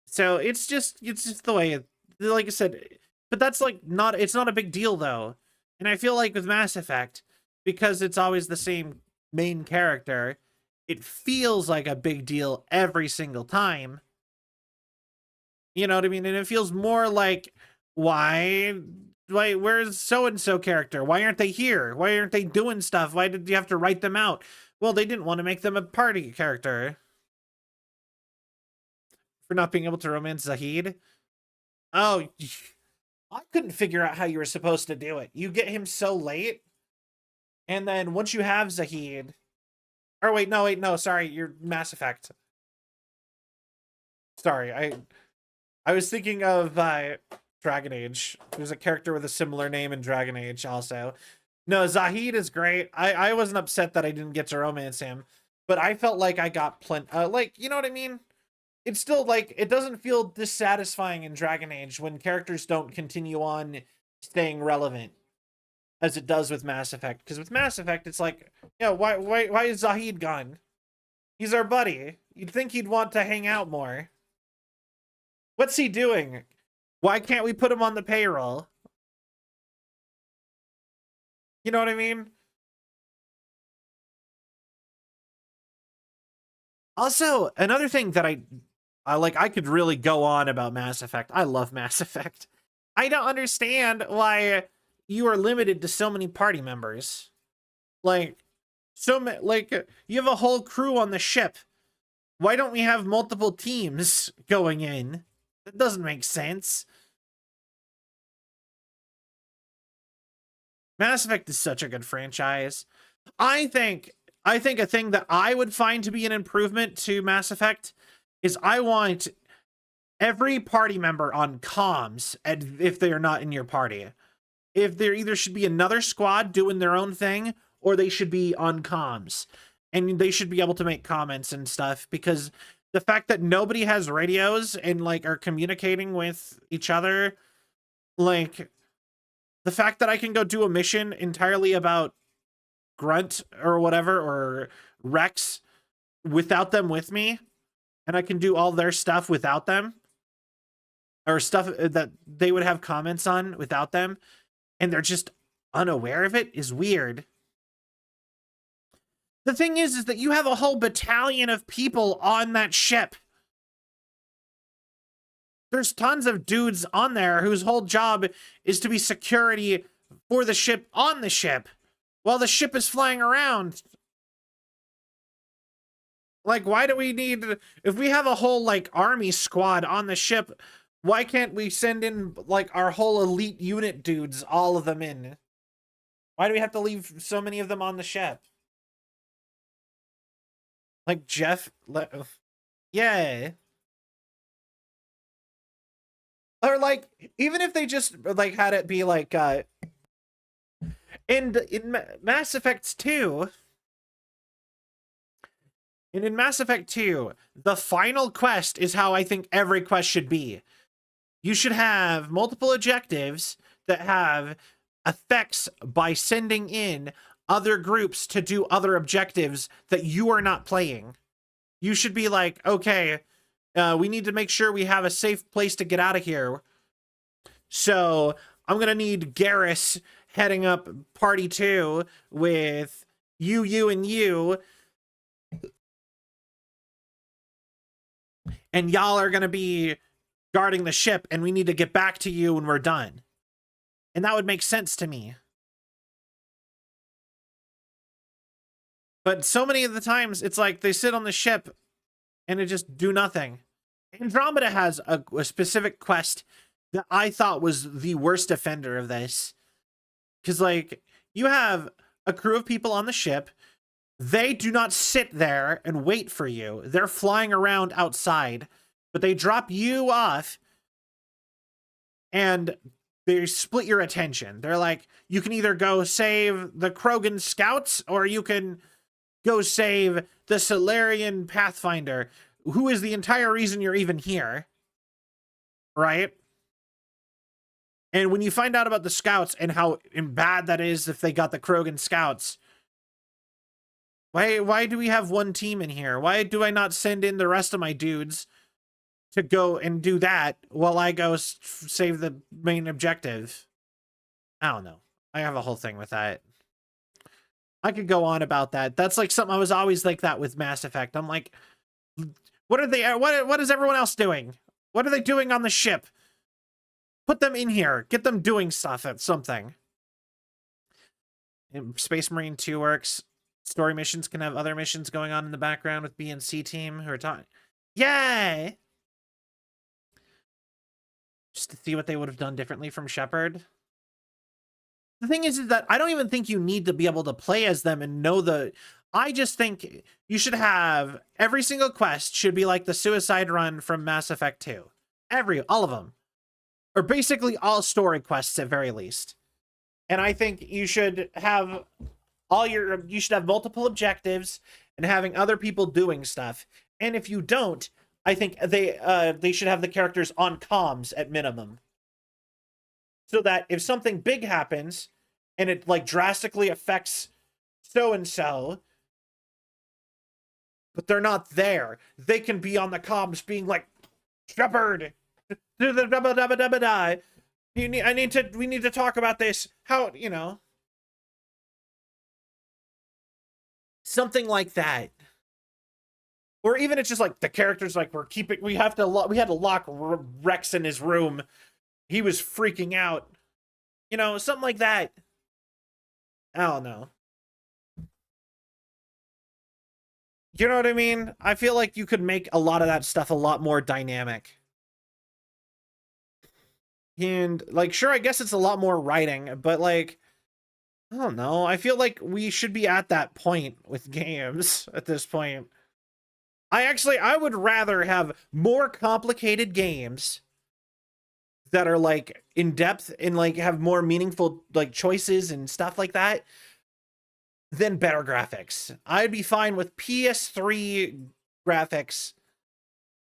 So it's just the way, like I said, but that's like it's not a big deal though. And I feel like with Mass Effect, because it's always the same main character, it feels like a big deal every single time. You know what I mean? And it feels more like, where's so-and-so character? Why aren't they here? Why aren't they doing stuff? Why did you have to write them out? Well, they didn't want to make them a party character. For not being able to romance Zahid? Oh, I couldn't figure out how you were supposed to do it. You get him so late, and then once you have Zahid... Or wait, no, sorry, you're Mass Effect. Sorry, I was thinking of Dragon Age. There's a character with a similar name in Dragon Age also. No, Zahid is great. I wasn't upset that I didn't get to romance him, but I felt like I got like, you know what I mean? It's still like, it doesn't feel dissatisfying in Dragon Age when characters don't continue on staying relevant as it does with Mass Effect. Because with Mass Effect, it's like, yeah, why is Zahid gone? He's our buddy. You'd think he'd want to hang out more. What's he doing? Why can't we put him on the payroll? You know what I mean? Also, another thing that I like, I could really go on about Mass Effect. I love Mass Effect. I don't understand why you are limited to so many party members. Like, you have a whole crew on the ship. Why don't we have multiple teams going in? That doesn't make sense. Mass Effect is such a good franchise. I think a thing that I would find to be an improvement to Mass Effect is I want every party member on comms, if they are not in your party. If there either should be another squad doing their own thing, or they should be on comms. And they should be able to make comments and stuff, because the fact that nobody has radios and like are communicating with each other, like the fact that I can go do a mission entirely about Grunt or whatever, or Rex, without them with me, and I can do all their stuff without them, or stuff that they would have comments on without them, and they're just unaware of it, is weird. The thing is that you have a whole battalion of people on that ship. There's tons of dudes on there whose whole job is to be security for the ship on the ship while the ship is flying around. Like, why do we need... If we have a whole, like, army squad on the ship, why can't we send in, like, our whole elite unit dudes, all of them in? Why do we have to leave so many of them on the ship? Like, Jeff... Yeah. Or like, even if they just like had it be like, in Mass Effect 2, and in Mass Effect 2, the final quest is how I think every quest should be. You should have multiple objectives that have effects by sending in other groups to do other objectives that you are not playing. You should be like, okay, we need to make sure we have a safe place to get out of here. So I'm going to need Garrus heading up party 2 with you, and you. And y'all are going to be guarding the ship, and we need to get back to you when we're done. And that would make sense to me. But so many of the times, it's like they sit on the ship and it just do nothing. Andromeda has a specific quest that I thought was the worst offender of this. Because, like, you have a crew of people on the ship. They do not sit there and wait for you. They're flying around outside. But they drop you off and they split your attention. They're like, you can either go save the Krogan scouts or you can go save the Solarian Pathfinder, who is the entire reason you're even here. Right? And when you find out about the scouts and how bad that is if they got the Krogan scouts, why do we have one team in here? Why do I not send in the rest of my dudes to go and do that while I go save the main objective? I don't know. I have a whole thing with that. I could go on about that. That's like something I was always like that with Mass Effect. I'm like, what are they? What is everyone else doing? What are they doing on the ship? Put them in here. Get them doing stuff at something. And Space Marine 2 works. Story missions can have other missions going on in the background with B and C team who are talking. Yay! Just to see what they would have done differently from Shepard. The thing is that I don't even think you need to be able to play as them and know the... I just think you should have... Every single quest should be like the Suicide Run from Mass Effect 2. All of them. Or basically all story quests at very least. And I think you should have you should have multiple objectives and having other people doing stuff. And if you don't, I think they should have the characters on comms at minimum. So that if something big happens and it like drastically affects so and so, but they're not there, they can be on the comms being like, Shepard, we need to talk about this. How, you know, something like that. Or even it's just like the characters like we had to lock Rex in his room. He was freaking out. You know, something like that. I don't know. You know what I mean? I feel like you could make a lot of that stuff a lot more dynamic. And like, sure, I guess it's a lot more writing, but like, I don't know. I feel like we should be at that point with games at this point. I would rather have more complicated games that are like in depth and like have more meaningful like choices and stuff like that than better graphics. I'd be fine with PS3 graphics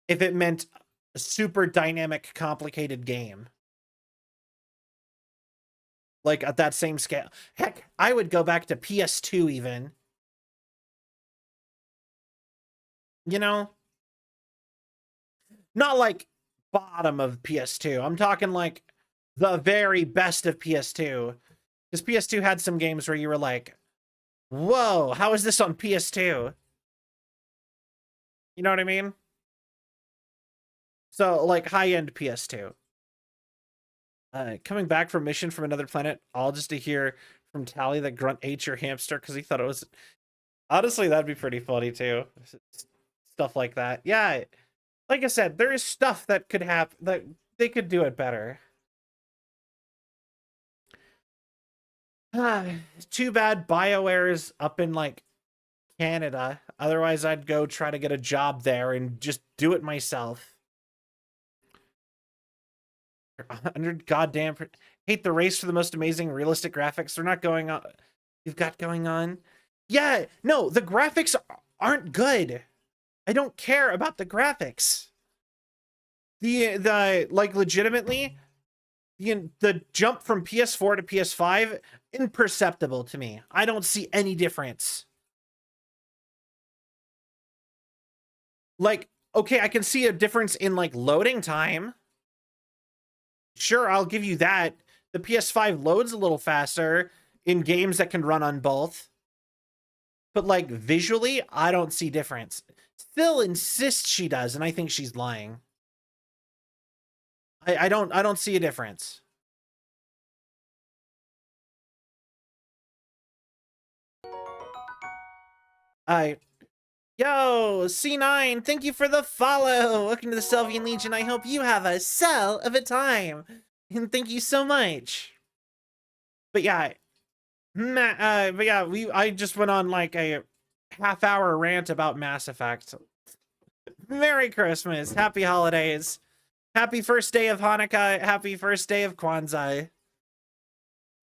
if it meant a super dynamic, complicated game. Like at that same scale. Heck, I would go back to PS2 even. You know? Not like bottom of PS2. I'm talking like the very best of PS2. Because PS2 had some games where you were like, whoa, how is this on PS2? You know what I mean? So, like, high-end PS2. Coming back from mission from another planet, all just to hear from Tally that Grunt ate your hamster because he thought it was... Honestly, that'd be pretty funny, too. Stuff like that. Yeah, like I said, there is stuff that could happen, that they could do it better. Too bad BioWare is up in, like, Canada. Otherwise, I'd go try to get a job there and just do it myself. 100 goddamn. Hate the race for the most amazing realistic graphics. They're not going on. You've got going on. Yeah, no, the graphics aren't good. I don't care about the graphics. The like legitimately, the jump from PS4 to PS5 imperceptible to me. I don't see any difference. Like, okay, I can see a difference in like loading time. Sure, I'll give you that. The PS5 loads a little faster in games that can run on both. But like visually, I don't see difference. Still insists she does, and I think she's lying. I don't see a difference. Yo, C9, thank you for the follow. Welcome to the Sylvian Legion. I hope you have a cell of a time. And thank you so much. But yeah, I just went on like a half-hour rant about Mass Effect. Merry Christmas, happy holidays, happy first day of Hanukkah, happy first day of Kwanzaa,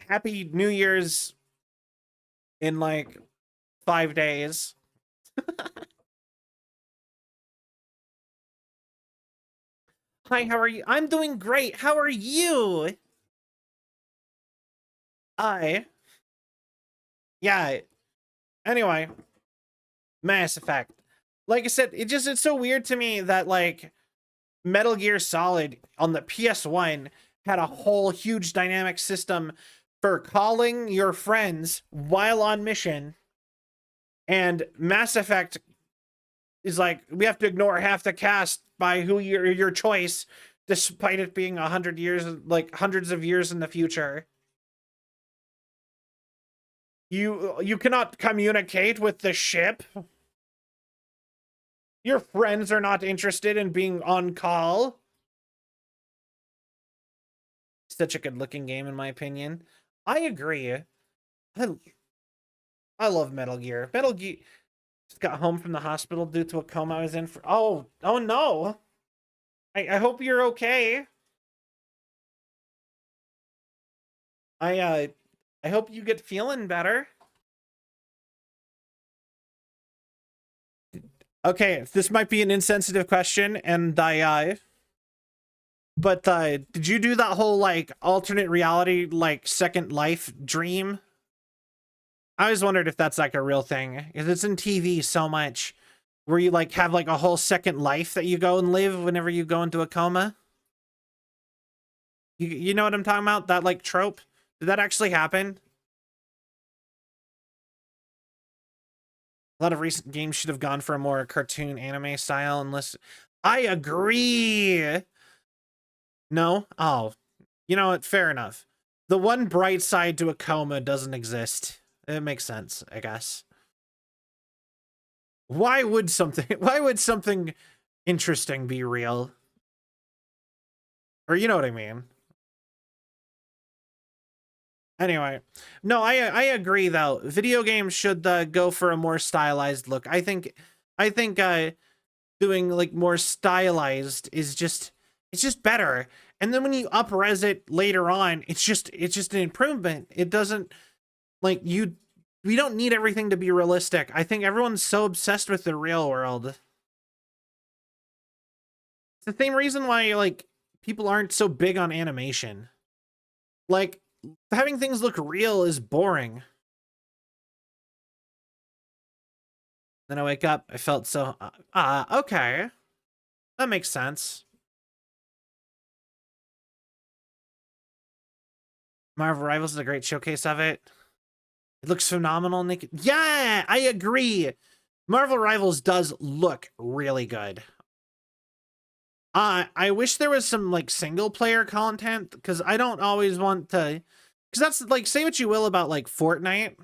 happy New Year's in like 5 days. Hi, how are you? I'm doing great. How are you? Yeah. Anyway, Mass Effect. Like I said, it's so weird to me that like Metal Gear Solid on the PS1 had a whole huge dynamic system for calling your friends while on mission. And Mass Effect is like, we have to ignore half the cast by who your choice, despite it being 100 years, like hundreds of years in the future. You cannot communicate with the ship. Your friends are not interested in being on call. Such a good looking game in my opinion. I agree. I love Metal Gear. Metal Gear just got home from the hospital due to a coma I was in for. Oh no. I hope you're okay. I hope you get feeling better. Okay, this might be an insensitive question, and but did you do that whole like alternate reality, like Second Life dream? I always wondered if that's like a real thing, because it's in TV so much, where you like have like a whole second life that you go and live whenever you go into a coma. You know what I'm talking about? That like trope? Did that actually happen? A lot of recent games should have gone for a more cartoon anime style unless... I agree! No? Oh. You know what? Fair enough. The one bright side to a coma doesn't exist. It makes sense, I guess. Why would something interesting be real? Or you know what I mean. Anyway, no, I agree though. Video games should go for a more stylized look. I think doing like more stylized is just better. And then when you up-res it later on, it's just an improvement. It doesn't like we don't need everything to be realistic. I think everyone's so obsessed with the real world. It's the same reason why like people aren't so big on animation. Like having things look real is boring. Then I wake up, I felt so... okay. That makes sense. Marvel Rivals is a great showcase of it. It looks phenomenal. Yeah, I agree. Marvel Rivals does look really good. I wish there was some like single player content, because I don't always want to... Because that's like, say what you will about like Fortnite,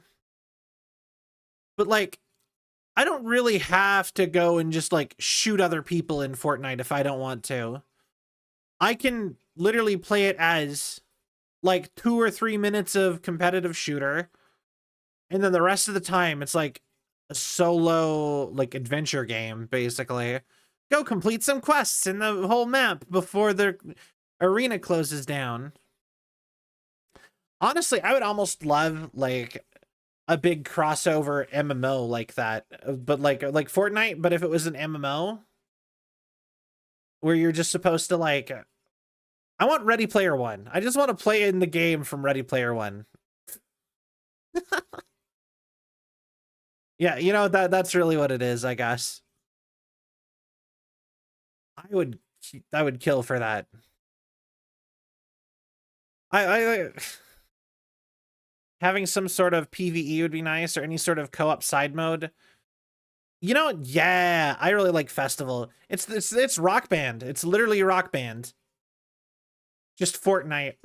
but like, I don't really have to go and just like shoot other people in Fortnite if I don't want to. I can literally play it as like 2 or 3 minutes of competitive shooter, and then the rest of the time it's like a solo like adventure game, basically. Go complete some quests in the whole map before they're Arena closes down. Honestly, I would almost love like a big crossover MMO like that, but like Fortnite, but if it was an MMO where you're just supposed to like, I want Ready Player One. I just want to play in the game from Ready Player One. Yeah, you know, that's really what it is, I guess. I would kill for that. I having some sort of PvE would be nice, or any sort of co-op side mode. You know, yeah, I really like Festival. It's Rock Band. It's literally Rock Band. Just Fortnite.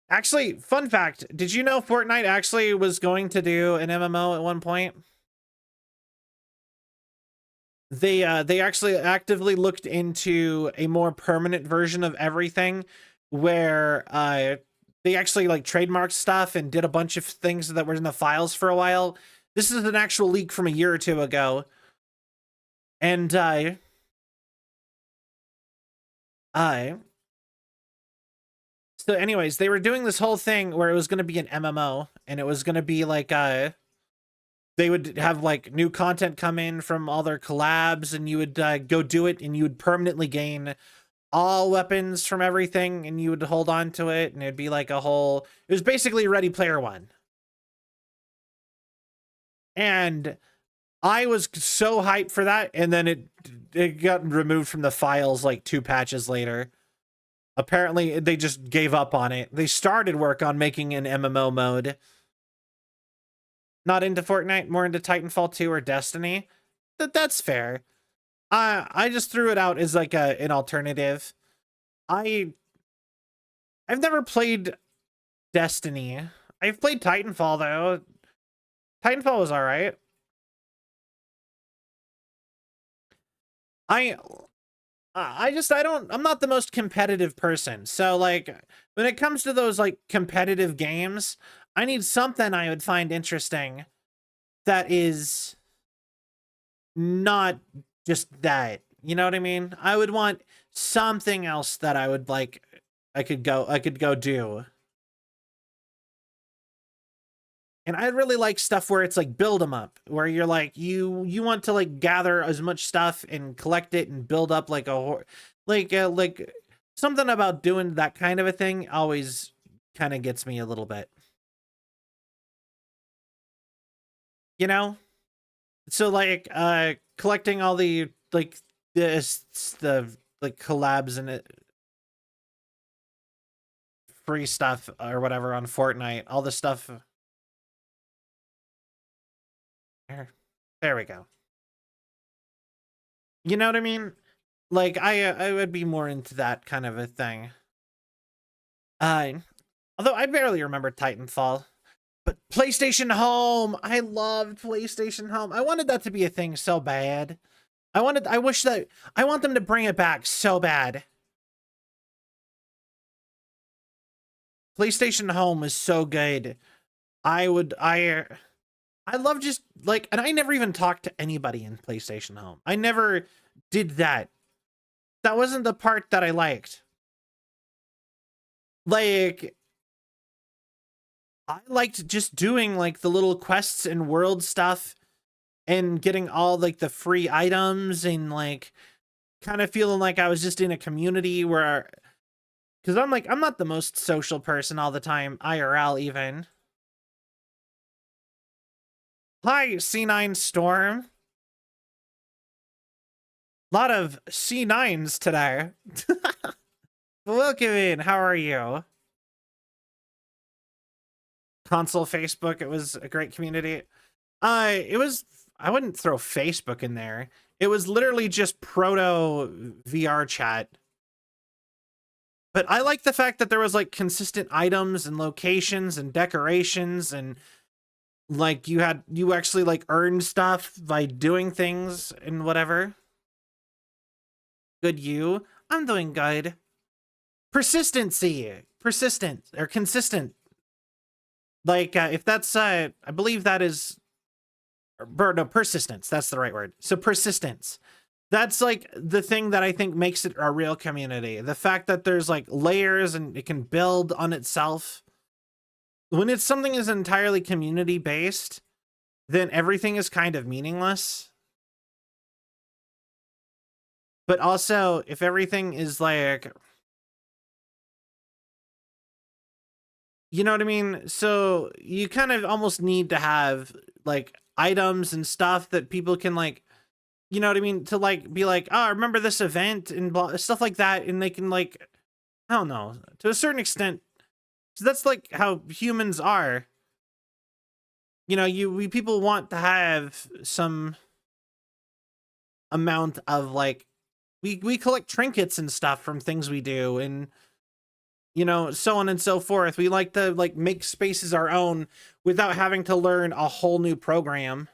Actually, fun fact, did you know Fortnite actually was going to do an MMO at one point? They actually actively looked into a more permanent version of everything where they actually like trademarked stuff and did a bunch of things that were in the files for a while. This is an actual leak from a year or two ago. And so anyways, they were doing this whole thing where it was going to be an MMO, and it was going to be like they would have like new content come in from all their collabs, and you would go do it, and you would permanently gain all weapons from everything, and you would hold on to it, and it'd be like a whole, it was basically Ready Player One. And I was so hyped for that, and then it got removed from the files like 2 patches later. Apparently, they just gave up on it. They started work on making an MMO mode. Not into Fortnite, more into Titanfall 2 or Destiny. That's fair. I just threw it out as like an alternative. I've never played Destiny. I've played Titanfall though. Titanfall was all right. I'm not the most competitive person. So like when it comes to those like competitive games, I need something I would find interesting that is not just that. You know what I mean? I would want something else that I would like I could go do. And I really like stuff where it's like build them up, where you're like you want to like gather as much stuff and collect it and build up like like something about doing that kind of a thing always kind of gets me a little bit. You know? So like collecting all the like the like collabs and it free stuff or whatever on Fortnite, all the stuff. There we go. You know what I mean? Like I would be more into that kind of a thing. Although I barely remember Titanfall. But PlayStation Home, I loved PlayStation Home. I wanted that to be a thing so bad. I want them to bring it back so bad. PlayStation Home is so good. I love just like, and I never even talked to anybody in PlayStation Home. I never did that. That wasn't the part that I liked. Like, I liked just doing like the little quests and world stuff and getting all like the free items and like kind of feeling like I was just in a community where, because I'm not the most social person all the time, IRL even. Hi, C9 Storm. A lot of C9s today. Welcome in. How are you? Console Facebook. It was a great community. I wouldn't throw Facebook in there. It was literally just proto VR chat. But I like the fact that there was like consistent items and locations and decorations, and like you actually like earned stuff by doing things and whatever. Good you. I'm doing good. Persistency. Persistent or consistent. Like if that's I believe that is no, persistence. That's the right word. So persistence. That's like the thing that I think makes it a real community. The fact that there's like layers and it can build on itself. When it's something is entirely community based, then everything is kind of meaningless. But also, if everything is like, you know what I mean? So you kind of almost need to have like items and stuff that people can like, you know what I mean? To like be like, oh, remember this event and blah, stuff like that. And they can like, I don't know, to a certain extent. So that's like how humans are. You know, we people want to have some amount of like, we collect trinkets and stuff from things we do, and you know, so on and so forth. We like to like make spaces our own without having to learn a whole new program.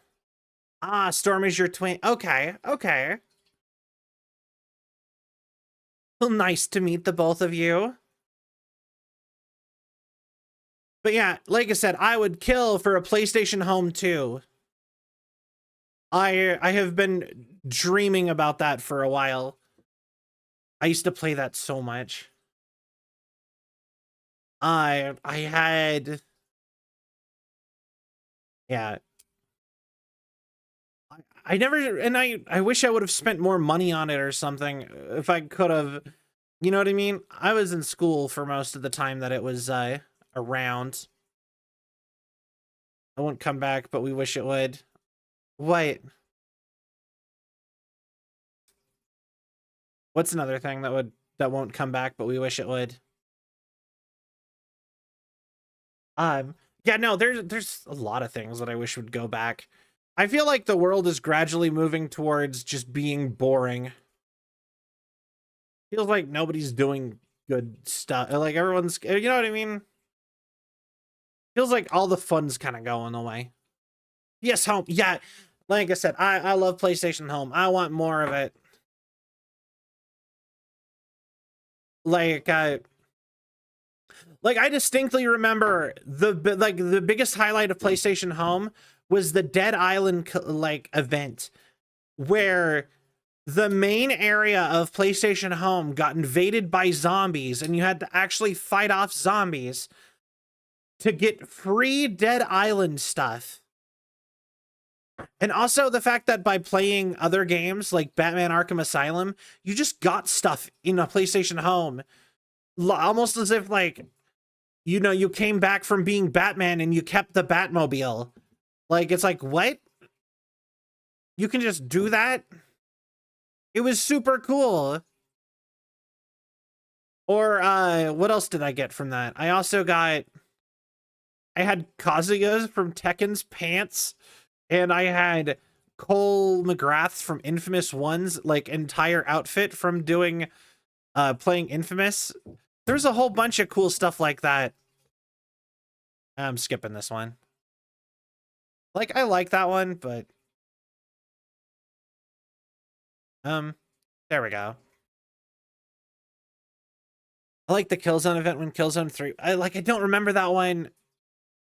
Ah, Storm is your twin. Okay, okay. Well, nice to meet the both of you. But yeah, like I said, I would kill for a PlayStation Home 2. I have been dreaming about that for a while. I used to play that so much. I had, yeah. I never, and I wish I would have spent more money on it or something if I could have. You know what I mean? I was in school for most of the time that it was around. I won't come back, but we wish it would. What? What's another thing that won't come back, but we wish it would? Yeah, no, there's a lot of things that I wish would go back. I feel like the world is gradually moving towards just being boring. Feels like nobody's doing good stuff. Like everyone's, you know what I mean? Feels like all the fun's kind of going away. Yes, home. Yeah, like I said, I love PlayStation Home. I want more of it. Like I distinctly remember the biggest highlight of PlayStation Home was the Dead Island like event where the main area of PlayStation Home got invaded by zombies and you had to actually fight off zombies to get free Dead Island stuff. And also the fact that by playing other games like Batman Arkham Asylum, you just got stuff in a PlayStation Home. Almost as if like, you know, you came back from being Batman and you kept the Batmobile. Like, it's like, what? You can just do that? It was super cool. Or, what else did I get from that? I also got, I had Kazuya's from Tekken's pants, and I had Cole McGrath's from Infamous 1's, like, entire outfit from doing, playing Infamous. There's a whole bunch of cool stuff like that. I'm skipping this one. Like, I like that one, but... there we go. I like the Killzone event when Killzone 3... I don't remember that one.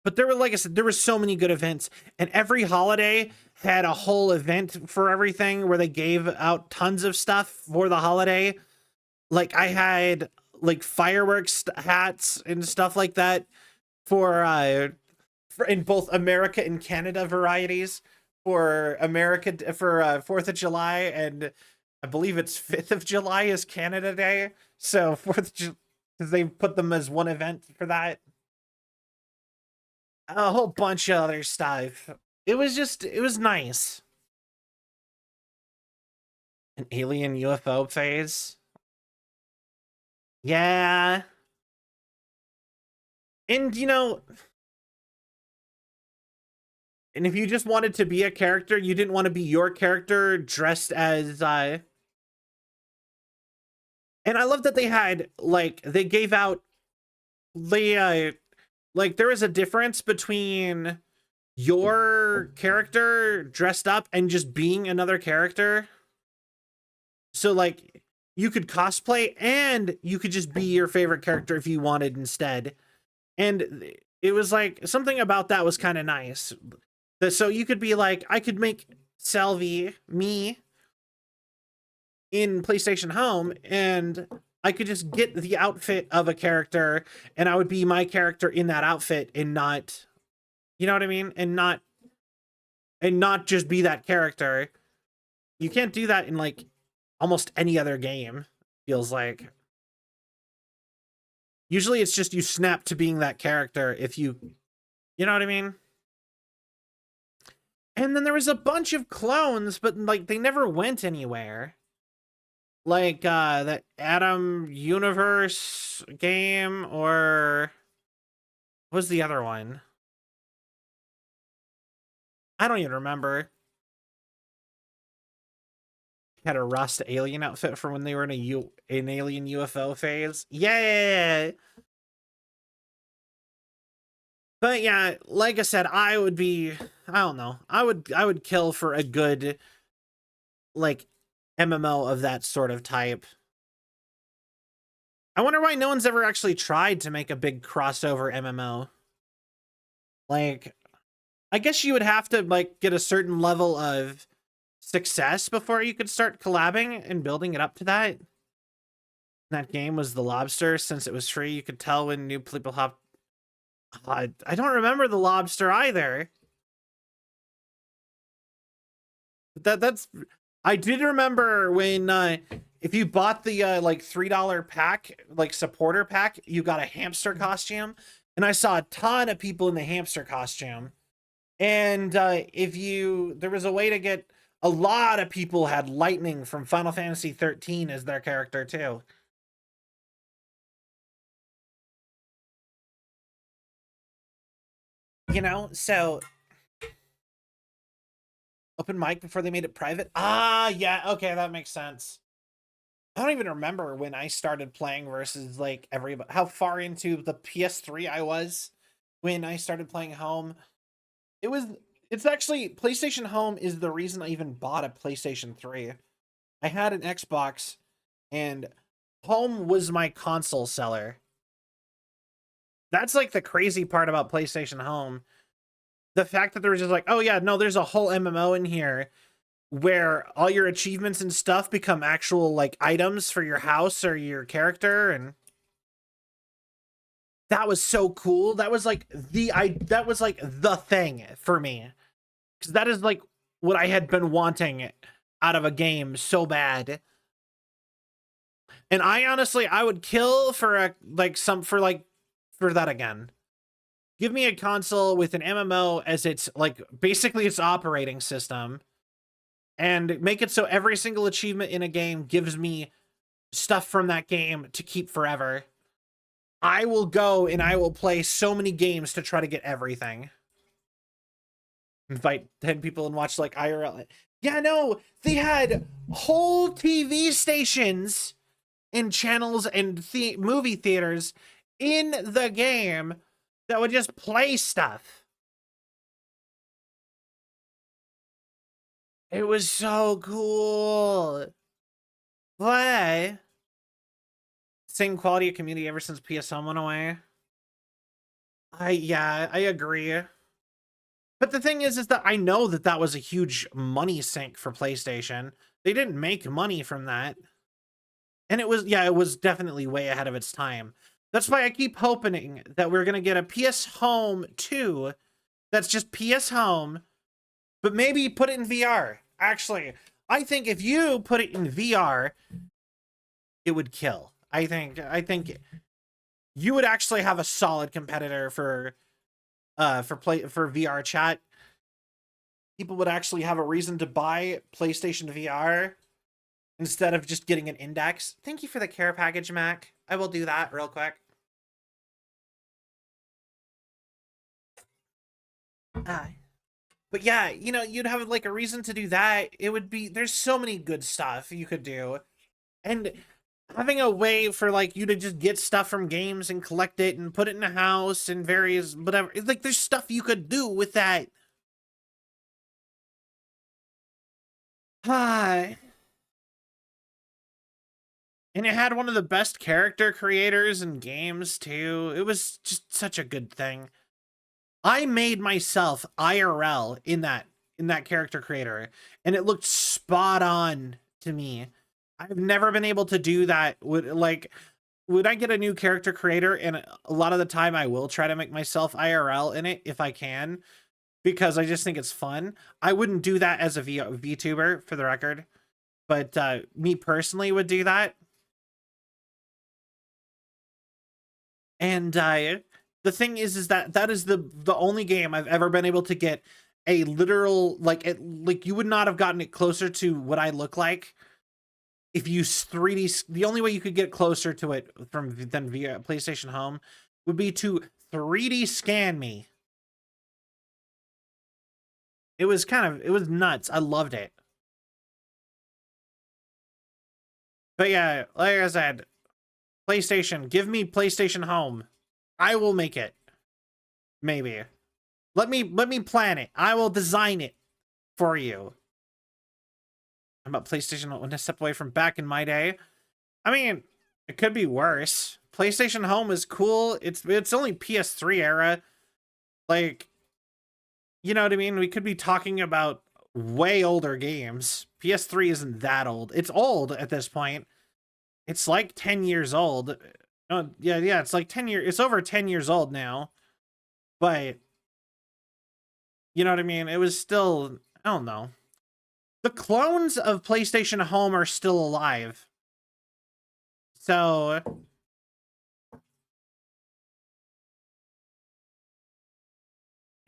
But there were, like I said, there were so many good events. And every holiday had a whole event for everything where they gave out tons of stuff for the holiday. Like, I had, like, fireworks hats and stuff like that for in both America and Canada varieties. For America, for 4th of July, and I believe it's 5th of July is Canada Day. So 4th of July, because they put them as one event for that. A whole bunch of other stuff. It was nice. An alien UFO phase. Yeah. And, you know... And if you just wanted to be a character, you didn't want to be your character dressed as, And I love that they had, like, they gave out... They, like, there is a difference between your character dressed up and just being another character. So, like, you could cosplay and you could just be your favorite character if you wanted instead. And it was like, something about that was kind of nice. So you could be like, I could make Selvi me, in PlayStation Home, and I could just get the outfit of a character, and I would be my character in that outfit, and not, you know what I mean, and not just be that character. You can't do that in like almost any other game, feels like. Usually it's just you snap to being that character if you know what I mean? And then there was a bunch of clones, but like they never went anywhere. Like that Adam Universe game, or what was the other one? I don't even remember. Had a Rasta alien outfit for when they were in an alien UFO phase. Yeah. But yeah, like I said, I don't know. I would kill for a good like MMO of that sort of type. I wonder why no one's ever actually tried to make a big crossover MMO. Like, I guess you would have to like get a certain level of success before you could start collabing and building it up to that. That game was The Lobster. Since it was free, you could tell when new people hop. I don't remember The Lobster either. That's I did remember when if you bought the like $3 pack, like supporter pack, you got a hamster costume, and I saw a ton of people in the hamster costume. And if you there was a way to get a lot of people had Lightning from Final Fantasy 13 as their character too. You know, so open mic before they made it private. Ah, yeah, okay, that makes sense. I don't even remember when I started playing versus like everybody, how far into the PS3 I was when I started playing Home. It's actually PlayStation Home is the reason I even bought a PlayStation 3. I had an Xbox and Home was my console seller. That's like the crazy part about PlayStation Home. The fact that there was just like, oh yeah, no, there's a whole MMO in here where all your achievements and stuff become actual like items for your house or your character, and that was so cool. That was like that was like the thing for me, because that is like what I had been wanting out of a game so bad. And I honestly, I would kill for a like some for like for that again. Give me a console with an MMO as its like basically its operating system, and make it so every single achievement in a game gives me stuff from that game to keep forever. I will go and I will play so many games to try to get everything. Invite 10 people and watch like IRL. Yeah, no, they had whole TV stations and channels and movie theaters in the game that would just play stuff. It was so cool. But same quality of community ever since PS Home went away. Yeah, I agree. But the thing is that I know that that was a huge money sink for PlayStation. They didn't make money from that. And it was definitely way ahead of its time. That's why I keep hoping that we're going to get a PS Home 2 that's just PS Home, but maybe put it in VR. Actually, I think if you put it in VR, it would kill. I think you would actually have a solid competitor for VR chat. People would actually have a reason to buy PlayStation VR instead of just getting an index. Thank you for the care package, Mac. I will do that real quick. But yeah, you know, you'd have like a reason to do that. It would be, there's so many good stuff you could do. And having a way for like you to just get stuff from games and collect it and put it in a house and various whatever. It's like there's stuff you could do with that. Hi. And it had one of the best character creators in games too. It was just such a good thing. I made myself IRL in that character creator, and it looked spot on to me. I've never been able to do that. Would I get a new character creator, and a lot of the time I will try to make myself IRL in it if I can, because I just think it's fun. I wouldn't do that as a VTuber, for the record, but me personally would do that. And the thing is that that is the only game I've ever been able to get a literal, like, you would not have gotten it closer to what I look like if you 3D. The only way you could get closer to it than via PlayStation Home would be to 3D scan me. It was nuts. I loved it. But yeah, like I said, PlayStation, give me PlayStation Home. I will make it. Maybe. Let me plan it. I will design it for you. I'm about PlayStation one step away from back in my day. I mean, it could be worse. PlayStation Home is cool. It's only PS3 era. Like, you know what I mean? We could be talking about way older games. PS3 isn't that old. It's old at this point. It's like 10 years old. Yeah, it's like 10 years. It's over 10 years old now. But you know what I mean? It was still, I don't know. The clones of PlayStation Home are still alive. So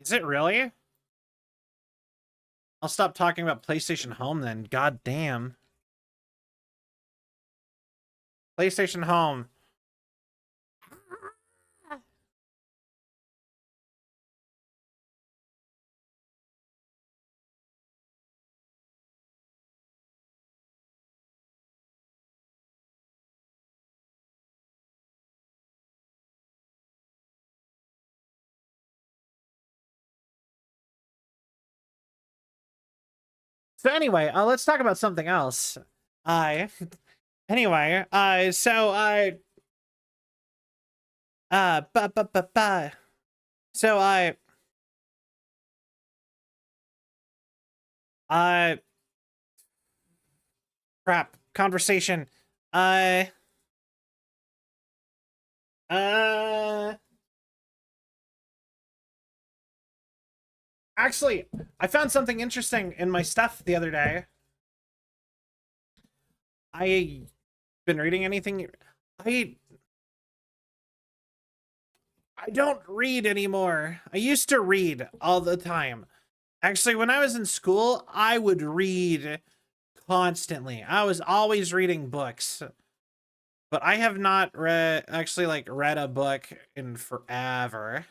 is it really? I'll stop talking about PlayStation Home then. God damn. PlayStation Home. So anyway, let's talk about something else. Anyway, so ba ba ba ba. So crap, conversation. Actually, I found something interesting in my stuff the other day. I been reading anything. I don't read anymore. I used to read all the time. Actually, when I was in school, I would read constantly. I was always reading books. But I have not read a book in forever.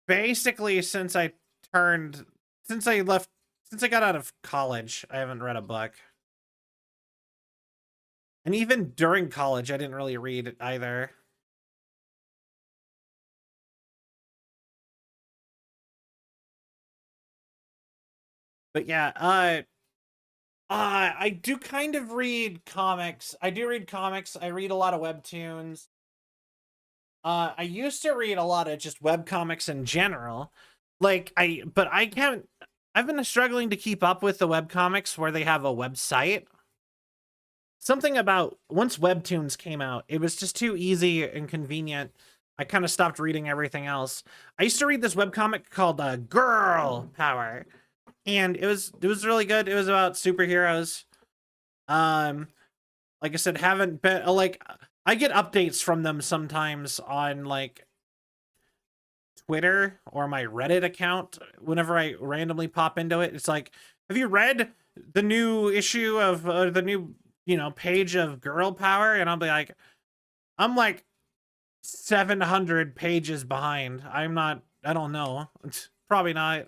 Basically, since I got out of college, I haven't read a book. And even during college, I didn't really read either. But yeah, I do kind of read comics. I do read comics. I read a lot of webtoons. I used to read a lot of just web comics in general. I've been struggling to keep up with the web comics where they have a website. Something about once webtoons came out, it was just too easy and convenient. I kind of stopped reading everything else. I used to read this webcomic called Girl Power, and it was really good. It was about superheroes. Like I said, haven't been I get updates from them sometimes on like Twitter or my Reddit account whenever I randomly pop into it. It's like, have you read the new issue of the new page of Girl Power? And I'll be like, I'm like 700 pages behind. I don't know. It's probably not.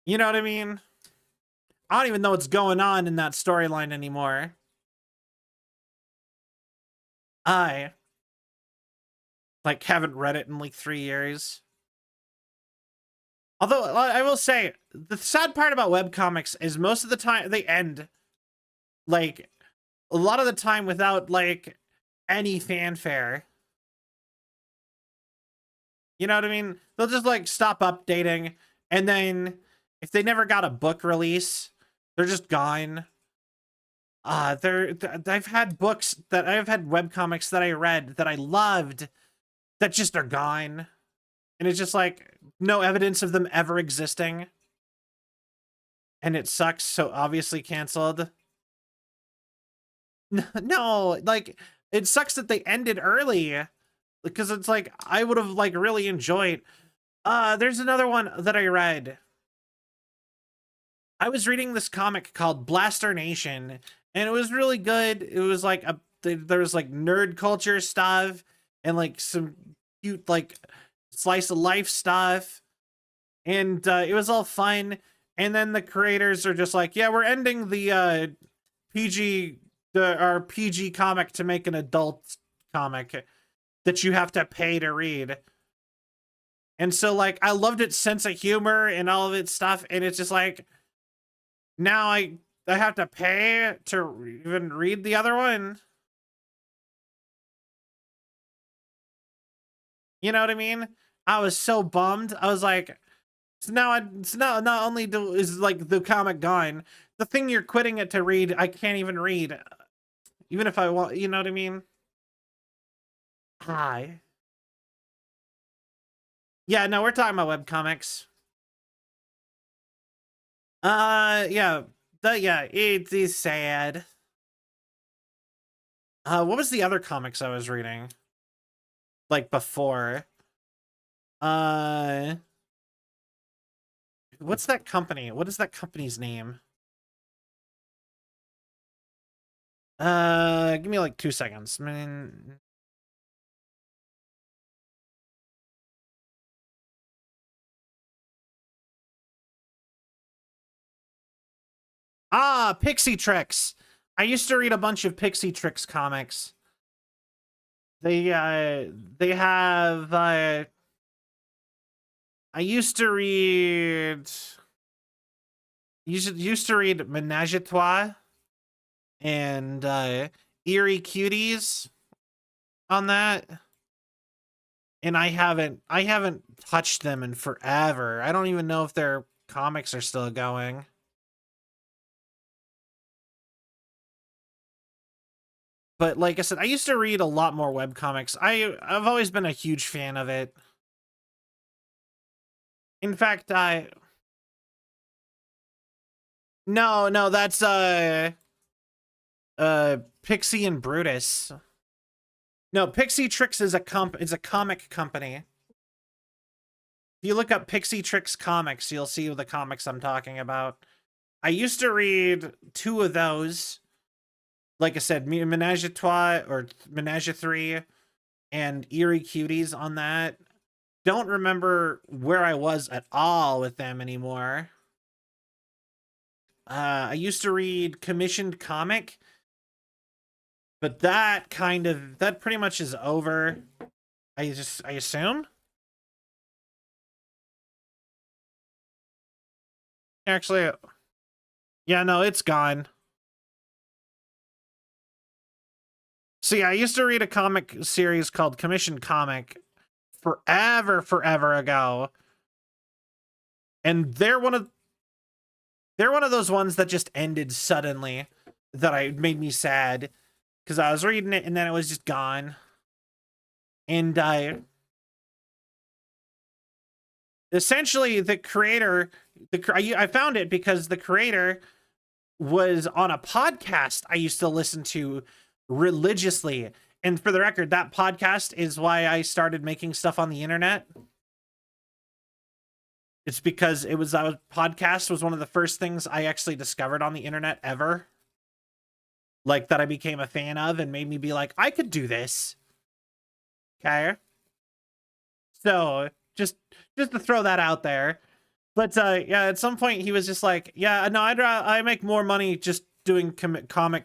You know what I mean? I don't even know what's going on in that storyline anymore. I haven't read it in like 3 years. Although I will say the sad part about webcomics is most of the time they end like a lot of the time without like any fanfare. You know what I mean? They'll just like stop updating, and then if they never got a book release, They're just gone. I've had books that I've had webcomics that I read that I loved that just are gone. And it's just like no evidence of them ever existing. And it sucks, so obviously canceled. No, like it sucks that they ended early because it's like I would have like really enjoyed. There's another one that I read. I was reading this comic called Blaster Nation, and it was really good. It was like there was like nerd culture stuff and like some cute like slice of life stuff, and it was all fun. And then the creators are just like, yeah, we're ending the our PG comic to make an adult comic that you have to pay to read. And so like I loved its sense of humor and all of its stuff, and it's just like now I have to pay to even read the other one. You know what I mean? I was so bummed. I was like, so now it's not only is like the comic gone, the thing you're quitting it to read, I can't even read, even if I want. You know what I mean? Hi. Yeah, no, we're talking about webcomics. Yeah, yeah, it is sad. What was the other comics I was reading? Like before. Uh, what's that company? What is that company's name? Give me like 2 seconds. Pixie Tricks. I used to read a bunch of Pixie Tricks comics. They have I used to read used to read Menage a Trois and Eerie Cuties on that. And I haven't touched them in forever. I don't even know if their comics are still going. But like I said, I used to read a lot more webcomics. I've always been a huge fan of it. In fact, no, that's Pixie and Brutus. No, Pixie Tricks is a comic company. If you look up Pixie Tricks comics, you'll see the comics I'm talking about. I used to read 2 of those. Like I said, Menage a Trois or Menage a Three and Eerie Cuties on that. Don't remember where I was at all with them anymore. I used to read Commissioned Comic, but that pretty much is over. I assume. Actually, yeah, no, it's gone. See, I used to read a comic series called Commissioned Comic forever ago. And they're one of those ones that just ended suddenly that made me sad because I was reading it and then it was just gone. And essentially the creator, I found it because the creator was on a podcast I used to listen to religiously. And for the record, that podcast is why I started making stuff on the internet. It's because podcast was one of the first things I actually discovered on the internet ever. Like that I became a fan of and made me be like, I could do this. Okay. So just to throw that out there. But yeah, at some point he was just like, yeah, no, I make more money just doing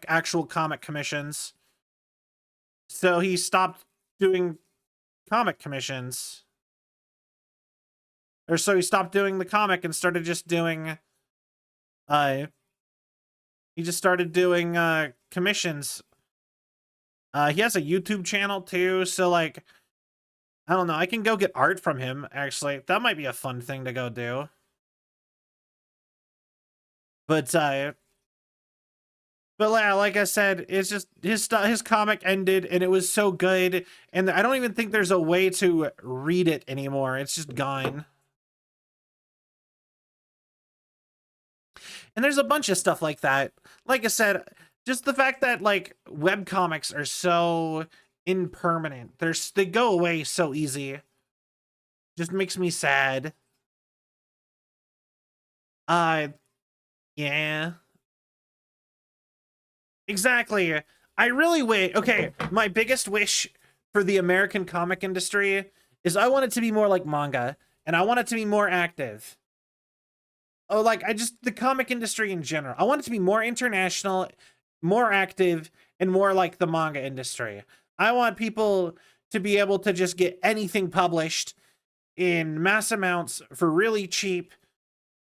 actual comic commissions. So he stopped doing comic commissions. Or so he stopped doing the comic and started just doing he just started doing commissions. He has a YouTube channel too, so like I don't know, I can go get art from him actually. That might be a fun thing to go do. But yeah, like I said, it's just his comic ended and it was so good, and I don't even think there's a way to read it anymore. It's just gone. And there's a bunch of stuff like that. Like I said, just the fact that like web comics are so impermanent. They go away so easy. Just makes me sad. Uh yeah. Exactly. I really wish. Okay, my biggest wish for the American comic industry is I want it to be more like manga, and I want it to be more active. Oh, like the comic industry in general. I want it to be more international, more active, and more like the manga industry. I want people to be able to just get anything published in mass amounts for really cheap,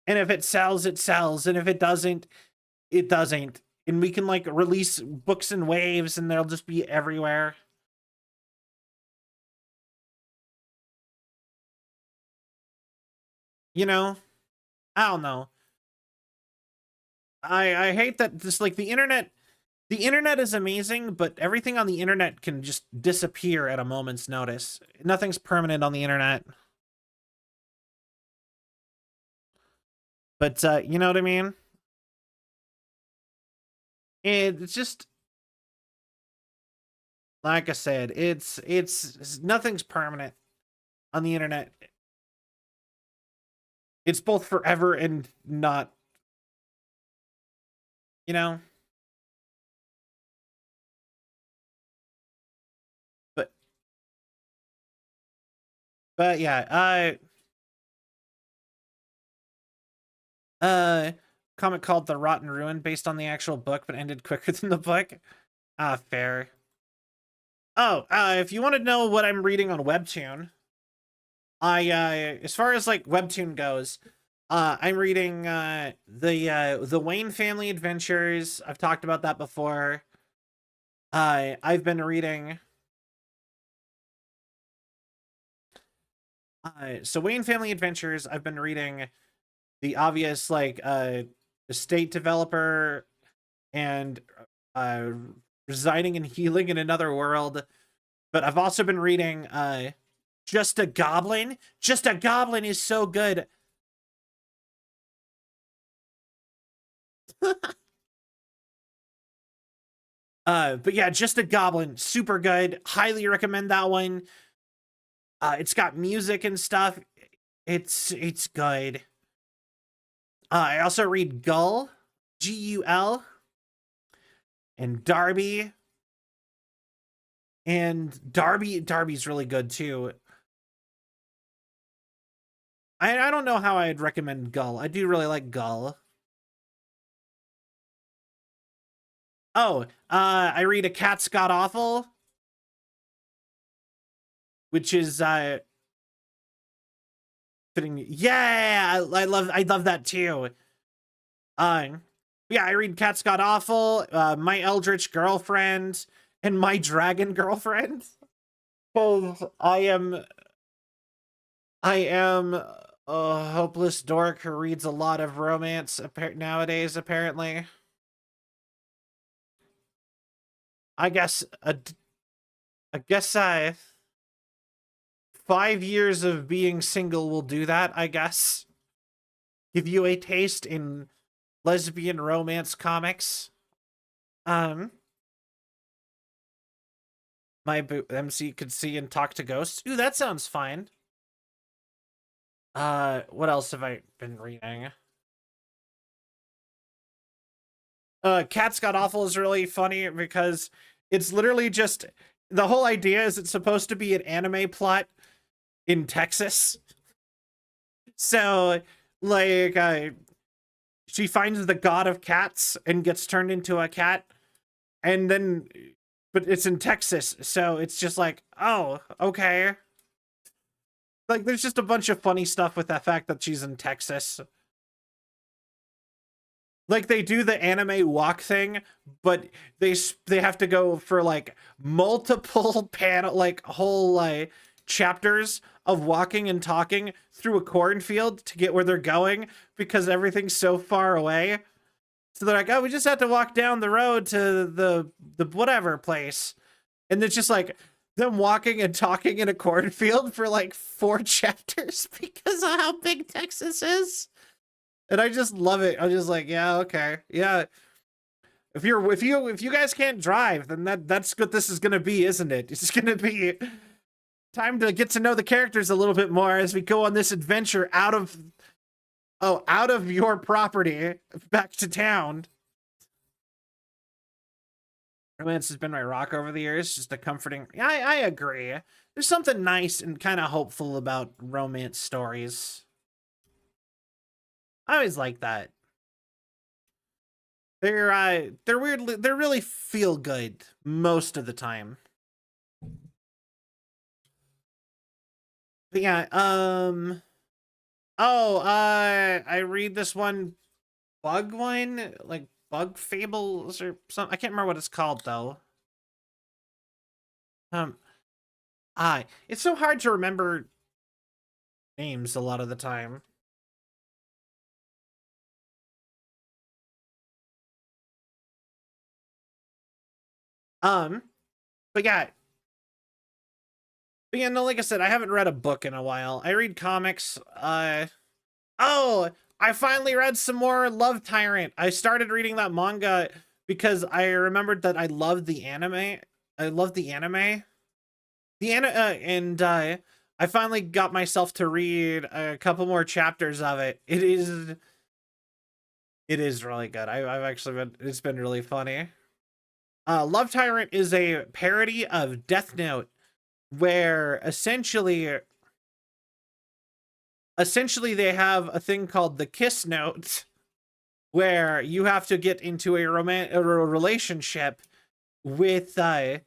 and if it sells, it sells, and if it doesn't, it doesn't. And we can like release books in waves and they'll just be everywhere. You know? I don't know. I hate that just like the internet is amazing, but everything on the internet can just disappear at a moment's notice. Nothing's permanent on the internet. But you know what I mean? It's just like I said, it's nothing's permanent on the internet. It's both forever and not, you know? But yeah, comic called The Rotten Ruin based on the actual book but ended quicker than the book. Fair. Oh, if you want to know what I'm reading on Webtoon, as far as like Webtoon goes, I'm reading the Wayne Family Adventures. I've talked about that before. I've been reading so Wayne Family Adventures, I've been reading the obvious like estate developer and residing and healing in another world. But I've also been reading Just a Goblin. Just a Goblin is so good. But yeah, Just a Goblin, super good. Highly recommend that one. It's got music and stuff. It's good. I also read Gull, Gul, and Darby. And Darby's really good too. I don't know how I'd recommend Gull. I do really like Gull. Oh, I read A Cat's God Awful, which is fitting. Yeah, I love that too. Yeah, I read Cat's God Awful, My Eldritch Girlfriend, and My Dragon Girlfriend. Because I am a hopeless dork who reads a lot of romance nowadays, apparently. I guess I 5 years of being single will do that, I guess. Give you a taste in lesbian romance comics. My MC could see and talk to ghosts. Ooh, that sounds fine. What else have I been reading? Cat's God Awful is really funny because it's literally just the whole idea is it's supposed to be an anime plot in Texas. So, like, she finds the god of cats and gets turned into a cat, and then, but it's in Texas, so it's just like, oh, okay. Like, there's just a bunch of funny stuff with the fact that she's in Texas. Like, they do the anime walk thing, but they have to go for like multiple panel, like whole like chapters of walking and talking through a cornfield to get where they're going because everything's so far away. So they're like, oh, we just have to walk down the road to the whatever place. And it's just like them walking and talking in a cornfield for like 4 chapters because of how big Texas is. And I just love it. I'm just like, yeah, okay. Yeah. If you guys can't drive, then that's what this is gonna be, isn't it? It's gonna be time to get to know the characters a little bit more as we go on this adventure out of your property back to town. Romance has been my rock over the years, just a comforting. I agree. There's something nice and kind of hopeful about romance stories. I always like that. They're weirdly, they really feel good most of the time. But yeah, I read this one bug one, like Bug Fables or something. I can't remember what it's called though. It's so hard to remember names a lot of the time. But yeah. But yeah, no, like I said, I haven't read a book in a while. I read comics. Oh, I finally read some more Love Tyrant. I started reading that manga because I remembered that I loved the anime. I love the anime. I finally got myself to read a couple more chapters of it. It is really good. I've actually been, it's been really funny. Love Tyrant is a parody of Death Note, where essentially they have a thing called the Kiss Note, where you have to get into a relationship with you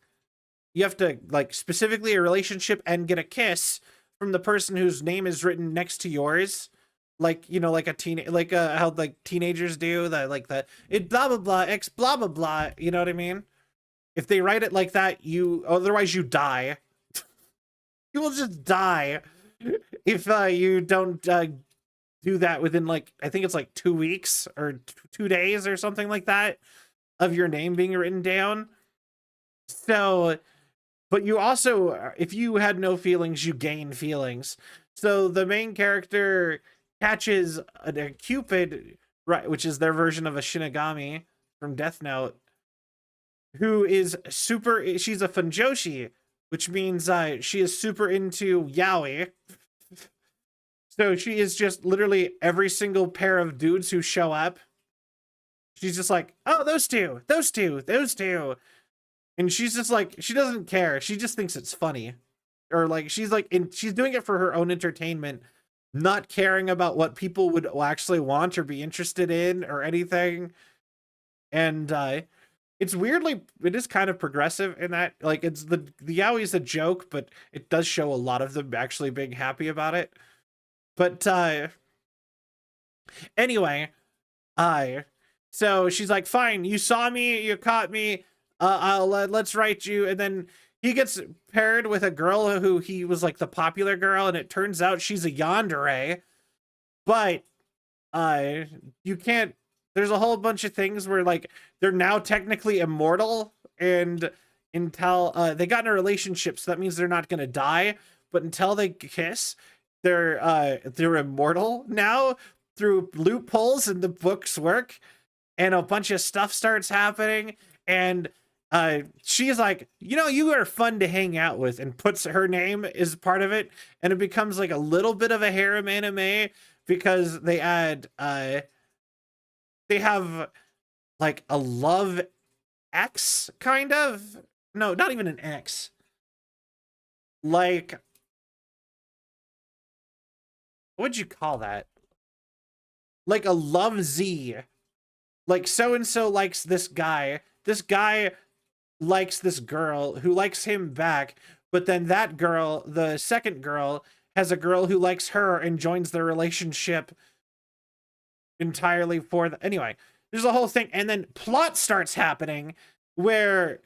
have to, like, specifically a relationship and get a kiss from the person whose name is written next to yours. Like, you know, like how like teenagers do that, like that it blah blah blah x blah blah blah, you know what I mean? If they write it like that, otherwise you die. You will just die if you don't do that within, like, I think it's like 2 weeks or 2 days or something like that of your name being written down. So, but you also, if you had no feelings, you gain feelings. So the main character catches a Cupid, right, which is their version of a Shinigami from Death Note, who is she's a Funjoshi, which means she is super into yaoi. So she is just literally every single pair of dudes who show up. She's just like, oh, those two. And she's just like, she doesn't care. She just thinks it's funny. Or like, she's doing it for her own entertainment, not caring about what people would actually want or be interested in or anything. And it's weirdly, it is kind of progressive in that, like, it's the yaoi is a joke, but it does show a lot of them actually being happy about it. But anyway, so she's like, fine, you saw me, you caught me, let's write you. And then he gets paired with a girl who he was like the popular girl, and it turns out she's a yandere. But you can't, there's a whole bunch of things where, like, they're now technically immortal, and until they got in a relationship, so that means they're not gonna die, but until they kiss, they're immortal now through loopholes in the book's work, and a bunch of stuff starts happening. And she's like, you know, you are fun to hang out with, and puts her name as part of it, and it becomes like a little bit of a harem anime because they add they have like a love X kind of, no, not even an X, like, what would you call that? Like a love Z. Like, so and so likes this guy likes this girl who likes him back, but then that girl, the second girl, has a girl who likes her and joins their relationship entirely for the, anyway, there's a whole thing. And then plot starts happening where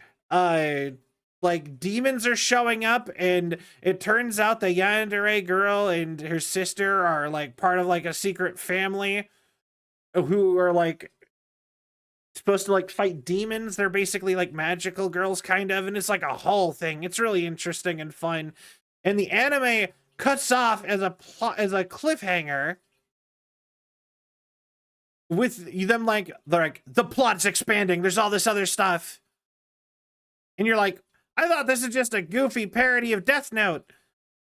like demons are showing up, and it turns out the yandere girl and her sister are like part of like a secret family who are like supposed to like fight demons. They're basically like magical girls, kind of, and it's like a whole thing. It's really interesting and fun. And the anime cuts off as a cliffhanger with them like they're like the plot's expanding. There's all this other stuff, and you're like, I thought this is just a goofy parody of Death Note,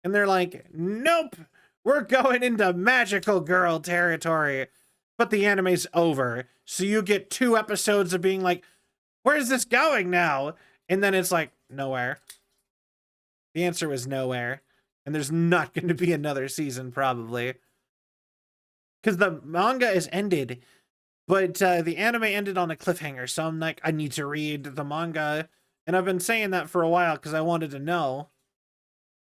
and they're like, nope, we're going into magical girl territory. But the anime's over, so you get 2 episodes of being like, where's this going now? And then it's like, nowhere. The answer was nowhere. And there's not going to be another season, probably. Because the manga is ended, but the anime ended on a cliffhanger. So I'm like, I need to read the manga. And I've been saying that for a while because I wanted to know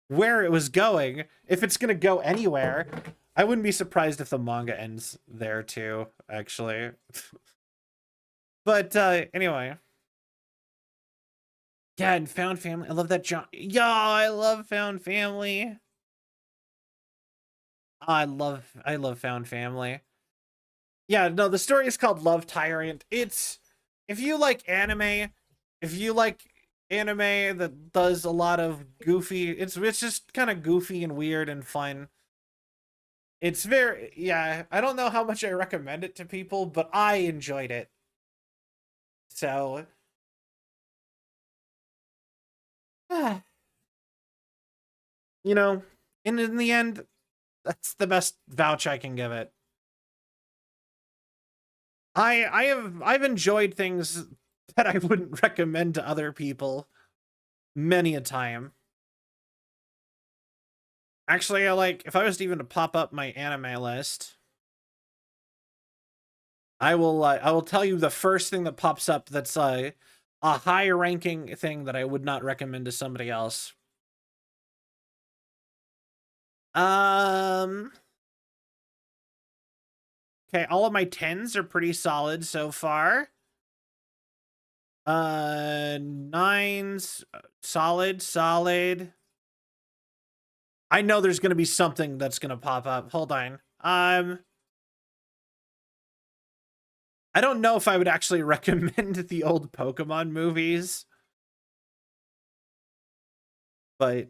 where it was going. If it's going to go anywhere, I wouldn't be surprised if the manga ends there too, actually. But anyway. Yeah, and Found Family. I love that John. Yeah, I love Found Family. I love Found Family. Yeah, no, the story is called Love Tyrant. It's, if you like anime that does a lot of goofy, it's just kind of goofy and weird and fun. It's very, yeah, I don't know how much I recommend it to people, but I enjoyed it. So, you know, in the end, that's the best vouch I can give it. I've enjoyed things that I wouldn't recommend to other people many a time. Actually, if I was even to pop up my anime list, I will tell you the first thing that pops up that's a high ranking thing that I would not recommend to somebody else. Okay, all of my 10s are pretty solid so far. 9s, solid. I know there's gonna be something that's gonna pop up. Hold on. I don't know if I would actually recommend the old Pokemon movies, but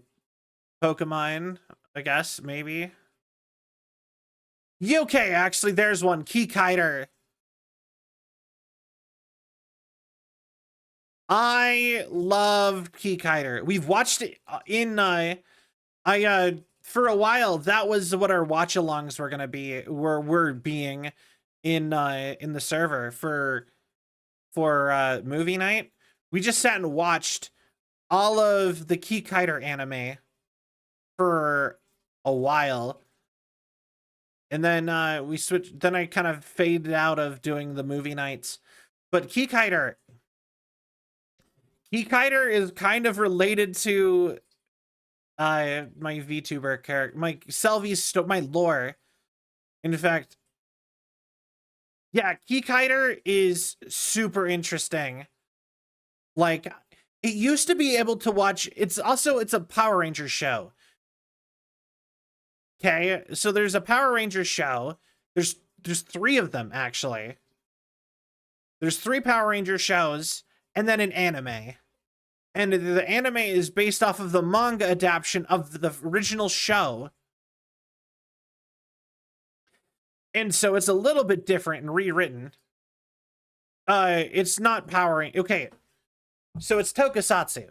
Pokemon, I guess, maybe. Okay, actually, there's one. Kikaider. I love Kikaider. We've watched it in for a while. That was what our watch-alongs were gonna be. Were being in the server for movie night. We just sat and watched all of the Kikaider anime for a while. And then we switched. Then I kind of faded out of doing the movie nights. But Kikaider is kind of related to my VTuber character, my my lore. In fact, yeah, Kikaider is super interesting. Like, it used to be able to watch. It's a Power Ranger show. Okay, so there's a Power Rangers show. There's 3 of them, actually. There's 3 Power Ranger shows, and then an anime. And the anime is based off of the manga adaptation of the original show. And so it's a little bit different and rewritten. It's not Power Rangers. Okay, so it's Tokusatsu,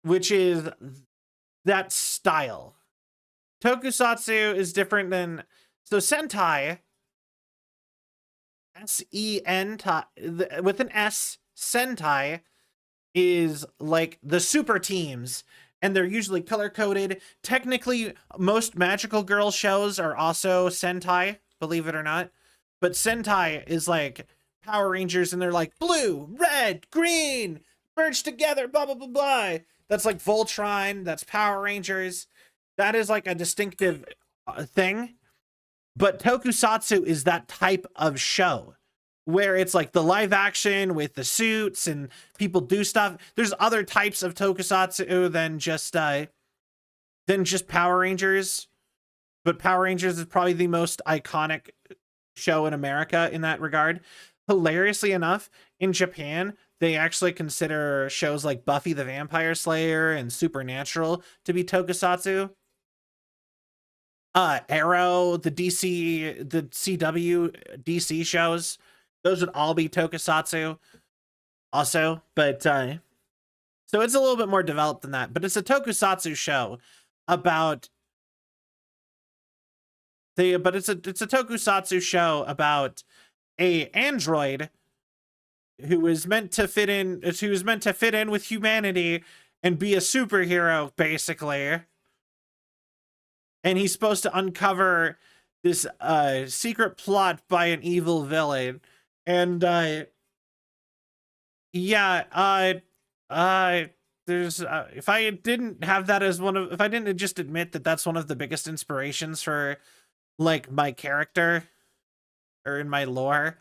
which is that style. Tokusatsu is different than, so Sentai, S-E-N, with an S, Sentai is like the super teams, and they're usually color-coded. Technically, most magical girl shows are also Sentai, believe it or not. But Sentai is like Power Rangers, and they're like blue, red, green, merged together, blah, blah, blah, blah. That's like Voltron, that's Power Rangers. That is like a distinctive thing. But Tokusatsu is that type of show where it's like the live action with the suits and people do stuff. There's other types of Tokusatsu than just Power Rangers. But Power Rangers is probably the most iconic show in America in that regard. hilariously enough, in Japan, they actually consider shows like Buffy the Vampire Slayer and Supernatural to be tokusatsu. Arrow, the CW DC shows, those would all be tokusatsu also, but so it's a little bit more developed than that, but it's a tokusatsu show about it's a tokusatsu show about a android who is meant to fit in with humanity and be a superhero, basically. And he's supposed to uncover this secret plot by an evil villain. And there's if I didn't have that as if I didn't just admit that that's one of the biggest inspirations for like my character or in my lore,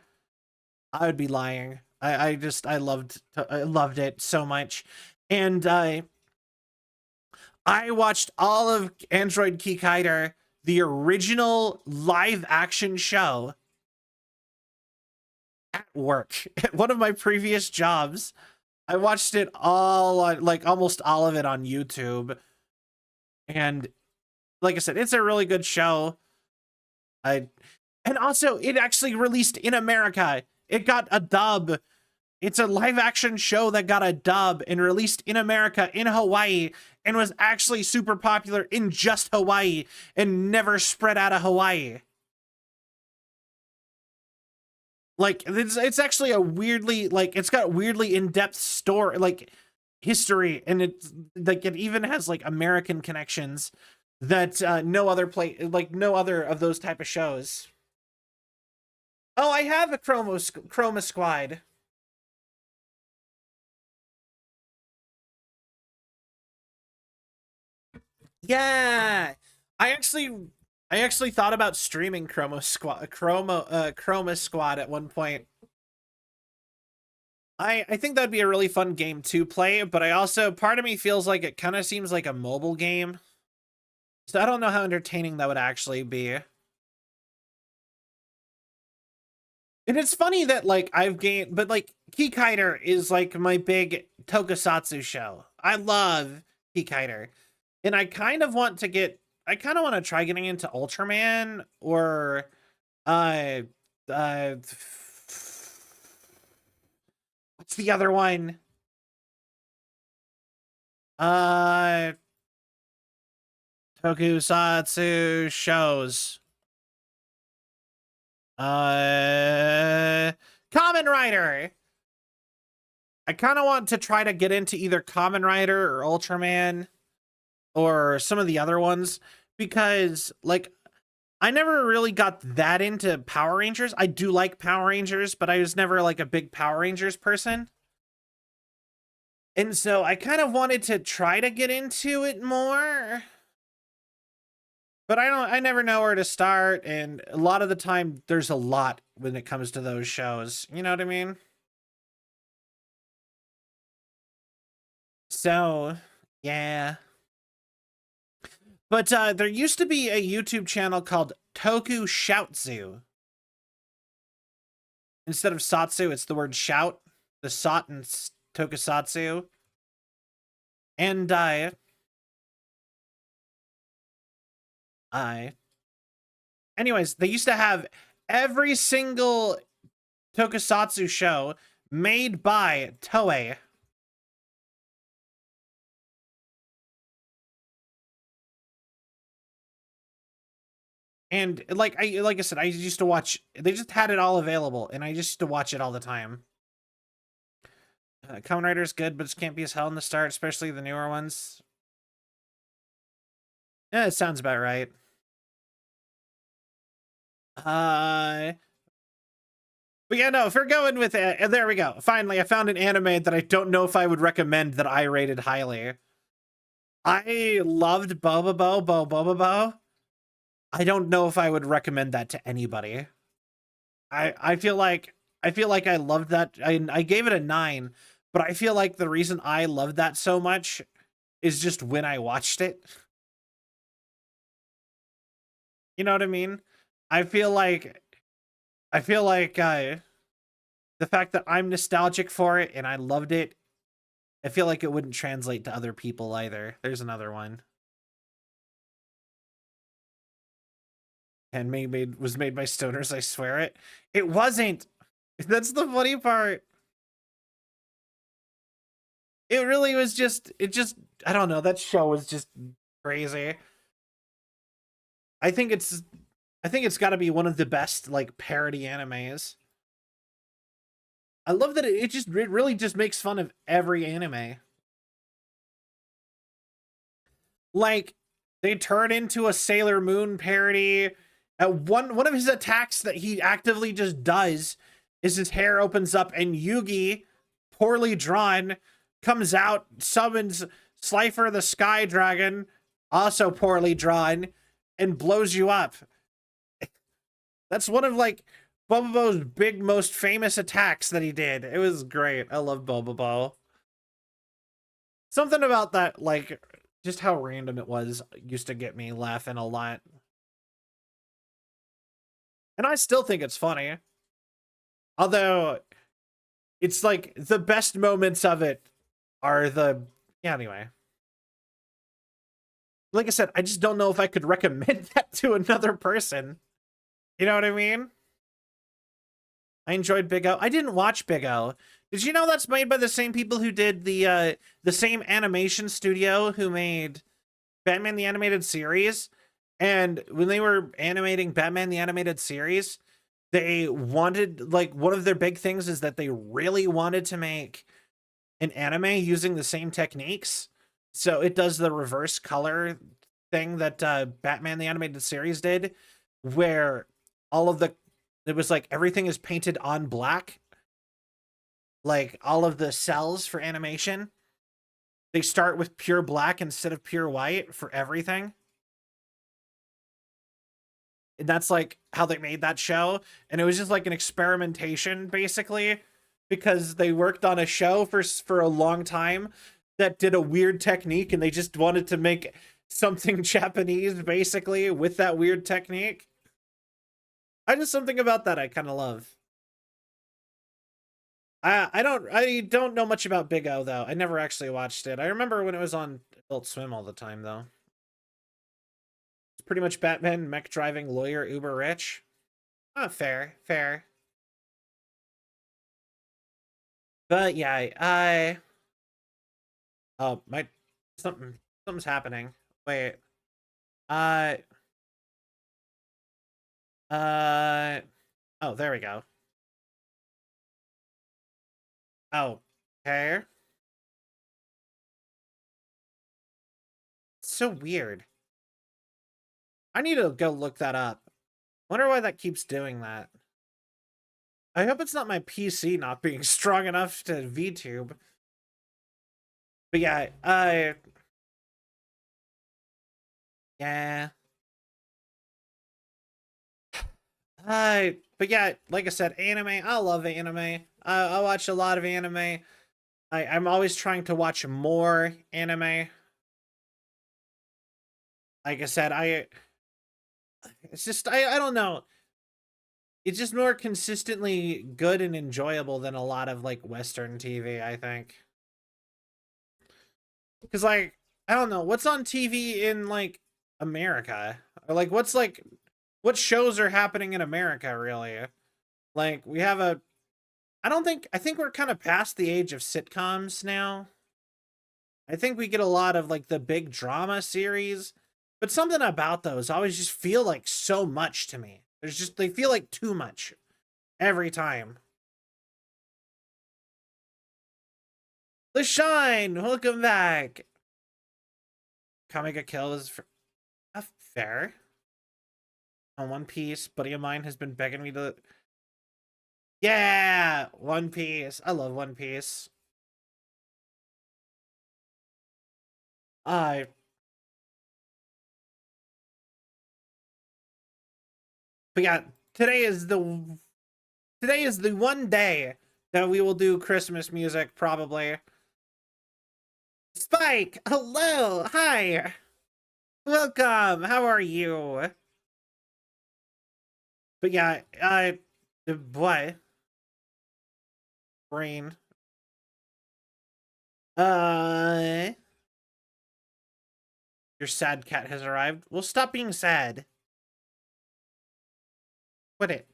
I would be lying. I loved it so much. And I watched all of Android Kikaider, the original live action show, at work. At one of my previous jobs. I watched it all on, like almost all of it on YouTube. And like I said, it's a really good show. And also it actually released in America. It got a dub. It's a live action show that got a dub and released in America, in Hawaii, and was actually super popular in just Hawaii and never spread out of Hawaii. Like, it's actually a weirdly, like, it's got weirdly in-depth story, like, history, and it's, like, it even has, like, American connections that no other of those type of shows. Oh, I have a Chroma Squad. Yeah, I actually thought about streaming Chroma Squad at one point. I think that'd be a really fun game to play, but I also, part of me feels like it kind of seems like a mobile game. So I don't know how entertaining that would actually be. And it's funny that, like, but, like, Kikaider is, like, my big tokusatsu show. I love Kikaider. And I kind of want to try getting into Ultraman or, uh, what's the other one? Tokusatsu shows. Kamen Rider. I kind of want to try to get into either Kamen Rider or Ultraman or some of the other ones, because, like, I never really got that into Power Rangers. I do like Power Rangers, but I was never like a big Power Rangers person. And so I kind of wanted to try to get into it more. But I never know where to start, and a lot of the time there's a lot when it comes to those shows. You know what I mean? So, yeah. But there used to be a YouTube channel called Toku Shoutzu. Instead of Satsu, it's the word shout. The Sot in Tokusatsu. And anyways, they used to have every single Tokusatsu show made by Toei. And like I said, I used to watch, they just had it all available, and I used to watch it all the time. Kamen Rider is good, but it can't be as hell in the start, especially the newer ones. Yeah, it sounds about right. But yeah, no, if we're going with it, there we go. Finally, I found an anime that I don't know if I would recommend that I rated highly. I loved Bobobo. I don't know if I would recommend that to anybody. I feel like I loved that. I gave it a 9, but I feel like the reason I loved that so much is just when I watched it. You know what I mean? I feel like the fact that I'm nostalgic for it and I loved it, I feel like it wouldn't translate to other people either. There's another one. And was made by stoners, I swear it. It wasn't. That's the funny part. It really was just, I don't know, that show was just crazy. I think it's got to be one of the best like parody animes. I love that it really just makes fun of every anime. Like they turn into a Sailor Moon parody. One of his attacks that he actively just does is his hair opens up and Yugi, poorly drawn, comes out, summons Slifer the Sky Dragon, also poorly drawn, and blows you up. That's one of like Bobo's big, most famous attacks that he did. It was great. I love Bobo. Something about that, like, just how random it was, used to get me laughing a lot. And I still think it's funny. Although, it's like, the best moments of it are the... Yeah, anyway. Like I said, I just don't know if I could recommend that to another person. You know what I mean? I enjoyed Big O. I didn't watch Big O. Did you know that's made by the same people who did the same animation studio who made Batman the Animated Series? And when they were animating Batman the Animated Series, they wanted, like, one of their big things is that they really wanted to make an anime using the same techniques. So it does the reverse color thing that Batman the Animated Series did, where it was like everything is painted on black. Like all of the cells for animation, they start with pure black instead of pure white for everything. And that's like how they made that show. And it was just like an experimentation basically, because they worked on a show for a long time that did a weird technique and they just wanted to make something Japanese basically with that weird technique. Something about that I kind of love. I don't know much about Big O though. I never actually watched it. I remember when it was on Adult Swim all the time though. It's pretty much Batman, mech driving lawyer, uber rich. Oh, fair. But yeah, oh, something's happening. Wait. Uh oh, there we go. Oh, okay. It's so weird. I need to go look that up. Wonder why that keeps doing that. I hope it's not my PC not being strong enough to VTube. But yeah, yeah. But yeah, like I said, anime. I love anime. I watch a lot of anime. I'm always trying to watch more anime. Like I said, it's just, I don't know. It's just more consistently good and enjoyable than a lot of like Western TV, I think. Because like, I don't know, what's on TV in like America? Or like what shows are happening in America really? Like we have I think we're kind of past the age of sitcoms now. I think we get a lot of like the big drama series, but something about those always just feel like so much to me. They feel like too much every time. LaShine, welcome back. Kamega Kill is fair. On One Piece, buddy of mine has been begging me to. Yeah, One Piece. I love One Piece. I But yeah, today is the one day that we will do Christmas music, probably. Spike, hello, hi, welcome. How are you? But yeah, what? brain. Your sad cat has arrived. Well, stop being sad. Quit it.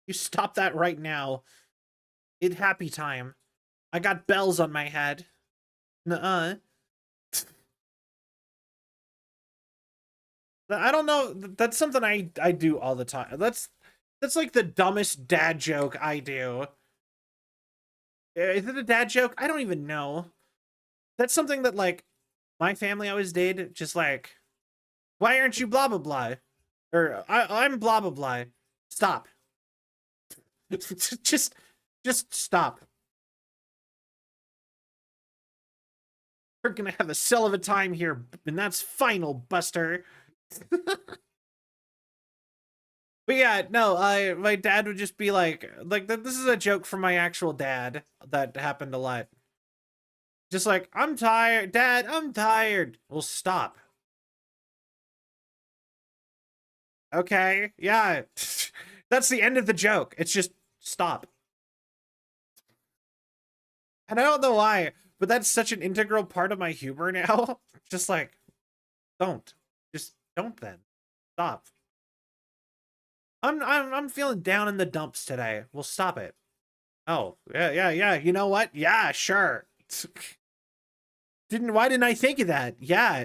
You stop that right now. It's happy time. I got bells on my head. Nuh-uh. I don't know. That's something I do all the time. That's like the dumbest dad joke I do. Is it a dad joke? I don't even know. That's something that like my family always did. Just like, why aren't you blah blah blah? Or I'm blah blah blah. Stop. just stop. We're gonna have a cell of a time here, and that's final, Buster. But yeah, no, my dad would just be like this is a joke from my actual dad that happened a lot. Just like, I'm tired, Dad, I'm tired. Well, stop. Okay, yeah. That's the end of the joke. It's just stop. And I don't know why, but that's such an integral part of my humor now. Just like, don't. Just don't then. Stop. I'm feeling down in the dumps today. Well, stop it. Oh, yeah. You know what? Yeah, sure. Why didn't I think of that? Yeah.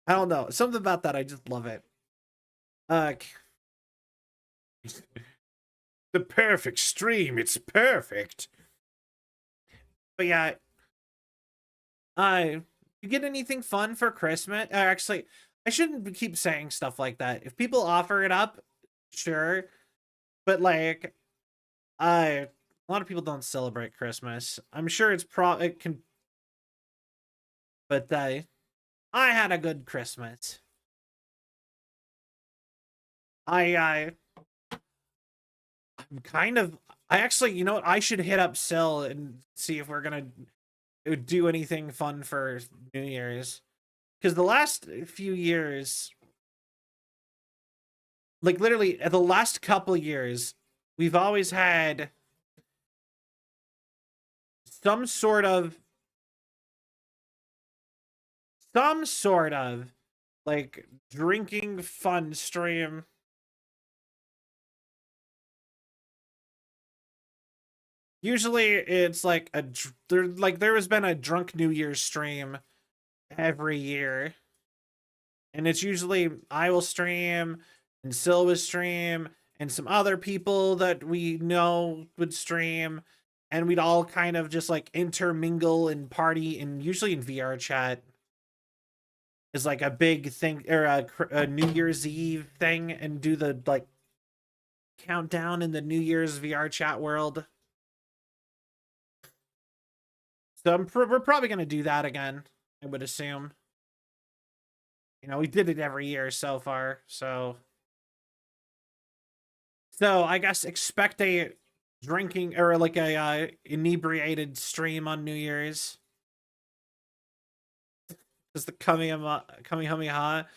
I don't know. Something about that, I just love it. The perfect stream. It's perfect. But yeah, you get anything fun for Christmas? Actually, I shouldn't keep saying stuff like that. If people offer it up, sure. But like, a lot of people don't celebrate Christmas. I'm sure it can, but I had a good Christmas. I'm kind of. I actually, you know what? I should hit up Sil and see if we're gonna do anything fun for New Year's. Because the last few years, like literally the last couple years, we've always had some sort of like drinking fun stream. Usually it's like there has been a drunk New Year's stream every year. And it's usually I will stream and Silva stream and some other people that we know would stream, and we'd all kind of just like intermingle and party, and usually in VR chat is like a big thing, or a New Year's Eve thing, and do the like countdown in the New Year's VR chat world. So we're probably gonna do that again, I would assume. You know, we did it every year so far, so I guess expect a drinking or like a inebriated stream on New Year's. Is the Kamehameha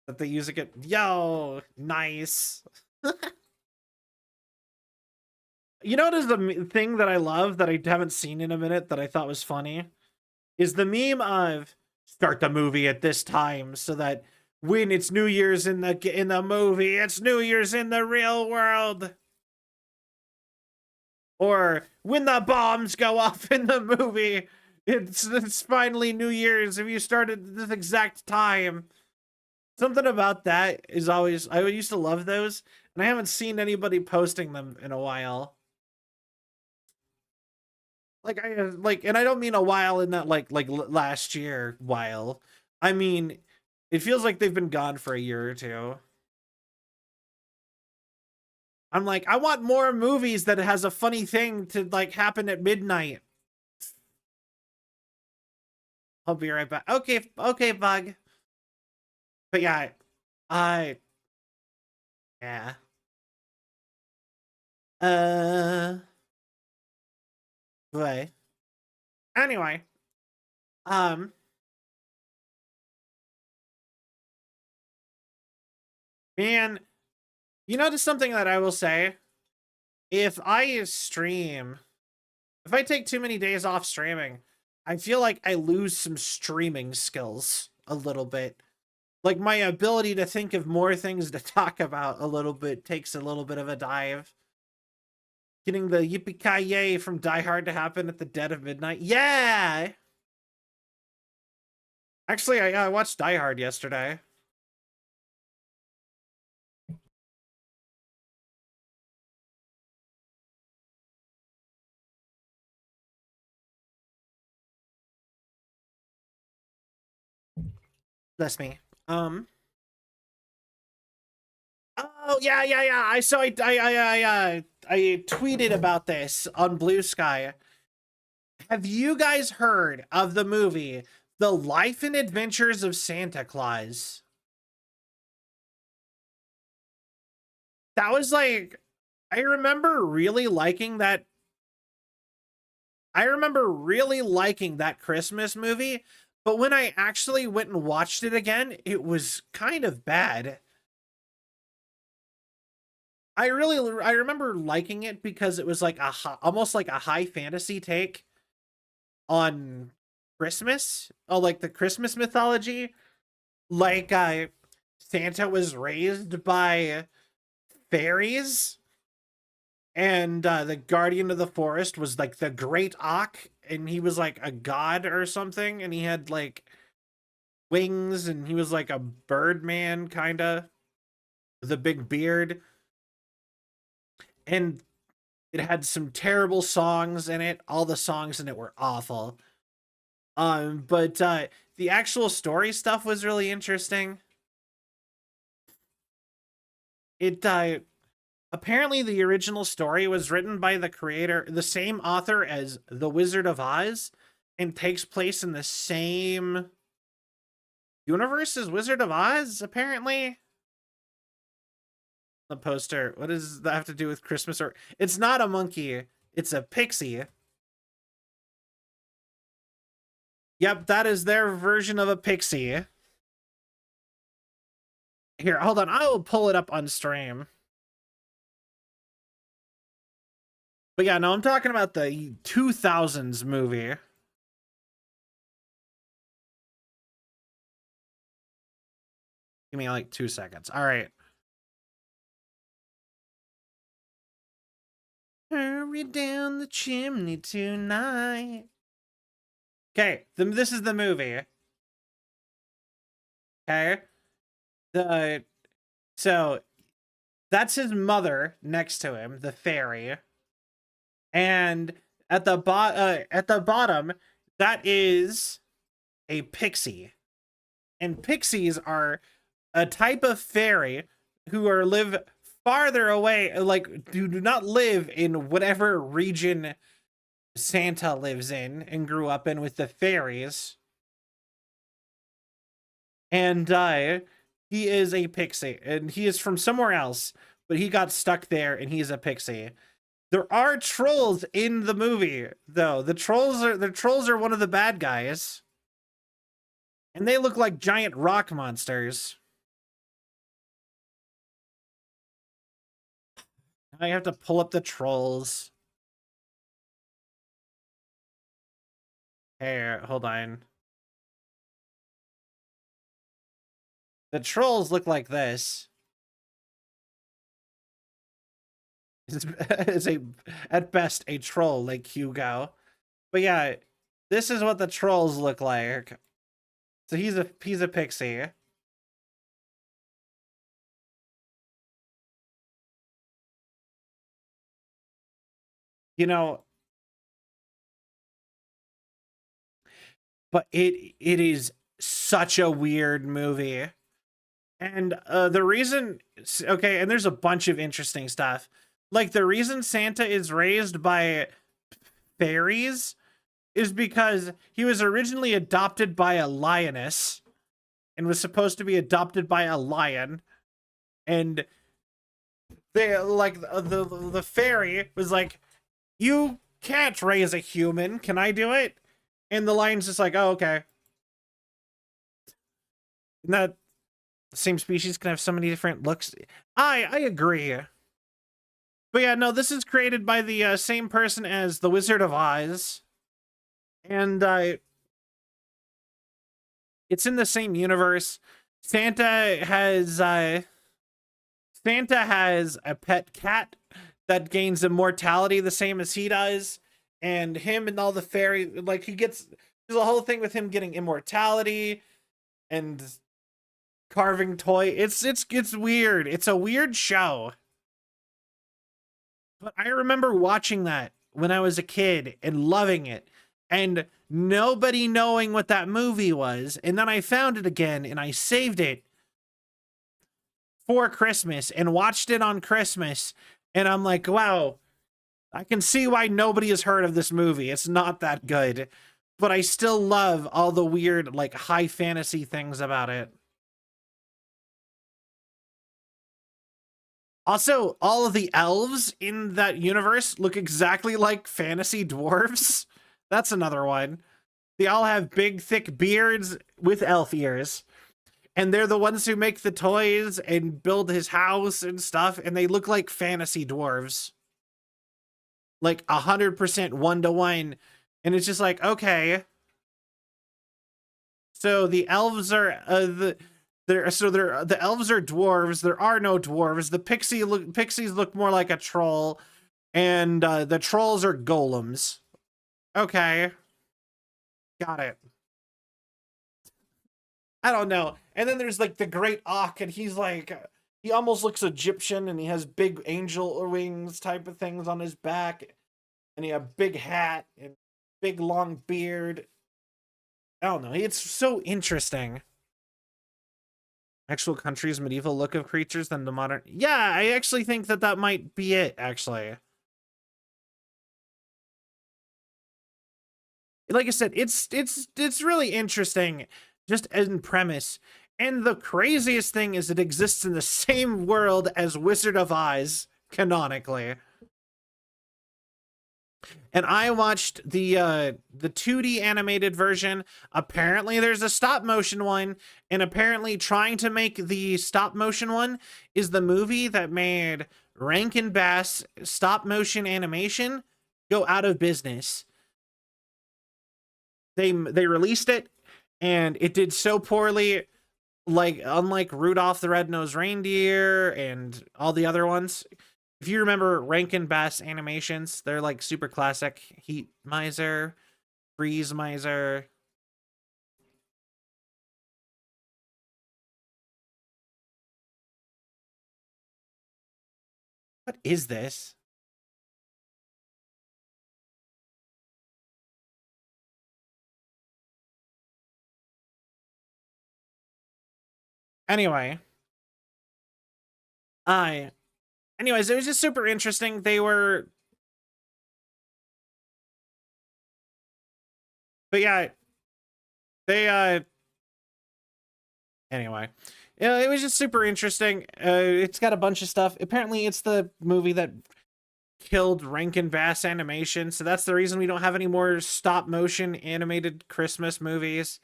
that they use again? Yo, nice. You know what is the thing that I love that I haven't seen in a minute that I thought was funny? Is the meme of start the movie at this time so that when it's New Year's in the movie, it's New Year's in the real world. Or when the bombs go off in the movie, it's finally New Year's if you started at this exact time. Something about that is always, I used to love those, and I haven't seen anybody posting them in a while. Like and I don't mean a while in that like last year while. I mean, it feels like they've been gone for a year or two. I'm like, I want more movies that has a funny thing to like happen at midnight. I'll be right back. Okay, Bug. But yeah, I yeah. But anyway, um Man, you know, just something that I will say, if I stream, if I take too many days off streaming, I feel like I lose some streaming skills a little bit. Like my ability to think of more things to talk about a little bit takes a little bit of a dive. Getting the yippee-ki-yay from Die Hard to happen at the dead of midnight. Yeah! Actually, I watched Die Hard yesterday. That's me. Oh yeah. I saw. I tweeted about this on Blue Sky. Have you guys heard of the movie The Life and Adventures of Santa Claus? That was like, I remember really liking that. I remember really liking that Christmas movie, but when I actually went and watched it again, it was kind of bad. I remember liking it because it was like almost like a high fantasy take on Christmas, like the Christmas mythology. Like Santa was raised by fairies, and the guardian of the forest was like the Great Auk, and he was like a god or something, and he had like wings, and he was like a birdman kind of with a big beard, and it had some terrible songs in it. All the songs in it were awful. But the actual story stuff was really interesting. It apparently the original story was written by the creator, the same author as The Wizard of Oz, and takes place in the same universe as Wizard of Oz, apparently. The poster. What does that have to do with Christmas? Or it's not a monkey, it's a pixie. Yep, that is their version of a pixie. Here, hold on. I will pull it up on stream. But yeah, no, I'm talking about the 2000s movie. Give me like 2 seconds. All right. Hurry down the chimney tonight. Okay, this is the movie. Okay. So that's his mother next to him, the fairy. And at the bottom, that is a pixie. And pixies are a type of fairy who live farther away, like do not live in whatever region Santa lives in and grew up in with the fairies. And he is a pixie, and he is from somewhere else, but he got stuck there, and he's a pixie. There are trolls in the movie, though. The trolls are one of the bad guys, and they look like giant rock monsters. I have to pull up the trolls. Here, hold on. The trolls look like this. It's at best a troll like Hugo. But yeah, this is what the trolls look like. So he's a pixie. You know, but it is such a weird movie. And the reason, okay, and there's a bunch of interesting stuff. Like the reason Santa is raised by fairies is because he was originally adopted by a lioness and was supposed to be adopted by a lion. And they like the fairy was like, "You can't raise a human. Can I do it?" And the lion's just like, "Oh, okay." And same species can have so many different looks. I agree. But yeah, no, this is created by the same person as The Wizard of Oz. And it's in the same universe. Santa has a pet cat that gains immortality the same as he does. And him and all the fairy, like, there's a whole thing with him getting immortality and carving toy. It's weird. It's a weird show. But I remember watching that when I was a kid and loving it, and nobody knowing what that movie was. And then I found it again and I saved it for Christmas and watched it on Christmas. And I'm like, wow, I can see why nobody has heard of this movie. It's not that good, but I still love all the weird, like, high fantasy things about it. Also, all of the elves in that universe look exactly like fantasy dwarves. That's another one. They all have big, thick beards with elf ears. And they're the ones who make the toys and build his house and stuff. And they look like fantasy dwarves. Like 100% 1-to-1. And it's just like, okay. So the elves are the elves are dwarves. There are no dwarves. The pixies look more like a troll, and the trolls are golems. Okay, got it. I don't know. And then there's like the Great Auk, and he almost looks Egyptian, and he has big angel wings type of things on his back, and he has a big hat and big long beard. I don't know. It's so interesting. Actual country's medieval look of creatures than the modern. Yeah, I actually think that might be it, actually. Like I said, it's really interesting just in premise. And the craziest thing is it exists in the same world as Wizard of Oz, canonically. And I watched the 2D animated version. Apparently there's a stop motion one, and apparently trying to make the stop motion one is the movie that made Rankin Bass stop motion animation go out of business. They released it and it did so poorly, like unlike Rudolph the Red-Nosed Reindeer and all the other ones. If you remember Rankin Bass animations, they're like super classic. Heat Miser, Freeze Miser. What is this? Anyway. Anyways, it was just super interesting. But yeah, anyway, yeah, it was just super interesting. It's got a bunch of stuff. Apparently it's the movie that killed Rankin Bass animation, so that's the reason we don't have any more stop motion animated Christmas movies.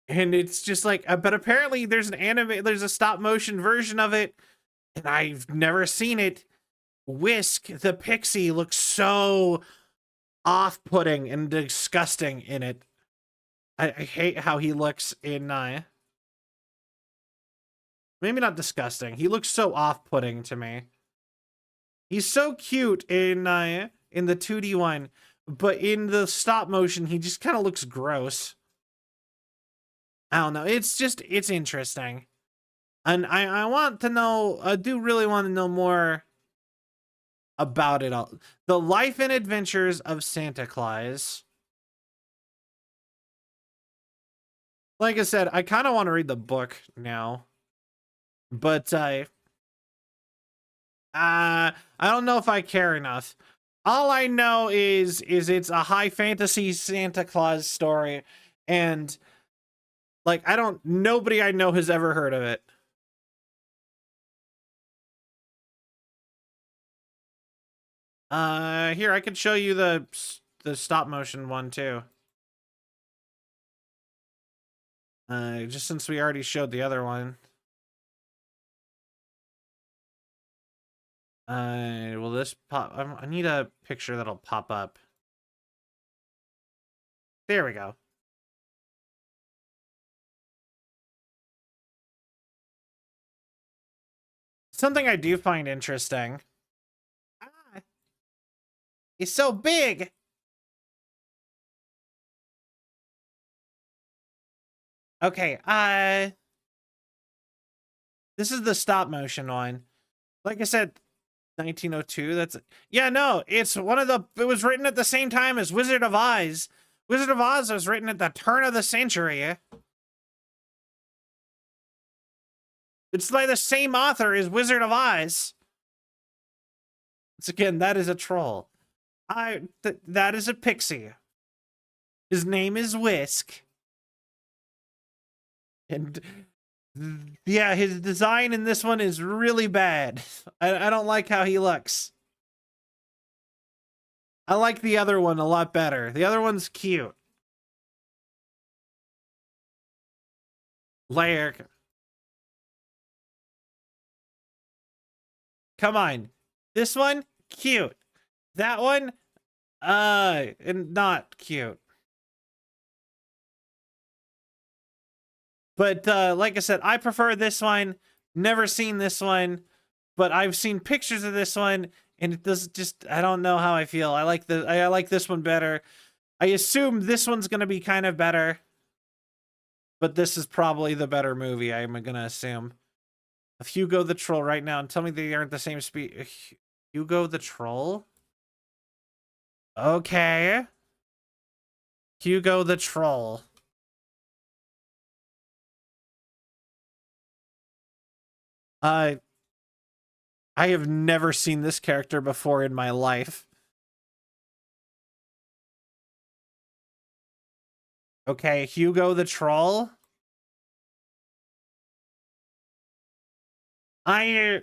And it's just like, but apparently there's a stop motion version of it, and I've never seen it. Whisk the pixie looks so off-putting and disgusting in it. I hate how he looks in maybe not disgusting. He looks so off-putting to me. He's so cute in the 2D one, but in the stop motion he just kind of looks gross. I don't know. It's interesting. And I want to know, I do really want to know more about it all. The Life and Adventures of Santa Claus. Like I said, I kind of want to read the book now. But I don't know if I care enough. All I know is it's a high fantasy Santa Claus story, and like nobody I know has ever heard of it. Here, I could show you the stop motion one too. Just since we already showed the other one. Will this pop? I need a picture that'll pop up. There we go. Something I do find interesting. Ah, he's so big. Okay, this is the stop motion one. Like I said, 1902, that's it. Yeah, no, it's one of the, it was written at the same time as Wizard of Oz. Wizard of Oz was written at the turn of the century. It's by the same author as Wizard of Oz. Once again, that is a troll. That is a pixie. His name is Whisk. And yeah, his design in this one is really bad. I don't like how he looks. I like the other one a lot better. The other one's cute. Like, come on. This one, cute. That one, and not cute. But like I said, I prefer this one. Never seen this one, but I've seen pictures of this one, and it does just, I don't know how I feel. I like this one better. I assume this one's gonna be kind of better, but this is probably the better movie, I'm gonna assume. Of Hugo the Troll right now, and tell me they aren't the same speed. Hugo the Troll? Okay. Hugo the Troll. I have never seen this character before in my life. Okay, Hugo the Troll. I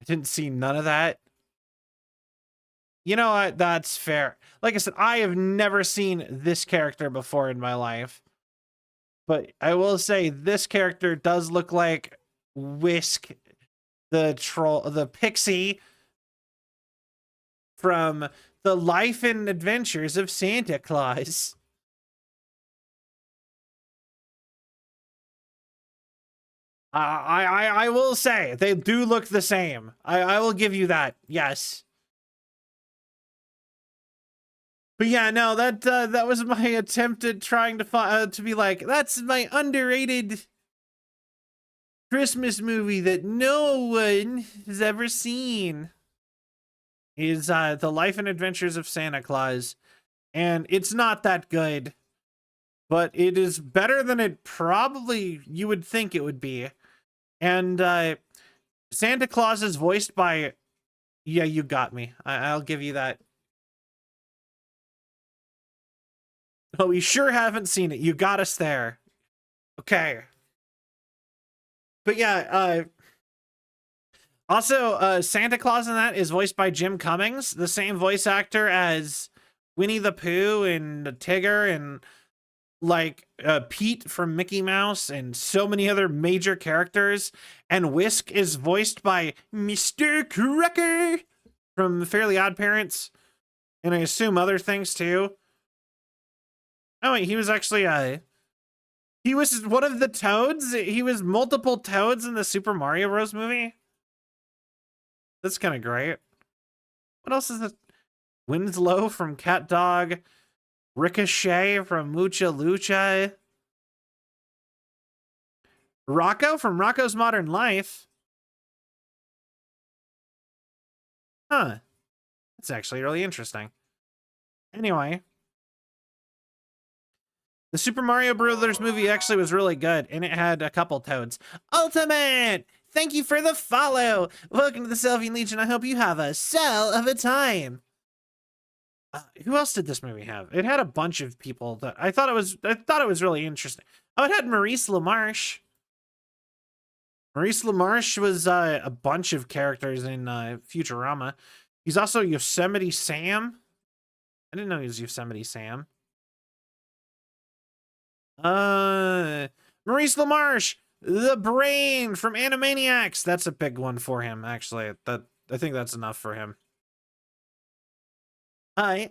didn't see none of that. You know what? That's fair. Like I said, I have never seen this character before in my life. But I will say this character does look like Whisk, the troll, the pixie from The Life and Adventures of Santa Claus. I will say they do look the same. I will give you that. Yes. But yeah, no, that was my attempt at trying to be like, that's my underrated Christmas movie that no one has ever seen. Is The Life and Adventures of Santa Claus, and it's not that good, but it is better than it probably you would think it would be. And Santa Claus is voiced by, yeah, you got me. I'll give you that. Oh, we sure haven't seen it. You got us there. Okay. But yeah, also, Santa Claus in that is voiced by Jim Cummings, the same voice actor as Winnie the Pooh and Tigger and like Pete from Mickey Mouse and so many other major characters. And Whisk is voiced by Mr. Cracker from Fairly Odd Parents, and I assume other things too. Oh wait, he was actually he was one of the Toads. He was multiple Toads in the Super Mario Bros. Movie. That's kind of great. What else is it? Winslow from Cat Dog. Ricochet from Mucha Lucha. Rocco from Rocco's Modern Life. Huh. That's actually really interesting. Anyway. The Super Mario Brothers movie actually was really good, and it had a couple Toads. Ultimate! Thank you for the follow! Welcome to the Selfie Legion. I hope you have a cell of a time. Who else did this movie have? It had a bunch of people that I thought it was really interesting. Oh, it had Maurice LaMarche. Maurice LaMarche was a bunch of characters in Futurama. He's also Yosemite Sam. I didn't know he was Yosemite Sam. Maurice LaMarche, the brain from Animaniacs. That's a big one for him, actually. I think that's enough for him. Hi.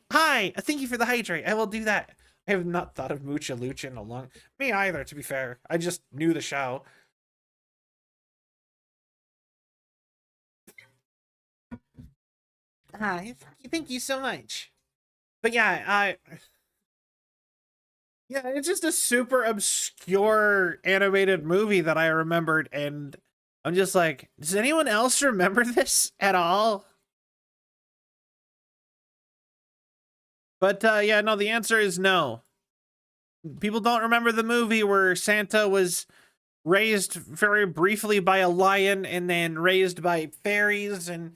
Thank you for the hydrate. I will do that. I have not thought of Mucha Lucha in a long... Me either, to be fair. I just knew the show. Hi. Thank you so much. But yeah, yeah, it's just a super obscure animated movie that I remembered, and I'm just like, does anyone else remember this at all? But yeah, no, the answer is no. People don't remember the movie where Santa was raised very briefly by a lion and then raised by fairies, and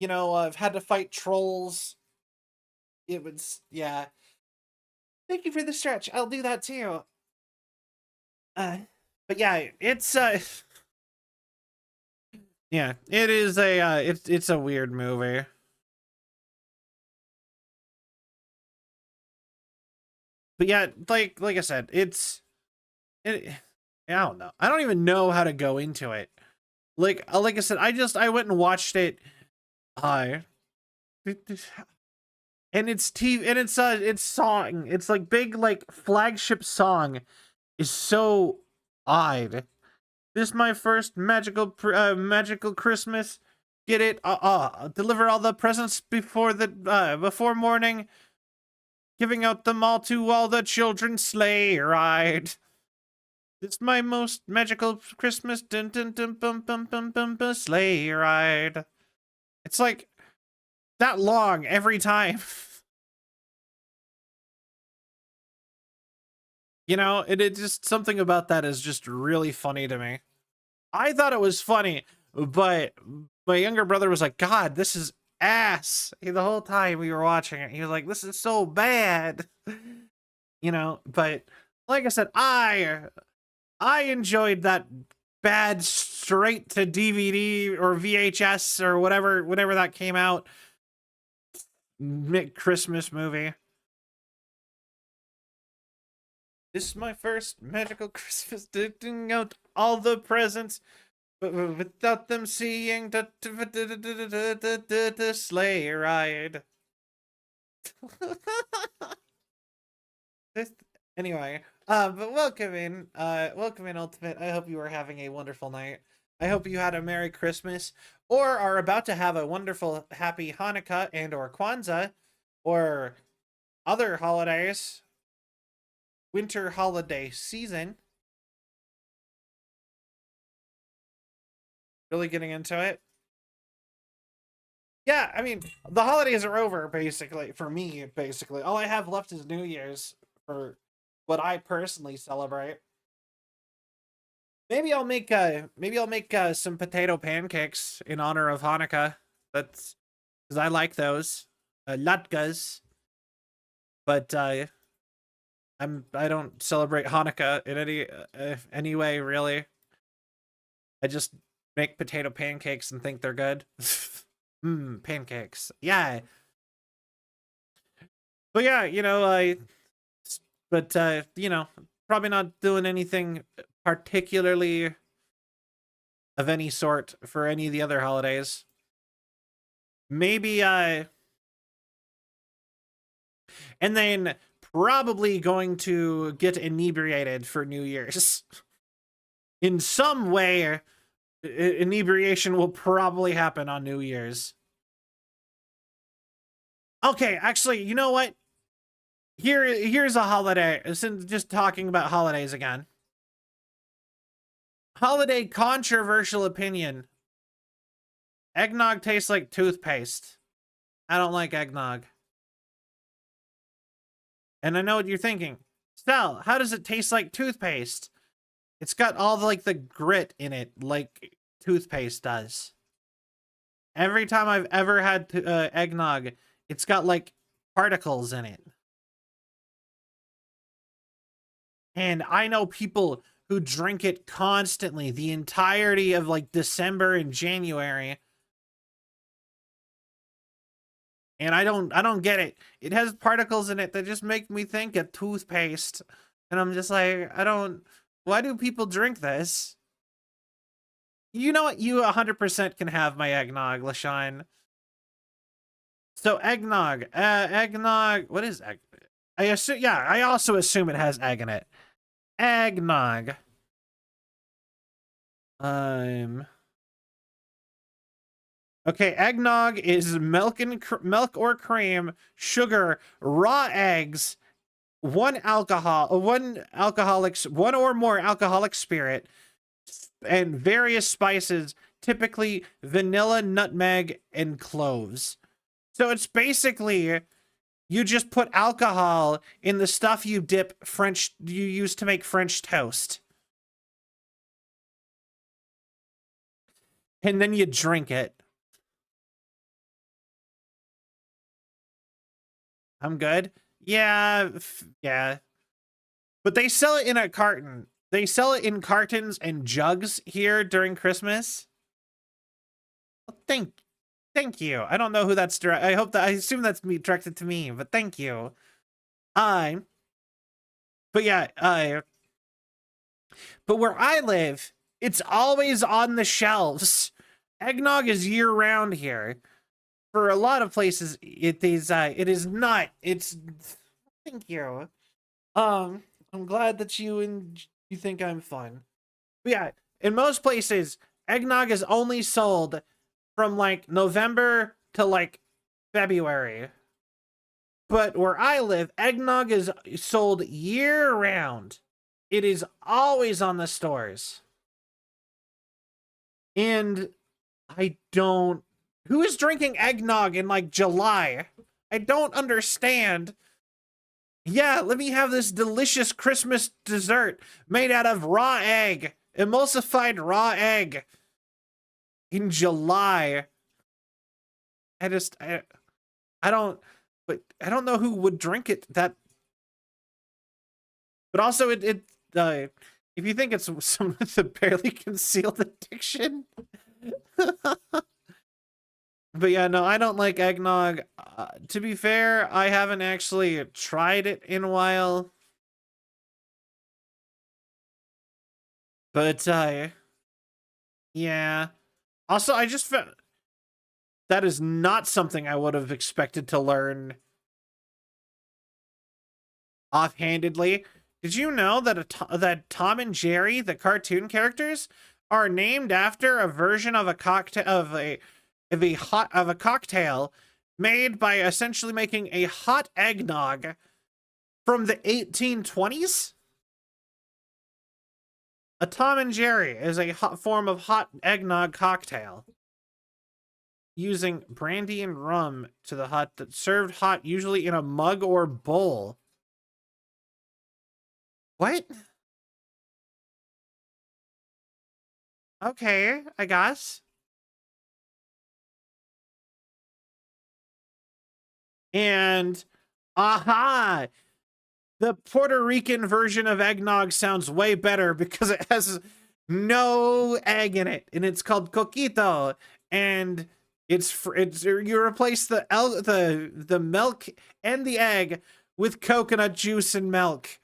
you know, I've had to fight trolls. It was, yeah. Thank you for the stretch. I'll do that too. But yeah, it's yeah, it is a it's a weird movie. But yeah, like I said, I don't know. I don't even know how to go into it. Like I said, I went and watched it. And it's TV, and it's song. It's like big like flagship song is so odd. This is my first magical Christmas. Get it? Deliver all the presents before morning. Giving out them all to all the children. Sleigh ride. This is my most magical Christmas. Dun dun dun bum bum bum bum bum. Sleigh ride. It's like that long every time. You know, it just something about that is just really funny to me. I thought it was funny, but my younger brother was like, God, this is ass. The whole time we were watching it, he was like, this is so bad. You know, but like I said, I enjoyed that bad straight to DVD or VHS or whenever that came out Christmas movie. This is my first magical Christmas, digging out all the presents without them seeing the sleigh ride. Anyway, but welcome in Ultimate. I hope you are having a wonderful night. I hope you had a Merry Christmas or are about to have a wonderful Happy Hanukkah and or Kwanzaa or other holidays. Winter holiday season. Really getting into it. Yeah, I mean, the holidays are over, basically, for me, basically. All I have left is New Year's for what I personally celebrate. Maybe I'll make some potato pancakes in honor of Hanukkah. That's because I like those. Latkes. But I don't celebrate Hanukkah in any way, really. I just make potato pancakes and think they're good. Pancakes. Yeah. But yeah, you know, you know, probably not doing anything particularly of any sort for any of the other holidays. Maybe and then probably going to get inebriated for New Year's. In some way, inebriation will probably happen on New Year's. Okay, actually, you know what? Here's a holiday. Since just talking about holidays again. Holiday controversial opinion. Eggnog tastes like toothpaste. I don't like eggnog. And I know what you're thinking. Stel, how does it taste like toothpaste? It's got all the grit in it like toothpaste does. Every time I've ever had eggnog, it's got like particles in it. And I know people who drink it constantly the entirety of like December and January. And I don't get it. It has particles in it that just make me think of toothpaste. And I'm just like, why do people drink this? You know what? You 100% can have my eggnog, LaShawn. So eggnog, what is egg? I assume, yeah, I also assume it has egg in it. Eggnog. Okay, eggnog is milk or cream, sugar, raw eggs, one or more alcoholic spirit, and various spices, typically vanilla, nutmeg, and cloves. So it's basically you just put alcohol in the stuff you use to make French toast. And then you drink it. I'm good. Yeah, yeah. But they sell it in a carton. They sell it in cartons and jugs here during Christmas. Well, thank you. I don't know who that's direct. I assume that's me directed to me, but thank you. But yeah, but where I live, it's always on the shelves. Eggnog is year round here. For a lot of places, it is not. It's thank you. I'm glad that you think I'm fun. But yeah, in most places, eggnog is only sold from like November to like February. But where I live, eggnog is sold year round. It is always on the stores. And I don't... Who is drinking eggnog in like July? I don't understand. Yeah, let me have this delicious Christmas dessert made out of raw egg, emulsified raw egg in July. I don't, but I don't know who would drink it. But also if you think it's some with a barely concealed addiction. But yeah, no, I don't like eggnog. To be fair, I haven't actually tried it in a while. But, yeah. Also, I just found... That is not something I would have expected to learn offhandedly. Did you know that that Tom and Jerry, the cartoon characters, are named after a version of a cocktail of a cocktail made by essentially making a hot eggnog from the 1820s? A Tom and Jerry is a form of hot eggnog cocktail using brandy and rum to the hot, served hot, usually in a mug or bowl. What? Okay, I guess. And aha! The Puerto Rican version of eggnog sounds way better because it has no egg in it, and it's called coquito. And it's you replace the milk and the egg with coconut juice and milk,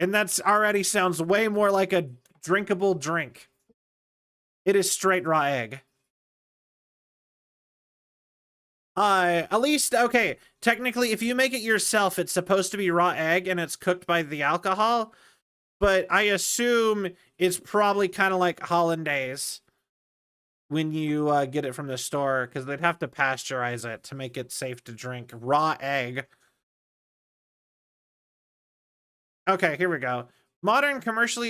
and that's already sounds way more like a drinkable drink. It is straight raw egg. At least, okay, technically, if you make it yourself, it's supposed to be raw egg and it's cooked by the alcohol, but I assume it's probably kind of like hollandaise when you get it from the store, because they'd have to pasteurize it to make it safe to drink. Raw egg. Okay, here we go. Modern commercial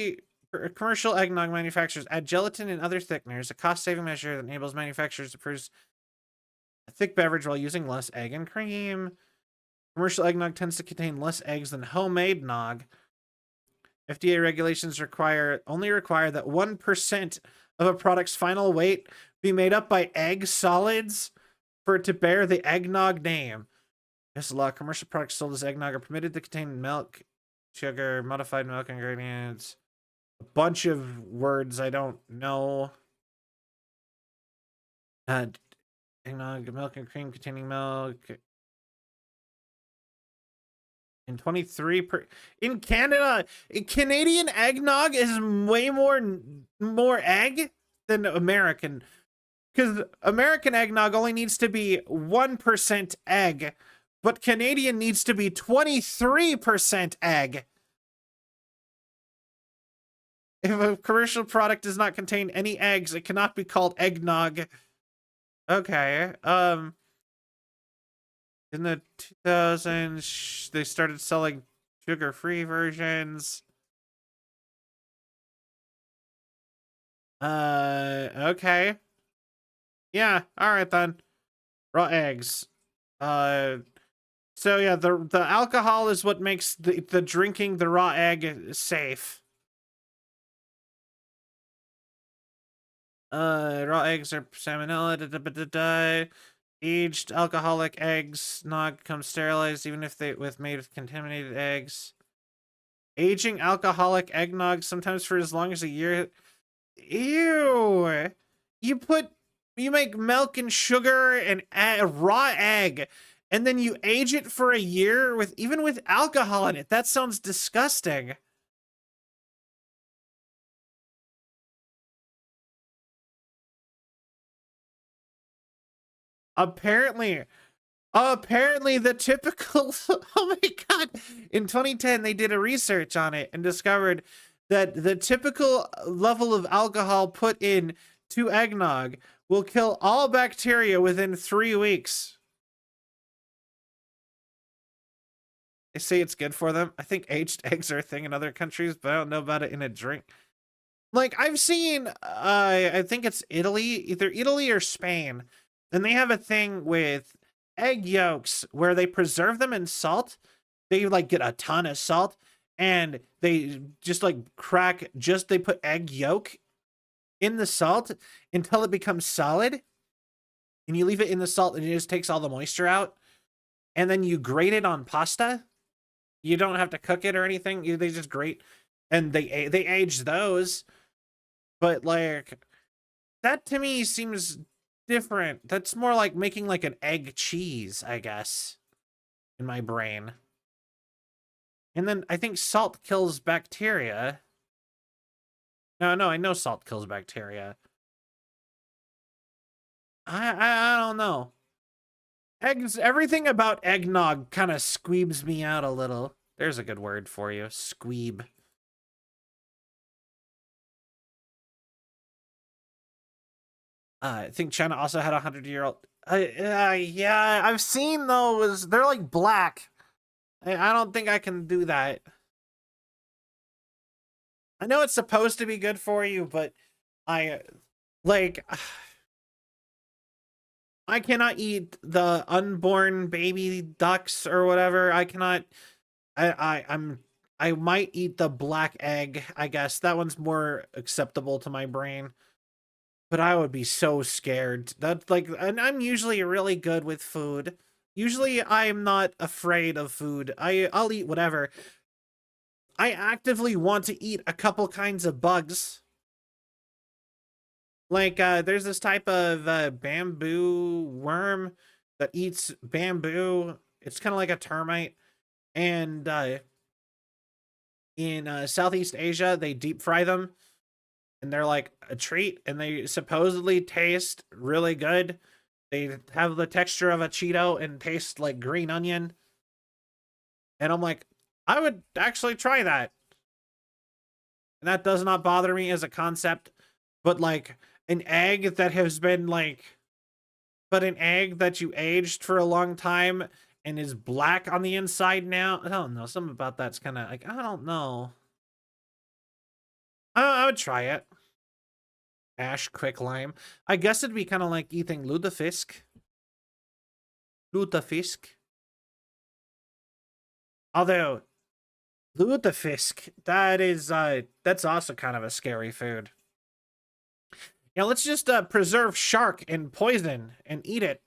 eggnog manufacturers add gelatin and other thickeners, a cost-saving measure that enables manufacturers to produce a thick beverage while using less egg and cream. Commercial eggnog tends to contain less eggs than homemade nog. FDA regulations only require that 1% of a product's final weight be made up by egg solids for it to bear the eggnog name. Yes, a lot of commercial products sold as eggnog are permitted to contain milk, sugar, modified milk ingredients, a bunch of words I don't know. Eggnog, milk and cream containing milk, And 23 per in Canada. Canadian eggnog is way more egg than American, because American eggnog only needs to be 1% egg, but Canadian needs to be 23% egg. If a commercial product does not contain any eggs, it cannot be called eggnog. Okay. In the 2000s, they started selling sugar-free versions. Okay. Yeah, all right then. Raw eggs. So yeah, the alcohol is what makes the drinking the raw egg safe. Raw eggs are salmonella. Aged alcoholic eggs not become sterilized even if they made with contaminated eggs. Aging alcoholic eggnog sometimes for as long as a year. Ew! You make milk and sugar and raw egg, and then you age it for a year even with alcohol in it. That sounds disgusting. Apparently the typical oh my god, in 2010 they did a research on it and discovered that the typical level of alcohol put in to eggnog will kill all bacteria within 3 weeks. They say it's good for them. I think aged eggs are a thing in other countries, but I don't know about it in a drink. Like, I've seen I think it's Italy, either Italy or Spain, and they have a thing with egg yolks where they preserve them in salt. They like get a ton of salt and they just like they put egg yolk in the salt until it becomes solid, and you leave it in the salt and it just takes all the moisture out, and then you grate it on pasta. You don't have to cook it or anything. They just grate, and they age those. But like, that to me seems different. That's more like making like an egg cheese, I guess, in my brain. And then I think salt kills bacteria. No, I know salt kills bacteria. I don't know. Everything about eggnog kind of squeebs me out a little. There's a good word for you. Squeeb. I think China also had 100-year-old. Yeah, I've seen those. They're like black. I don't think I can do that. I know it's supposed to be good for you, but I cannot eat the unborn baby ducks or whatever. I cannot. I might eat the black egg. I guess that one's more acceptable to my brain. But I would be so scared. That's like, and I'm usually really good with food. Usually I'm not afraid of food. I'll eat whatever. I actively want to eat a couple kinds of bugs. Like, there's this type of bamboo worm that eats bamboo. It's kind of like a termite. And in Southeast Asia, they deep fry them. And they're like a treat. And they supposedly taste really good. They have the texture of a Cheeto and taste like green onion. And I'm like, I would actually try that. And that does not bother me as a concept. But like an egg that has been like, but an egg that you aged for a long time and is black on the inside now. I don't know. Something about that's kind of like, I don't know. I would try it. Ash quicklime. I guess it'd be kind of like eating lutefisk. Lutefisk. Although, lutefisk, that's also kind of a scary food. Yeah, let's just preserve shark in poison and eat it.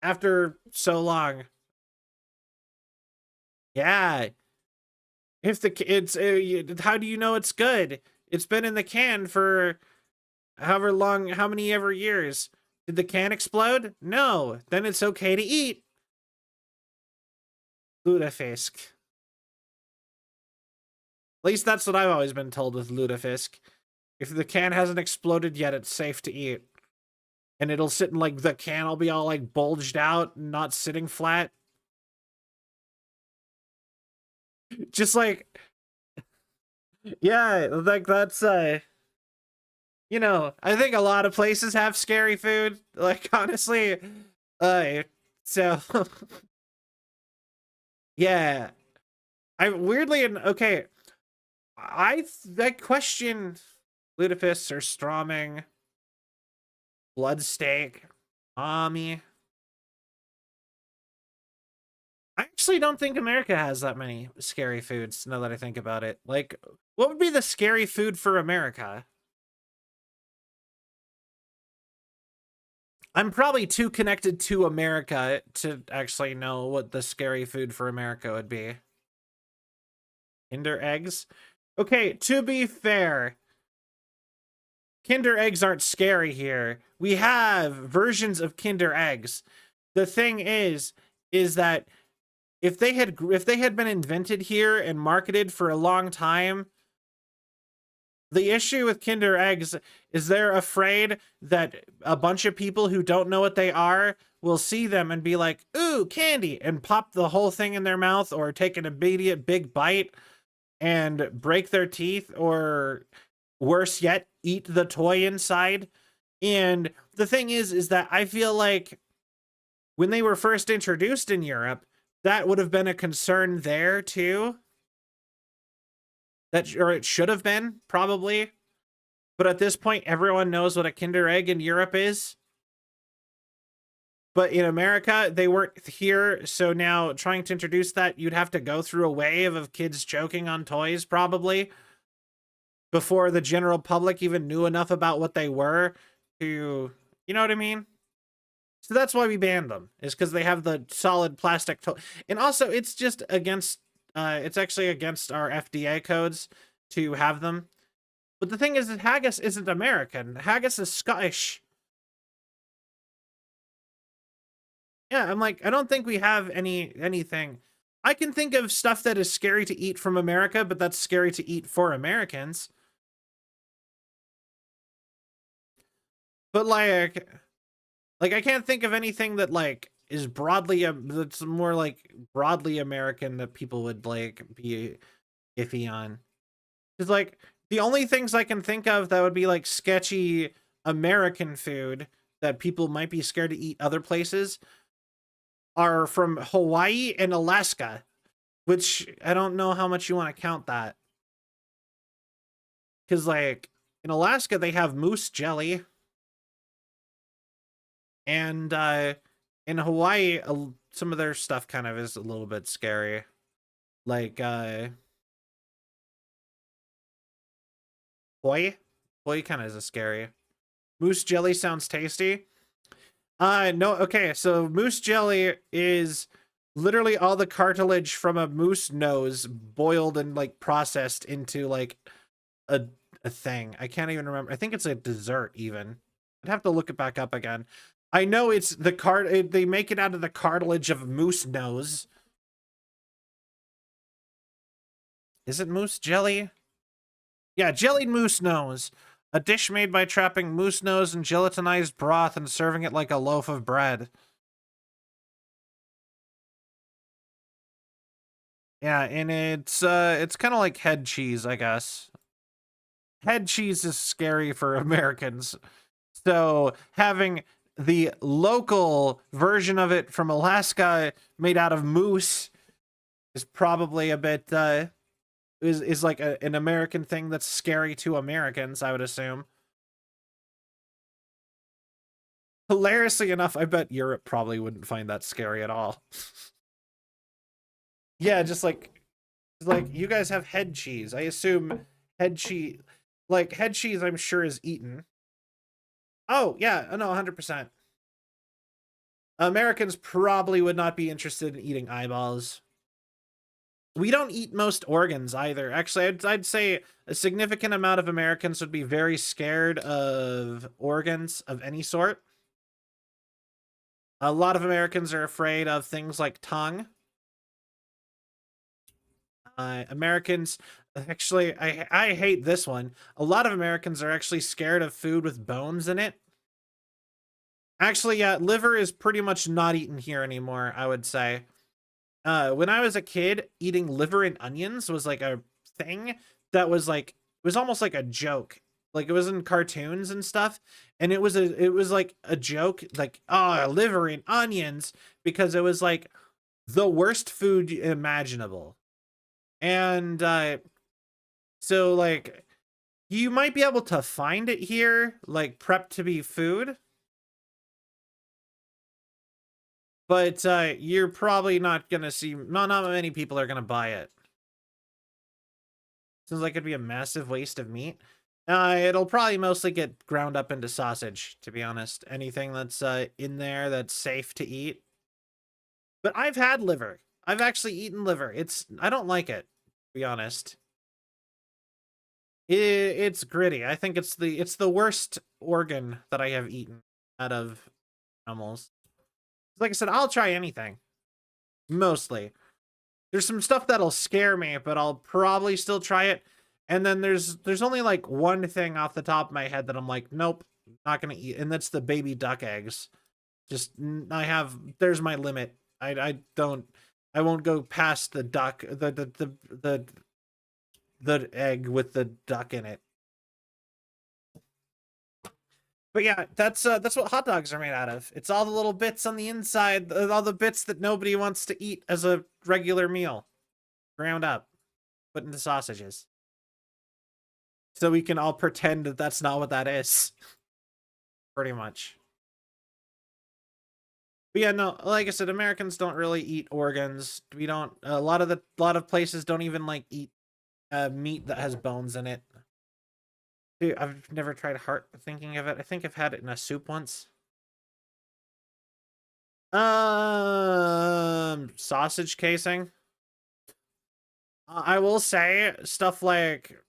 After so long. Yeah. If it's how do you know it's good? It's been in the can for however long, how many ever years. Did the can explode? No. Then it's okay to eat. Lutefisk. At least that's what I've always been told with lutefisk. If the can hasn't exploded yet, it's safe to eat. And it'll sit in, like, the can will be all, like, bulged out and not sitting flat. Just, like... Yeah, like, that's, you know, I think a lot of places have scary food. Like, honestly, so... yeah. I weirdly... Okay, I question lutefisk or Strawming, Bloodsteak, Mommy. I actually don't think America has that many scary foods, now that I think about it. Like, what would be the scary food for America? I'm probably too connected to America to actually know what the scary food for America would be. Kinder Eggs? Okay, to be fair, Kinder Eggs aren't scary here. We have versions of Kinder Eggs. The thing is that if they had been invented here and marketed for a long time, the issue with Kinder Eggs is they're afraid that a bunch of people who don't know what they are will see them and be like, ooh, candy, and pop the whole thing in their mouth or take an immediate big bite and break their teeth, or worse yet, eat the toy inside. And the thing is that I feel like when they were first introduced in Europe, that would have been a concern there too. Or it should have been, probably. But at this point, everyone knows what a Kinder Egg in Europe is. But in America, they weren't here, so now trying to introduce that, you'd have to go through a wave of kids choking on toys, probably, before the general public even knew enough about what they were to, you know what I mean? So that's why we banned them, is because they have the solid plastic toy. And also, it's just against, it's actually against our FDA codes to have them. But the thing is that haggis isn't American. Haggis is Scottish. Yeah, I'm like, I don't think we have anything. I can think of stuff that is scary to eat from America, but that's scary to eat for Americans. But like I can't think of anything that like is broadly that's more like broadly American that people would like be iffy on. Because like the only things I can think of that would be like sketchy American food that people might be scared to eat other places are from Hawaii and Alaska, which I don't know how much you want to count that. Because like in Alaska, they have moose jelly. And in Hawaii, some of their stuff kind of is a little bit scary. Like Hoi kind of is a scary. Moose jelly sounds tasty. No, okay, so moose jelly is literally all the cartilage from a moose nose boiled and like processed into like a thing. I can't even remember. I think it's a dessert even. I'd have to look it back up again. I know it's the they make it out of the cartilage of moose nose. Is it moose jelly? Yeah, jellied moose nose. A dish made by trapping moose nose in gelatinized broth and serving it like a loaf of bread. Yeah, and it's kind of like head cheese, I guess. Head cheese is scary for Americans. So having the local version of it from Alaska made out of moose is probably a bit is like an American thing that's scary to Americans, I would assume. Hilariously enough, I bet Europe probably wouldn't find that scary at all. Yeah, just like you guys have head cheese. I assume head cheese I'm sure is eaten. Oh, yeah, no, 100%. Americans probably would not be interested in eating eyeballs. We don't eat most organs either. Actually, I'd say a significant amount of Americans would be very scared of organs of any sort. A lot of Americans are afraid of things like tongue. Americans actually, I hate this one. A lot of Americans are actually scared of food with bones in it. Actually, yeah, liver is pretty much not eaten here anymore, I would say. When I was a kid, eating liver and onions was like a thing that was like, it was almost like a joke. Like it was in cartoons and stuff, and it was like a joke, like, oh, liver and onions, because it was like the worst food imaginable. And so like you might be able to find it here, like prepped to be food, but you're probably not gonna see, not many people are gonna buy it. Seems like it'd be a massive waste of meat. It'll probably mostly get ground up into sausage, to be honest. Anything that's in there that's safe to eat. But I've had liver. I've actually eaten liver. I don't like it, to be honest. It's gritty. I think it's the worst organ that I have eaten out of animals. Like I said, I'll try anything. Mostly. There's some stuff that'll scare me, but I'll probably still try it. And then there's only like one thing off the top of my head that I'm like, nope, not gonna eat, and that's the baby duck eggs. Just there's my limit. I won't go past the duck, the egg with the duck in it. But yeah, that's what hot dogs are made out of. It's all the little bits on the inside, all the bits that nobody wants to eat as a regular meal, ground up, put into sausages. So we can all pretend that that's not what that is. Pretty much. But yeah, no, like I said, Americans don't really eat organs. We don't, a lot of places don't even like eat meat that has bones in it. Dude, I've never tried heart, thinking of it. I think I've had it in a soup once. Sausage casing. I will say stuff like,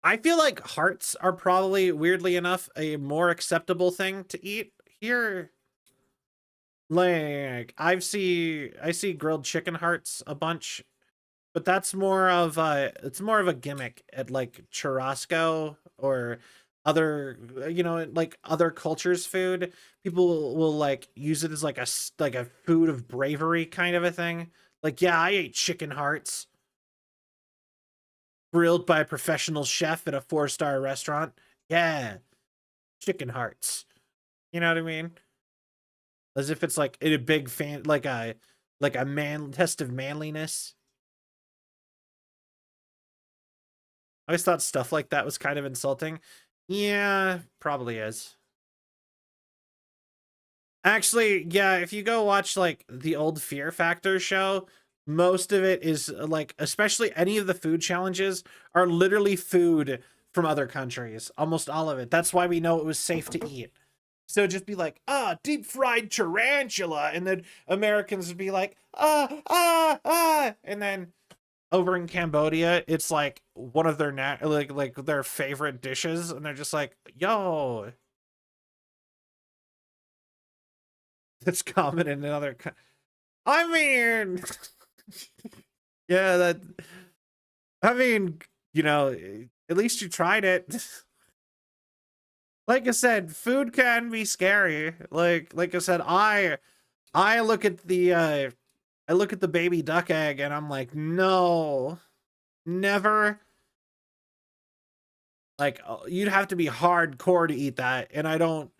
I feel like hearts are probably, weirdly enough, a more acceptable thing to eat here. Like I see grilled chicken hearts a bunch, but that's more of it's more of a gimmick at like churrasco or other, like other cultures' food. People will like use it as like a food of bravery kind of a thing. Like, yeah, I ate chicken hearts grilled by a professional chef at a 4-star restaurant. Yeah, chicken hearts. You know what I mean? As if it's like a big fan, like a man test of manliness. I always thought stuff like that was kind of insulting. Yeah, probably is. Actually, yeah, if you go watch like the old Fear Factor show, most of it is like, especially any of the food challenges are literally food from other countries. Almost all of it. That's why we know it was safe to eat. So just be like, deep fried tarantula, and then Americans would be like, and then over in Cambodia, it's like one of their like their favorite dishes, and they're just like, yo, that's common in another. I mean, yeah, that. I mean, at least you tried it. Like I said, food can be scary. Like I said, I look at the baby duck egg and I'm like, no, never. Like, you'd have to be hardcore to eat that, and I don't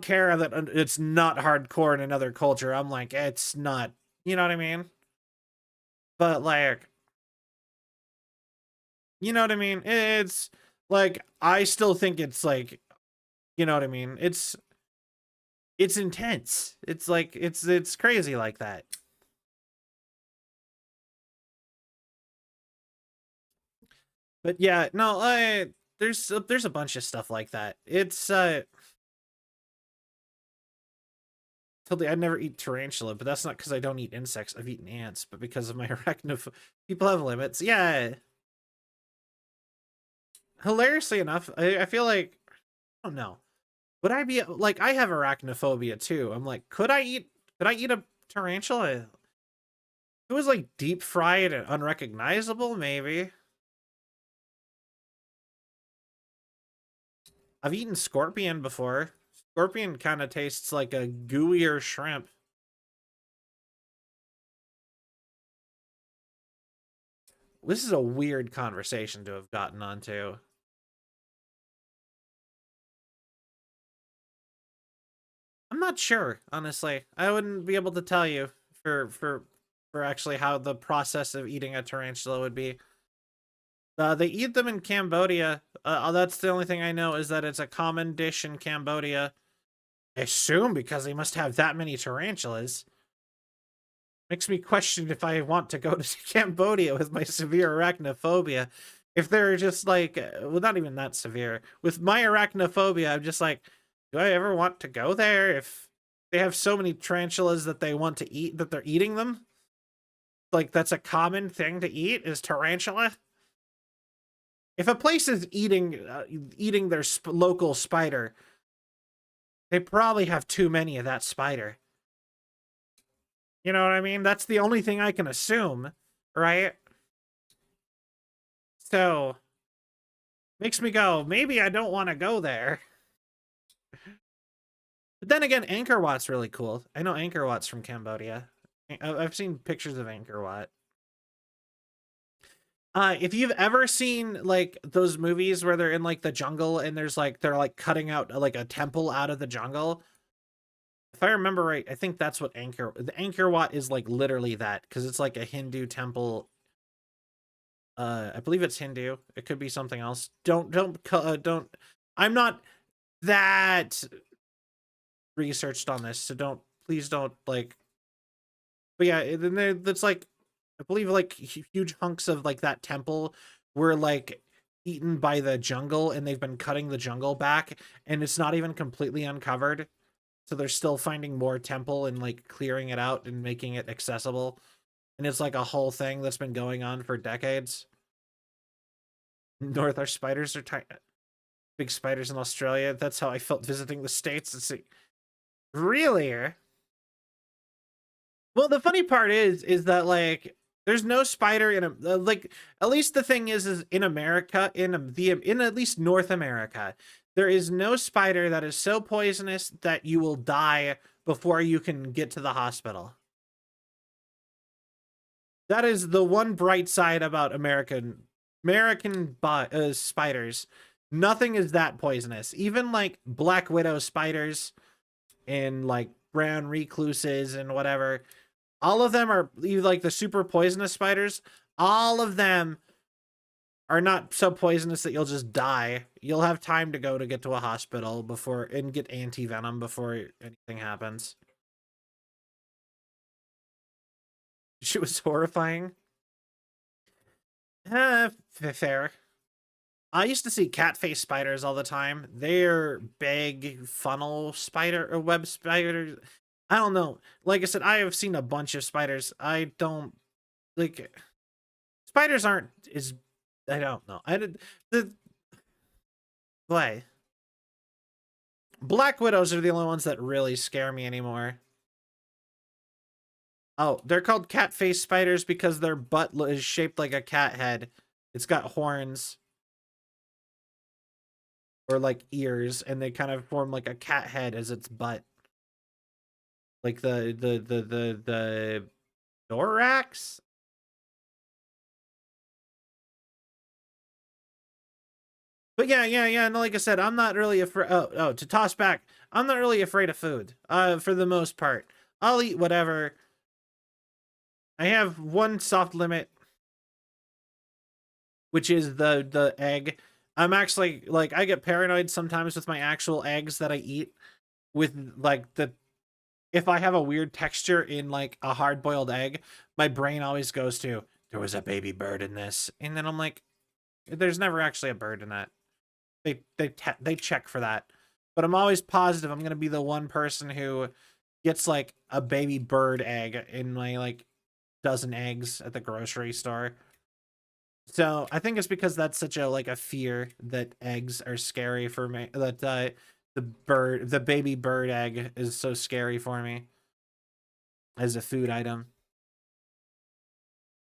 care that it's not hardcore in another culture. I'm like, it's not, you know what I mean? But like, you know what I mean? It's like, I still think it's like, you know what I mean? It's intense. It's like, it's crazy like that. But yeah, no, there's a bunch of stuff like that. It's totally, I never eat tarantula, but that's not because I don't eat insects. I've eaten ants, but because of my arachnophobia. People have limits. Yeah. Hilariously enough, I feel like, I don't know. Would I be like, I have arachnophobia too. I'm like, could I eat a tarantula? It was like deep fried and unrecognizable, maybe. I've eaten scorpion before. Scorpion kind of tastes like a gooier shrimp. This is a weird conversation to have gotten onto. I'm not sure, honestly. I wouldn't be able to tell you for actually how the process of eating a tarantula would be. They eat them in Cambodia. That's the only thing I know, is that it's a common dish in Cambodia. I assume because they must have that many tarantulas. Makes me question if I want to go to Cambodia with my severe arachnophobia. If they're just like, well, not even that severe. With my arachnophobia, I'm just like, do I ever want to go there if they have so many tarantulas that they want to eat, that they're eating them? Like, that's a common thing to eat, is tarantula? If a place is eating their local spider, they probably have too many of that spider. You know what I mean? That's the only thing I can assume, right? So, makes me go, maybe I don't want to go there. But then again, Angkor Wat's really cool. I know Angkor Wat's from Cambodia. I've seen pictures of Angkor Wat. If you've ever seen like those movies where they're in like the jungle and there's like they're like cutting out like a temple out of the jungle, if I remember right, I think that's what the Angkor Wat is, like literally that, because it's like a Hindu temple. I believe it's Hindu. It could be something else. Don't. I'm not that researched on this, so please don't like. But yeah, then that's like, I believe like huge hunks of like that temple were like eaten by the jungle, and they've been cutting the jungle back, and it's not even completely uncovered. So they're still finding more temple and like clearing it out and making it accessible. And it's like a whole thing that's been going on for decades. Our spiders are tiny. Big spiders in Australia. That's how I felt visiting the States. It's like, really? Well, the funny part is that like there's no spider in a like, at least the thing is in America, in at least North America, there is no spider that is so poisonous that you will die before you can get to the hospital. That is the one bright side about American spiders. Nothing is that poisonous. Even like black widow spiders and like brown recluses and whatever, all of them are like the super poisonous spiders. All of them are not so poisonous that you'll just die. You'll have time to go to get to a hospital before and get anti-venom before anything happens. She was horrifying. Fair. I used to see cat face spiders all the time. They're big funnel spider or web spiders. I don't know. Like I said, I have seen a bunch of spiders. I don't like, spiders aren't is, I don't know. I did the play. Black widows are the only ones that really scare me anymore. Oh, they're called cat face spiders because their butt is shaped like a cat head. It's got horns or like ears, and they kind of form like a cat head as its butt. Like the thorax. But yeah. And like I said, I'm not really afraid. To toss back, I'm not really afraid of food. For the most part, I'll eat whatever. I have one soft limit, which is the egg. I'm actually like, I get paranoid sometimes with my actual eggs that I eat, with like if I have a weird texture in like a hard boiled egg, my brain always goes to, there was a baby bird in this, and then I'm like, there's never actually a bird in that. They check for that, but I'm always positive I'm gonna be the one person who gets like a baby bird egg in my like dozen eggs at the grocery store. So I think it's because that's such a like a fear that eggs are scary for me. That the baby bird egg is so scary for me as a food item.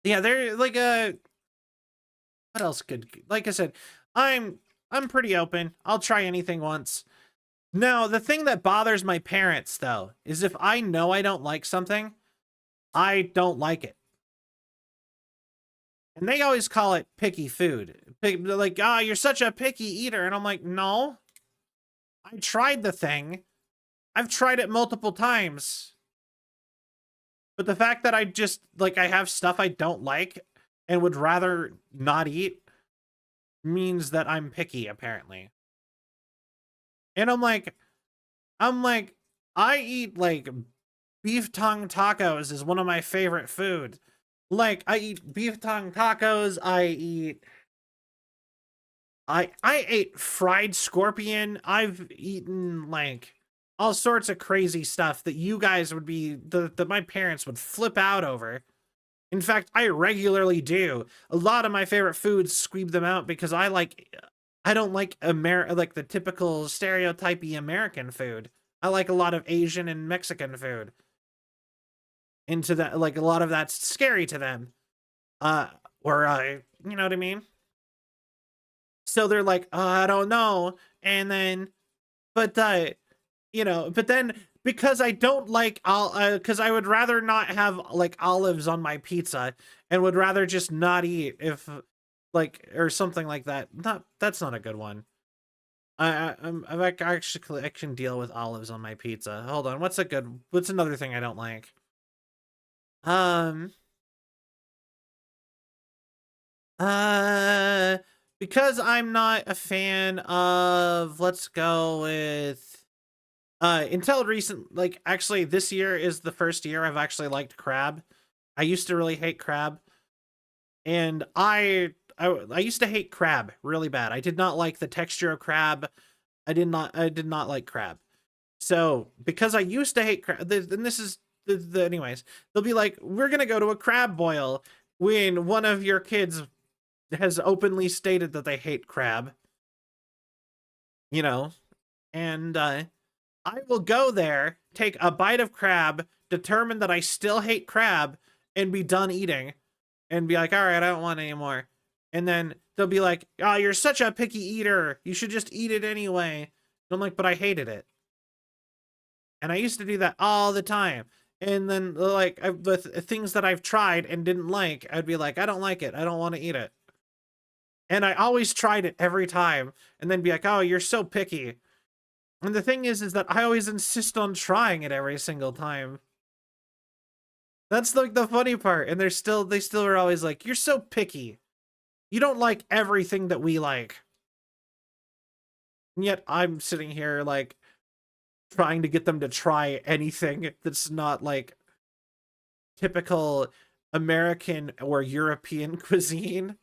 Yeah, they're like what else could, like I said, I'm pretty open. I'll try anything once. Now, the thing that bothers my parents though is if I know I don't like something, I don't like it. And they always call it picky food. They're like, "Ah, you're such a picky eater." And I'm like, "No. I tried the thing. I've tried it multiple times." But the fact that I just like I have stuff I don't like and would rather not eat means that I'm picky apparently. And I'm like I eat like beef tongue tacos is one of my favorite food. Like I eat beef tongue tacos, I ate fried scorpion. I've eaten like all sorts of crazy stuff that you guys would be that my parents would flip out over. In fact, I regularly do. A lot of my favorite foods squeeb them out because I don't like like the typical stereotypy American food. I like a lot of Asian and Mexican food. Into that, like a lot of that's scary to them. Uh or you know what I mean? So they're like, I don't know. And then but but then because I don't like because I would rather not have like olives on my pizza and would rather just not eat if like or something like that. Not that's not a good one. I can deal with olives on my pizza. Hold on, what's another thing I don't like? Um uh because I'm not a fan of, let's go with until recent, like actually this year is the first year I've actually liked crab. I used to really hate crab, and I used to hate crab really bad. I did not like the texture of crab. I did not like crab. So because I used to hate crab, and this is anyways, they'll be like, we're gonna go to a crab boil when one of your kids has openly stated that they hate crab, you know, and I will go there, take a bite of crab, determine that I still hate crab, and be done eating, and be like, all right, I don't want any more. And then they'll be like, oh, you're such a picky eater. You should just eat it anyway. And I'm like, but I hated it. And I used to do that all the time. And then, like, with things that I've tried and didn't like, I'd be like, I don't like it. I don't want to eat it. And I always tried it every time, and then be like, oh, you're so picky. And the thing is that I always insist on trying it every single time. That's like the funny part. And they still are always like, you're so picky. You don't like everything that we like. And yet I'm sitting here like trying to get them to try anything that's not like typical American or European cuisine.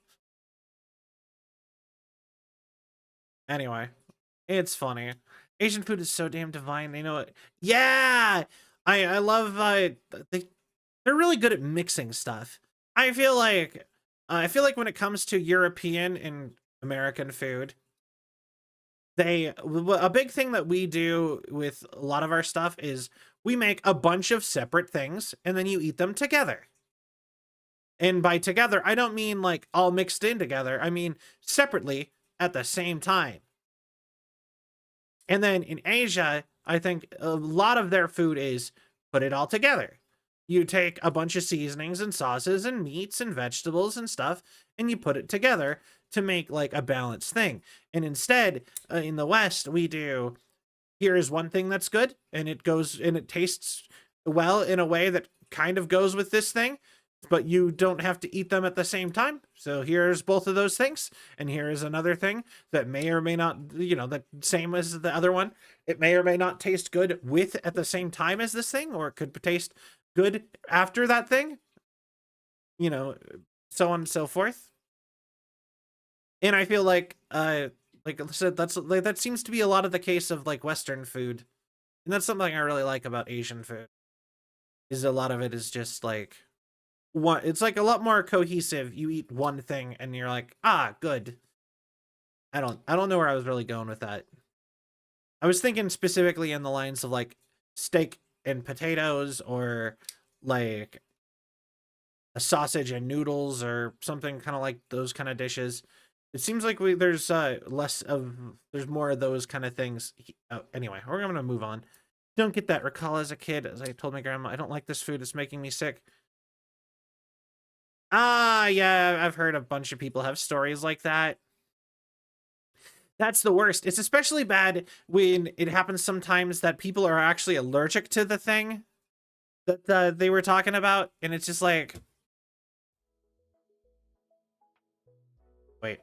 Anyway, it's funny. Asian food is so damn divine. They know it. Yeah, I love they they're really good at mixing stuff. I feel like when it comes to European and American food, a big thing that we do with a lot of our stuff is we make a bunch of separate things and then you eat them together. And by together, I don't mean like all mixed in together. I mean separately at the same time. And then in Asia, I think a lot of their food is put it all together. You take a bunch of seasonings and sauces and meats and vegetables and stuff, and you put it together to make like a balanced thing. And instead, in the West, we do here is one thing that's good, and it goes and it tastes well in a way that kind of goes with this thing, but you don't have to eat them at the same time. So here's both of those things, and here is another thing that may or may not, the same as the other one. It may or may not taste good with at the same time as this thing, or it could taste good after that thing, you know, so on and so forth. And I feel like I said, that's like that seems to be a lot of the case of like Western food, and that's something I really like about Asian food. Is a lot of it is just like one. It's like a lot more cohesive. You eat one thing and you're like, ah, good. I don't know where I was really going with that. I was thinking specifically in the lines of like steak and potatoes, or like a sausage and noodles or something kind of like those kind of dishes. It seems like there's there's more of those kind of things. Anyway, we're gonna move on. Don't get that recall as a kid. As I told my grandma, I don't like this food. It's making me sick. Ah, yeah, I've heard a bunch of people have stories like that. That's the worst. It's especially bad when it happens sometimes that people are actually allergic to the thing that they were talking about, and it's just like, wait,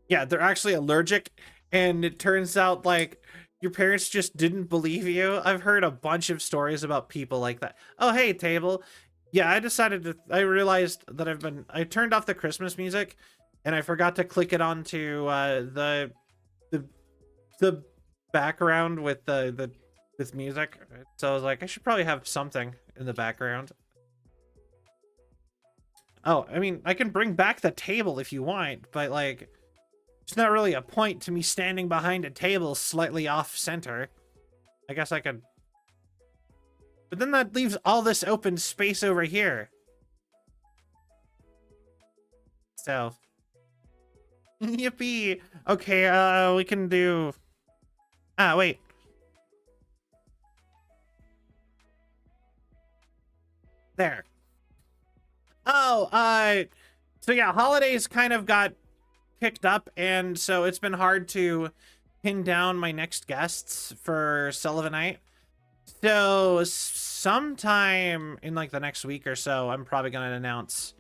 yeah, they're actually allergic, and it turns out like your parents just didn't believe you. I've heard a bunch of stories about people like that. Oh, hey, table. Yeah, I realized that I turned off the Christmas music, and I forgot to click it onto the the background with the with music. So I was like, I should probably have something in the background. Oh, I mean, I can bring back the table if you want, but like, it's not really a point to me standing behind a table slightly off center. I guess I could. But then that leaves all this open space over here. So. Yippee! Okay, we can do... Ah, wait. There. Oh, so yeah, holidays kind of got picked up, and so it's been hard to pin down my next guests for Sullivanite. So sometime in like the next week or so, I'm probably gonna announce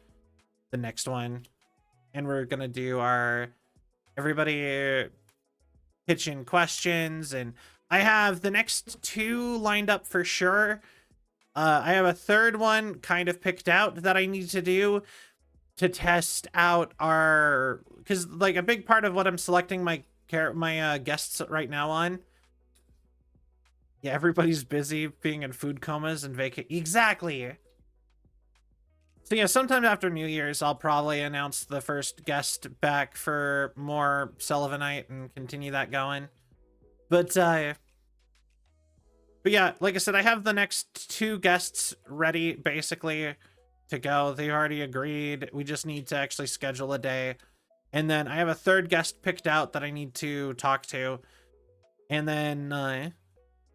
the next one, and we're gonna do our everybody pitch in questions, and I have the next two lined up for sure. I have a third one kind of picked out that I need to do to test out our, because like a big part of what I'm selecting my guests right now on. Yeah, everybody's busy being in food comas and exactly. So yeah, sometime after New Year's, I'll probably announce the first guest back for more Sullivanite and continue that going. But yeah, like I said, I have the next two guests ready, basically, to go. They already agreed. We just need to actually schedule a day. And then I have a third guest picked out that I need to talk to. And then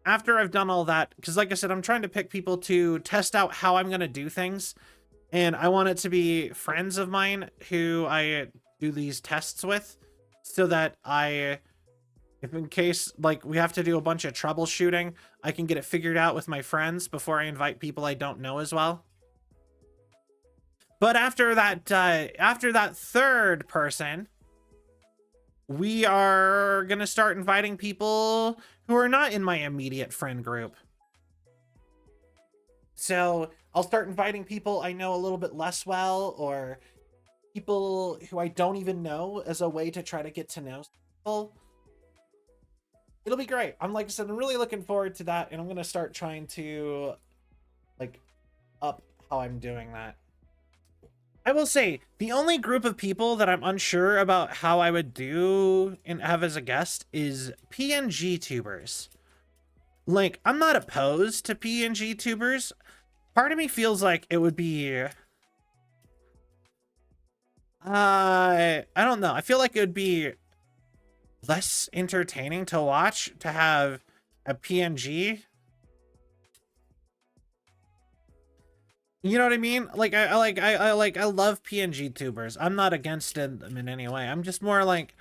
after I've done all that, because like I said, I'm trying to pick people to test out how I'm going to do things. And I want it to be friends of mine who I do these tests with, so that if in case like we have to do a bunch of troubleshooting, I can get it figured out with my friends before I invite people I don't know as well. But after that third person, we are gonna start inviting people who are not in my immediate friend group. So I'll start inviting people I know a little bit less well, or people who I don't even know, as a way to try to get to know people. It'll be great. Like I said, I'm really looking forward to that, and I'm gonna start trying to like up how I'm doing that. I will say the only group of people that I'm unsure about how I would do and have as a guest is PNG tubers. Like, I'm not opposed to PNG tubers. Part of me feels like it would be I don't know. I feel like it would be less entertaining to watch to have a PNG. You know what I mean? Like I love PNG tubers. I'm not against them in any way. I'm just more like,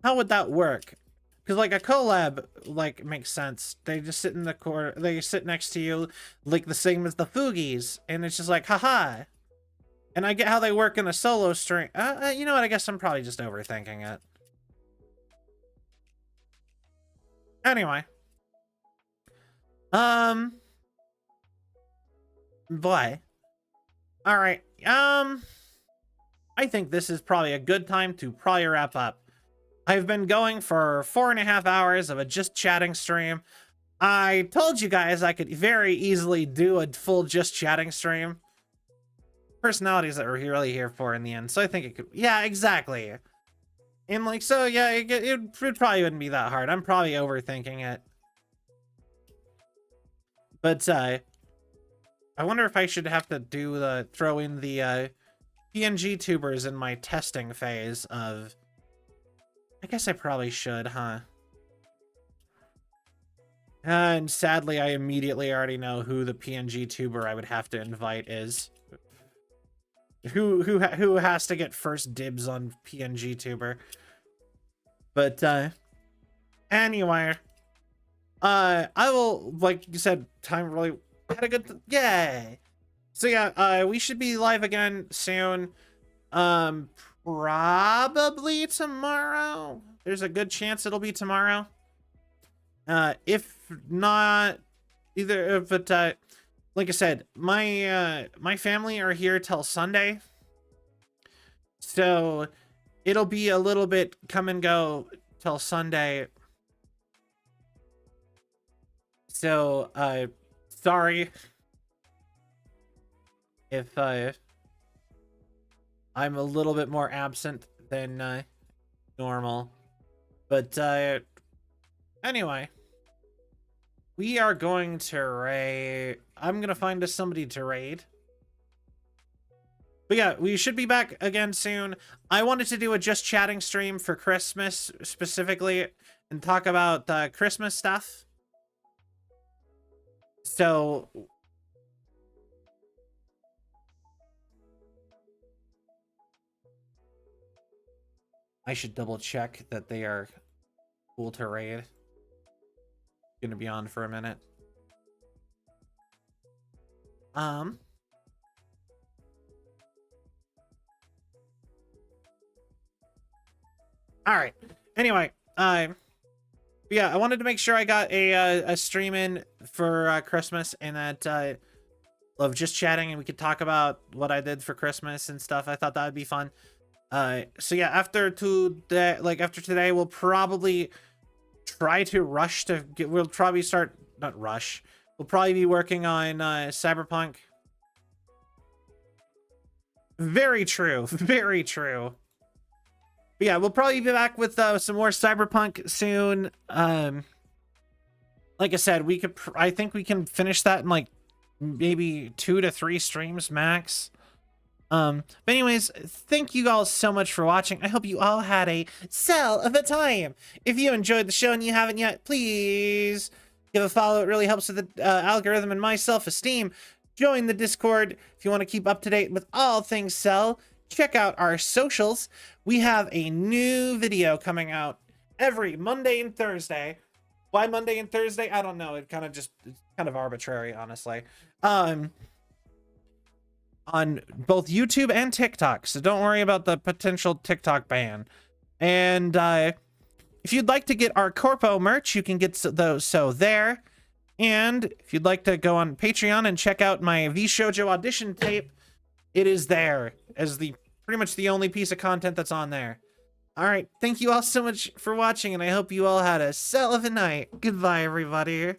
how would that work? Because like a collab like makes sense. They just sit in the corner. They sit next to you, like the same as the Foogies, and it's just like, haha. And I get how they work in a solo stream. You know what? I guess I'm probably just overthinking it. Anyway. Boy. All right. I think this is probably a good time to probably wrap up. I've been going for 4.5 hours of a just chatting stream. I told you guys I could very easily do a full just chatting stream. Personalities that we're really here for in the end, so I think it could. Yeah, exactly. And like, so yeah, it probably wouldn't be that hard. I'm probably overthinking it. But I wonder if I should have to do the throw in the PNG tubers in my testing phase of. I guess I probably should, huh? And sadly, I immediately already know who the PNG tuber I would have to invite is. Who has to get first dibs on PNG tuber? But anyway, I will, like you said, time really had a good yay. So yeah, we should be live again soon. Probably tomorrow. There's a good chance it'll be tomorrow. If not, either. But like I said, my family are here till Sunday, so it'll be a little bit come and go till Sunday. So sorry if I'm a little bit more absent than normal, but anyway, we are going to raid. I'm gonna find us somebody to raid. But yeah, we should be back again soon. I wanted to do a just chatting stream for Christmas specifically and talk about Christmas stuff. So I should double check that they are cool to raid. Gonna be on for a minute. All right. Anyway, yeah, I wanted to make sure I got a stream in for Christmas and that of just chatting and we could talk about what I did for Christmas and stuff. I thought that would be fun. So yeah, after today, we'll probably try to rush to get. We'll probably start not rush. We'll probably be working on Cyberpunk. Very true. Very true. But yeah, we'll probably be back with some more Cyberpunk soon. Like I said, we could. I think we can finish that in like maybe 2 to 3 streams max. But anyways, thank you all so much for watching. I hope you all had a cell of a time. If you enjoyed the show and you haven't yet, please give a follow. It really helps with the algorithm and my self-esteem. Join the Discord if you want to keep up to date with all things Cell. Check out our socials. We have a new video coming out every Monday and Thursday. Why Monday and Thursday? I don't know. It's kind of arbitrary, honestly. On both YouTube and TikTok, so don't worry about the potential TikTok ban. And if you'd like to get our Corpo merch, you can get those there. And if you'd like to go on Patreon and check out my VShojo audition tape, it is there as pretty much the only piece of content that's on there. All right, thank you all so much for watching, and I hope you all had a cell of a night. Goodbye, everybody.